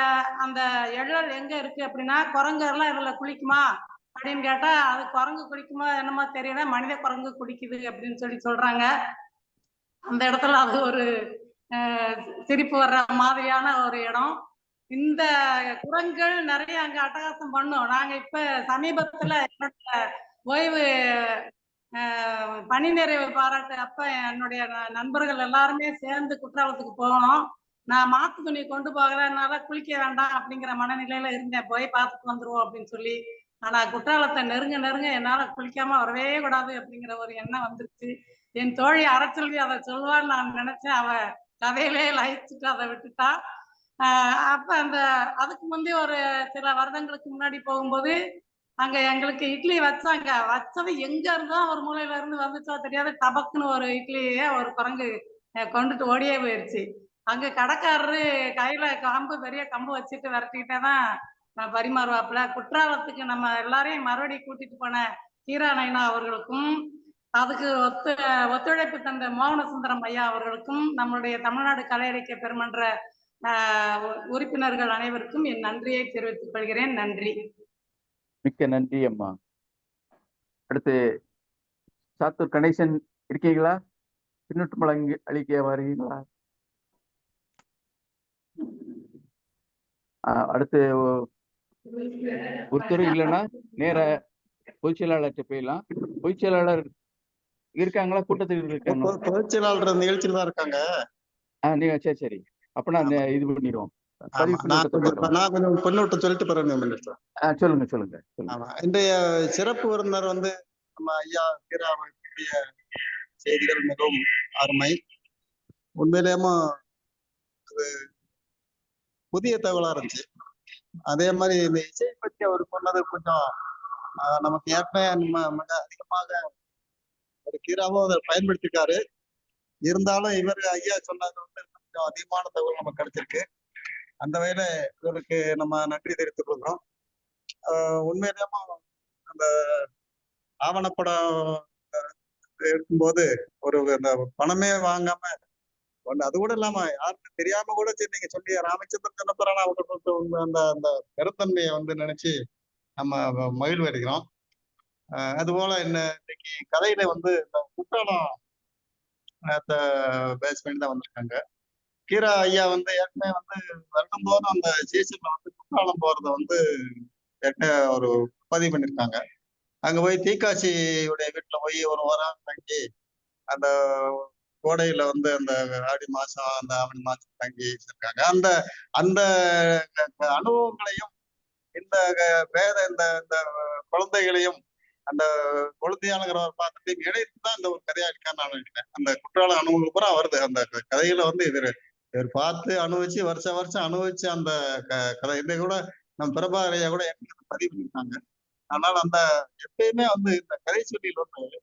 அந்த எழல் எங்க இருக்கு அப்படின்னா, குரங்கு எல்லாம் இதுல குளிக்குமா அப்படின்னு கேட்டா, அது குரங்கு குளிக்குமா என்னமோ தெரியல, மனித குரங்கு குளிக்குது அப்படின்னு சொல்றாங்க. அந்த இடத்துல அது ஒரு சிரிப்பு வர்ற மாதிரியான ஒரு இடம். இந்த குரங்குகள் நிறைய அங்க அட்டகாசம் பண்ணும். நாங்க இப்ப சமீபத்துல என்னோட ஓய்வு பணி நிறைவு பாராட்டு அப்ப என்னுடைய நண்பர்கள் எல்லாருமே சேர்ந்து குற்றாலத்துக்கு போனோம். நான் மாத்து துணி கொண்டு போகிறதுனால குளிக்க வேண்டாம் அப்படிங்கிற மனநிலையில இருந்தேன். போய் பார்த்துட்டு வந்துருவோம் அப்படின்னு சொல்லி. ஆனா குற்றாலத்தை நெருங்க என்னால குளிக்காம வரவே கூடாது அப்படிங்கிற ஒரு எண்ணம் வந்துருச்சு. என் தோழி அறச்செல்வி அதை சொல்வான்னு நான் நினைச்சேன். அவ கதையிலே லயிச்சுட்டு அதை விட்டுட்டா. அப்ப அதுக்கு முந்தைய ஒரு சில வருடங்களுக்கு முன்னாடி போகும்போது அங்க எங்களுக்கு இட்லி வச்சாங்க. வச்சது எங்க இருந்தா ஒரு மூலையில இருந்து வந்துச்சோ தெரியாது, டபக்குன்னு ஒரு இட்லியே ஒரு குரங்கு கொண்டுட்டு ஓடியே போயிருச்சு. அங்க கடைக்காரரு கையில பெரிய கம்பு வச்சுட்டு விரட்டிக்கிட்டே தான் பரிமாறுவாப்புல. குற்றாலத்துக்கு நம்ம எல்லாரையும் மறுபடியும் கூட்டிட்டு போன கீரா நைனா அவர்களுக்கும், அதுக்கு ஒத்துழைப்பு தந்த மோகன சுந்தரம் ஐயா அவர்களுக்கும், நம்மளுடைய தமிழ்நாடு கலை இலக்கிய பெருமன்ற உறுப்பினர்கள் அனைவருக்கும் என் நன்றியை தெரிவித்துக் கொள்கிறேன். நன்றி. மிக்க நன்றி அம்மா. அடுத்து சாத்தூர் கணேசன் இருக்கீங்களா? பின்னூட்டம் அளிக்க வருவீங்களா? அடுத்து ஒருத்தர் இல்லைன்னா நேர பொதுச் செயலாளர்கிட்ட போயிடலாம். பொதுச் செயலாளர் இருக்காங்களா? கூட்டத்தில் இருக்காங்களா? பொதுச் செயலாளர் நிகழ்ச்சியில் தான் இருக்காங்க. நீங்க சரி அப்ப நான் இது பண்ணிடுவோம். நான் கொஞ்சம் பின்னூட்டம் சொல்லிட்டு போறேன். சொல்லுங்க. இன்றைய சிறப்பு விருந்தினர் வந்து நம்ம ஐயா கீராவுடைய செய்திகள் மிகவும் அருமை. உண்மையிலேயுமே அது புதிய தகவலா இருந்துச்சு. அதே மாதிரி இந்த இசை பற்றி அவர் சொன்னது கொஞ்சம் நமக்கு ஏற்கனவே மிக அதிகமாக ஒரு கீராவும் அதை பயன்படுத்திருக்காரு. இருந்தாலும் இவர் ஐயா சொன்னது வந்து கொஞ்சம் அதிகமான தகவல் நமக்கு கிடைச்சிருக்கு. அந்த வகையில இவருக்கு நம்ம நன்றி தெரிவித்துக் கொள்கிறோம். உண்மையிலேயும் அந்த ஆவணப்படம் இருக்கும்போது ஒரு இந்த பணமே வாங்காம அது கூட இல்லாம யாருக்கும் தெரியாம கூட சரி நீங்க சொல்லி ராமச்சந்திரன் சொன்னப்பறான அவங்க அந்த அந்த பெருத்தன்மையை நினைச்சு நம்ம மகிழ்வு அடைகிறோம். அது போல இன்னைக்கு கதையில இந்த குற்றாலம் பேஸ் பண்ணி தான் வந்திருக்காங்க. கீரா ஐயா ஏற்கனவே வருடந்தோறும் அந்த சீசன்ல குற்றாலம் போறத ஏற்கனவே ஒரு பதிவு பண்ணிருக்காங்க. அங்க போய் தீக்காட்சியுடைய வீட்டுல போய் ஒரு வாரம் தங்கி அந்த கோடையில அந்த ஆடி மாசம் அந்த ஆவணி மாசம் தங்கி இருக்காங்க. அந்த அந்த அனுபவங்களையும் இந்த வேத இந்த இந்த குழந்தைகளையும் அந்த குழந்தையாளுங்கிறவர் பார்த்துட்டு இணைத்துதான் இந்த ஒரு கதையா இருக்கான்னு நான் நினைக்கிறேன். அந்த குற்றால அனுபவம் பூரா வருது அந்த கதையில இவர் பார்த்து அனுபவிச்சு வருஷம் அனுபவிச்சு அந்த கதை இந்த கூட நம்ம பிரபாகரையா கூட பதிவு பண்ணிருக்காங்க. அதனால அந்த எப்பயுமே இந்த கதை சொல்லியில்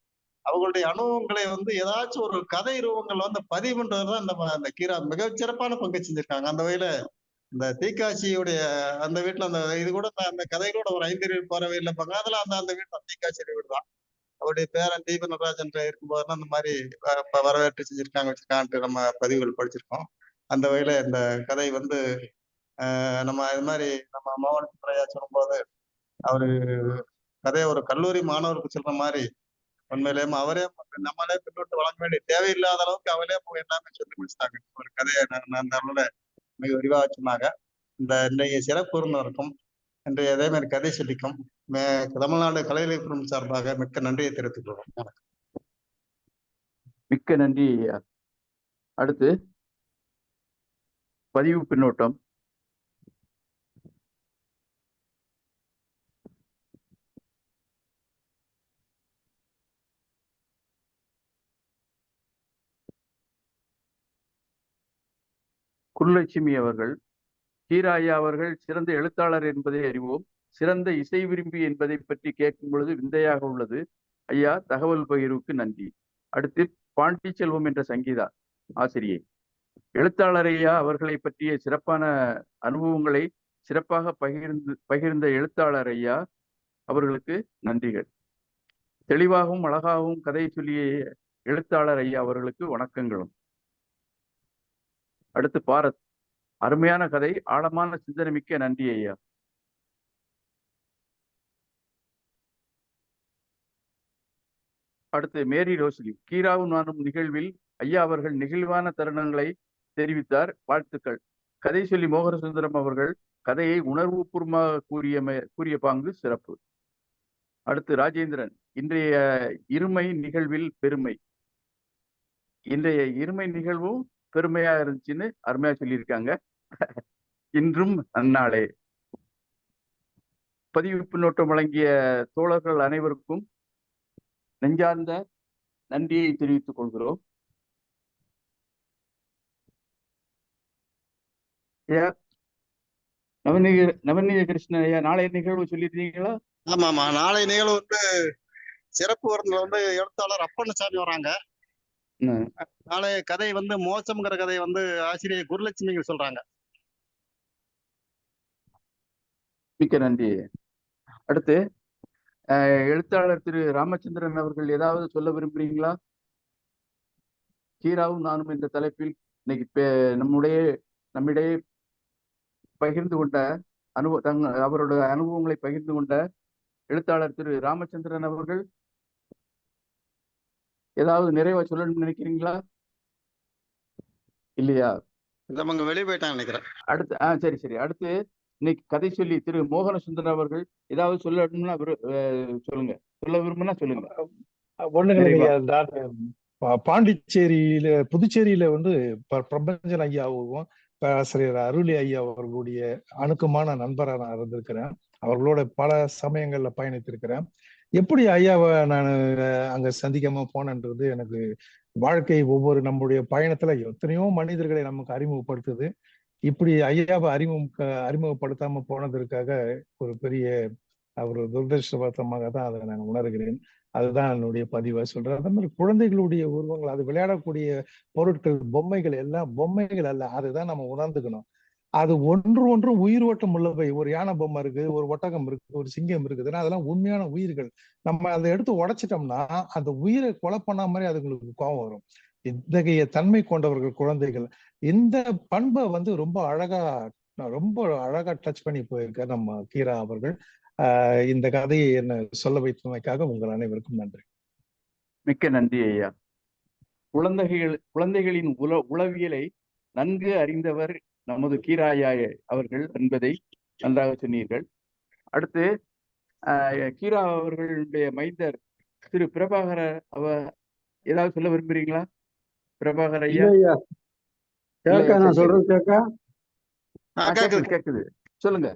அவங்களுடைய அனுபவங்களை ஏதாச்சும் ஒரு கதை ரூபங்கள் பதிவு பண்றதுதான் அந்த கீரா மிகச்சிறப்பான பங்கு செஞ்சிருக்காங்க. அந்த வகையில இந்த தீக்காட்சியுடைய அந்த வீட்டுல அந்த இது கூட அந்த கதைகளோட ஒரு 5 போறவை இல்லைப்பாங்க. அதுல அந்த வீட்டுல தீக்காட்சி வீடு தான். அவருடைய பேரன் தீப நடராஜன் இருக்கும்போது அந்த மாதிரி வரவேற்று வச்சிருக்கான்ட்டு நம்ம பதிவுகள் படிச்சிருக்கோம். அந்த வகையில இந்த கதை நம்ம இது மாதிரி நம்ம மோகன் சுப்பரையா சொல்லும்போது அவரு கதையை ஒரு கல்லூரி மாணவருக்கு சொல்ற மாதிரி உண்மையிலேயே அவரே நம்மளே பின்னோட்டு வழங்க வேண்டிய தேவையில்லாத அளவுக்கு அவரே எல்லாமே சொல்லி முடிச்சிட்டாங்க. ஒரு கதையை அந்த அளவுல மிக விரிவாக சொன்னாங்க. இன்றைய சிறப்பு விருந்தினருக்கும் இன்றைய அதே மாதிரி கதை சொல்லிக்கும் தமிழ்நாடு கலையிலக்கியம் சார்பாக மிக்க நன்றியை தெரிவித்துக் கொள்வோம். மிக்க நன்றி. அடுத்து பதிவு பின்னோட்டம். குருலட்சுமி அவர்கள், கீரா ஐயா அவர்கள் சிறந்த எழுத்தாளர் என்பதை அறிவோம், சிறந்த இசை விரும்பி என்பதை பற்றி கேட்கும் பொழுது விந்தையாக உள்ளது. ஐயா, தகவல் பகிர்வுக்கு நன்றி. அடுத்து பாண்டிச்செல்வம் என்ற சங்கீதா ஆசிரியை. எழுத்தாளர் ஐயா அவர்களை பற்றிய சிறப்பான அனுபவங்களை சிறப்பாக பகிர்ந்த எழுத்தாளர் ஐயா அவர்களுக்கு நன்றிகள். தெளிவாகவும் அழகாகவும் கதை சொல்லிய எழுத்தாளர் ஐயா அவர்களுக்கு வணக்கங்களும். அடுத்து பாரத், அருமையான கதை, ஆழமான சிந்தனை மிக்க நன்றி ஐயா. அடுத்து மேரி ரோஸ்லி, கீராவும் நானும் நிகழ்வில் ஐயா அவர்கள் நெகிழ்வான தருணங்களை தெரிவித்தார், வாழ்த்துக்கள். கதை சொல்லி மோகனசுந்தரம் அவர்கள் கதையை உணர்வுபூர்வமாக கூறிய பாங்கு சிறப்பு. அடுத்து ராஜேந்திரன், இன்றைய இருமை நிகழ்வில் பெருமை. இன்றைய இருமை நிகழ்வும் பெருமையா இருந்துச்சுன்னு அருமையா சொல்லியிருக்காங்க. இன்றும் அந்நாளே. பதிவு பின்னோட்டம் வழங்கிய தோழர்கள் அனைவருக்கும் நெஞ்சார்ந்த நன்றியை தெரிவித்துக் கொள்கிறோம். ஐயா நவநீத கிருஷ்ணன் ஐயா, நாளைய நிகழ்வு சொல்லியிருந்தீங்களா? ஆமா, நாளைய நிகழ்வு சிறப்பு விருந்தில் எழுத்தாளர் அப்பண்ணசாமி வராங்க. நாளைய கதை மோசம்ங்கிற கதை ஆசிரியர் குருலட்சுமி சொல்றாங்க. மிக்க நன்றி. அடுத்து எழுத்தாளர் திரு ராமச்சந்திரன் அவர்கள் ஏதாவது சொல்ல விரும்புறீங்களா? கீராவும் நானும் என்ற தலைப்பில் இன்னைக்கு நம்மிடையே பகிர்ந்து கொண்ட அவருடைய அனுபவங்களை பகிர்ந்து கொண்ட எழுத்தாளர் திரு ராமச்சந்திரன் அவர்கள் ஏதாவது நிறைவா சொல்லணும்னு நினைக்கிறீங்களா? இல்லையா? வெளியே போயிட்டாங்க நினைக்கிறேன். அடுத்து சரி. அடுத்து இன்னைக்கு கதை சொல்லி திரு மோகனசுந்தரம் அவர்கள் ஏதாவது சொல்லணும்னா சொல்லுங்க, சொல்ல விரும்புனா சொல்லுங்க. பாண்டிச்சேரியில புதுச்சேரியில பிரபஞ்சன் ஐயாவும் பேராசிரியர் அருளி ஐயா அவர்களுடைய அணுக்கமான நண்பரா நான் இருந்திருக்கிறேன். அவர்களோட பல சமயங்கள்ல பயணித்திருக்கிறேன். எப்படி ஐயாவை நான் அங்க சந்திக்காம போனன்றது எனக்கு வாழ்க்கை ஒவ்வொரு நம்முடைய பயணத்துல எத்தனையோ மனிதர்களை நமக்கு அறிமுகப்படுத்துது. இப்படி ஐயாவை அறிமுகப்படுத்தாம போனதற்காக ஒரு பெரிய ஒரு துரதிருஷ்டவசமாக தான் அதை நான் உணர்கிறேன். அதுதான் என்னுடைய பதிவா சொல்றேன். அதே மாதிரி குழந்தைகளுடைய உருவங்கள், அது விளையாடக்கூடிய பொருட்கள், பொம்மைகள் எல்லாம் பொம்மைகள் அல்ல, அதுதான் நம்ம உணர்ந்துக்கணும். அது ஒன்று உயிரோட்டம் உள்ளவை. ஒரு யானை பொம்மை இருக்கு, ஒரு ஒட்டகம் இருக்கு, ஒரு சிங்கம் இருக்குதுன்னா அதெல்லாம் உண்மையான உயிர்கள். நம்ம அதை எடுத்து உடைச்சிட்டோம்னா அந்த உயிரை கொலை பண்ண மாதிரி அதுங்களுக்கு கோபம் வரும். இத்தகைய தன்மை கொண்டவர்கள் குழந்தைகள். இந்த பண்பை ரொம்ப அழகா டச் பண்ணி போயிருக்கார் நம்ம கீரா அவர்கள். இந்த கதையை என்ன சொல்ல வைத்தமைக்காக உங்கள் அனைவருக்கும் நன்றி. மிக்க நன்றி ஐயா. குழந்தைகளின் உளவியலை நன்கு அறிந்தவர் நமது கீராயா அவர்கள் என்பதை நன்றாக சொன்னீர்கள். அடுத்து கீரா அவர்களுடைய மைந்தர் திரு பிரபாகர ஏதாவது சொல்ல விரும்புறீங்களா பிரபாகர் ஐயா? நான் சொல்றது கேக்குது. சொல்லுங்க.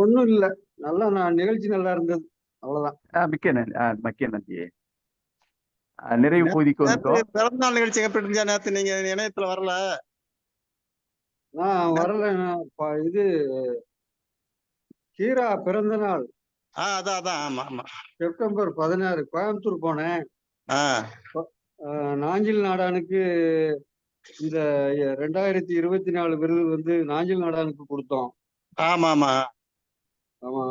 ஒண்ணும் இல்ல, நல்லா நிகழ்ச்சி நல்லா இருந்தது, அவ்வளவுதான். மிக்க நன்றி. நிறைவு பகுதிக்கு வந்துட்டோம். பிறந்தநாள் நிகழ்ச்சி எப்படி இருந்துச்சா? நேத்து நீங்க இணையத்துல வரல? நான் வரல. இது கீரா பிறந்த நாள். அதான். ஆமா. செப்டம்பர் 16 கோயம்புத்தூர் போனேன். நாஞ்சில் நாடானுக்கு இந்த 2024 விருது நாஞ்சில் நாடானுக்கு கொடுத்தோம். ஆமா.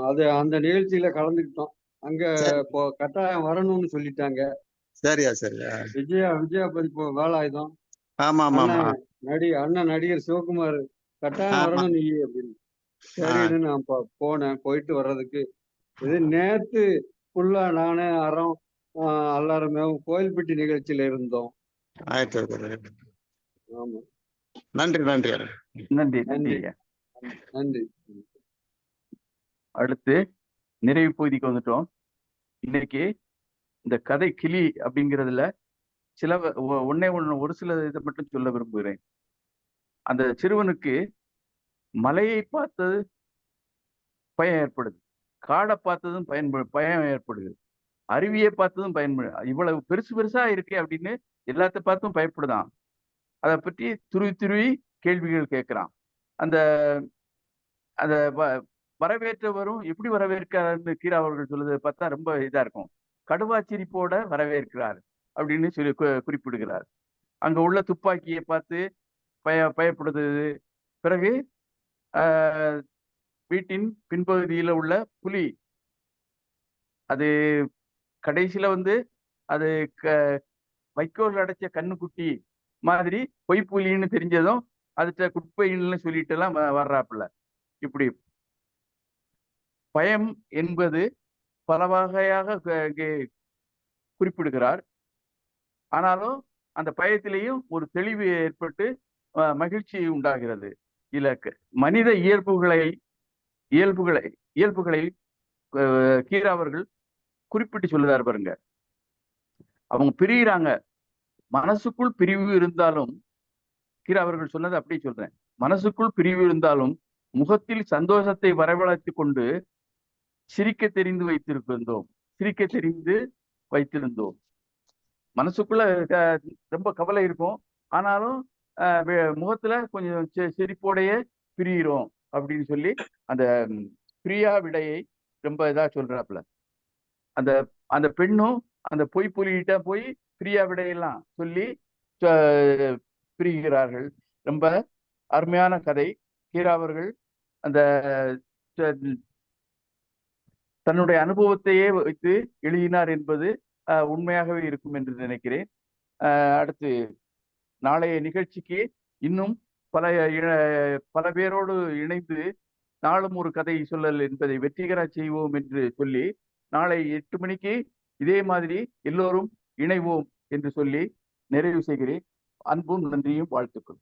அது அந்த நிகழ்ச்சியில கலந்துக்கிட்டோம். அங்க கட்டாயம் வரணும்னு சொல்லிட்டாங்க. சரியா. விஜயா பதிப்பு வேலாயுதம். ஆமா. அண்ணன் நடிகர் சிவகுமார் கட்டாயம் வரணும் நீ அப்படின்னு. சரின்னு நான் போனேன். போயிட்டு வர்றதுக்கு இது நேத்து ஃபுல்லா நானே அறம் எல்லாருமே கோயில்பட்டி நிகழ்ச்சியில இருந்தோம். ஆமா. நன்றி. அடுத்து நிறைவு பகுதிக்கு வந்துட்டோம். இன்னைக்கு இந்த கதை கிளி அப்படிங்கிறதுல ஒரு சில இதை மட்டும் சொல்ல விரும்புகிறேன். அந்த சிறுவனுக்கு மலையை பார்த்தது பயம் ஏற்படுது, காடை பார்த்ததும் பயம் ஏற்படுது, அருவியை பார்த்ததும் இவ்வளவு பெருசா இருக்கே அப்படின்னு எல்லாத்த பார்த்தும் பயப்படுதான். அதை பற்றி துருவி கேள்விகள் கேட்கிறான். அந்த அந்த வரவேற்றவரும் எப்படி வரவேற்கிறாருன்னு கீரா அவர்கள் சொல்லுறதை பார்த்தா ரொம்ப இதா இருக்கும். கடுவா சிரிப்போட வரவேற்கிறார் அப்படின்னு சொல்லி குறிப்பிடுகிறார். அங்க உள்ள துப்பாக்கியை பார்த்து பயப்படுது. பிறகு வீட்டின் பின்பகுதியில உள்ள புலி அது கடைசியில அது வைக்கோல் அடைச்ச கண்ணுக்குட்டி மாதிரி பொய்ப்புலின்னு தெரிஞ்சதும் அதுட்ட குப்பைன்னு சொல்லிட்டு எல்லாம் வர்றாப்புல. இப்படி பயம் என்பது பல வகையாக குறிப்பிடுகிறார். ஆனாலும் அந்த பயத்திலேயும் ஒரு தெளிவு ஏற்பட்டு மகிழ்ச்சி உண்டாகிறது. இலக்கு மனித இயல்புகளை கீரா அவர்கள் குறிப்பிட்டு சொல்லுறாரு பாருங்க. அவங்க பிரிகிறாங்க, மனசுக்குள் பிரிவு இருந்தாலும், கீரா அவர்கள் சொன்னது அப்படியே சொல்றேன், மனசுக்குள் பிரிவு இருந்தாலும் முகத்தில் சந்தோஷத்தை வரவழைத்து கொண்டு சிரிக்க தெரிந்து வைத்திருந்தோம். மனசுக்குள்ள ரொம்ப கவலை இருக்கும், ஆனாலும் முகத்துல கொஞ்சம் சிரிப்போடைய பிரிகிறோம் அப்படின்னு சொல்லி அந்த பிரியா விடையை ரொம்ப இதா சொல்றாப்புல. அந்த பெண்ணும் அந்த பொய்ப்புலிகிட்ட போய் பிரியா விடையெல்லாம் சொல்லி பிரிகிறார்கள். ரொம்ப அருமையான கதை. கீரா அவர்கள் அந்த தன்னுடைய அனுபவத்தையே வைத்து எழுதினார் என்பது உண்மையாகவே இருக்கும் என்று நினைக்கிறேன். அடுத்து நாளைய நிகழ்ச்சிக்கு இன்னும் பல பேரோடு இணைந்து நாளும் ஒரு கதை சொல்லல் என்பதை வெற்றிகர செய்வோம் என்று சொல்லி நாளை 8 மணிக்கு இதே மாதிரி எல்லோரும் இணைவோம் என்று சொல்லி நிறைவு செய்கிறேன். அன்பும் நன்றியும் வாழ்த்துக்கள்.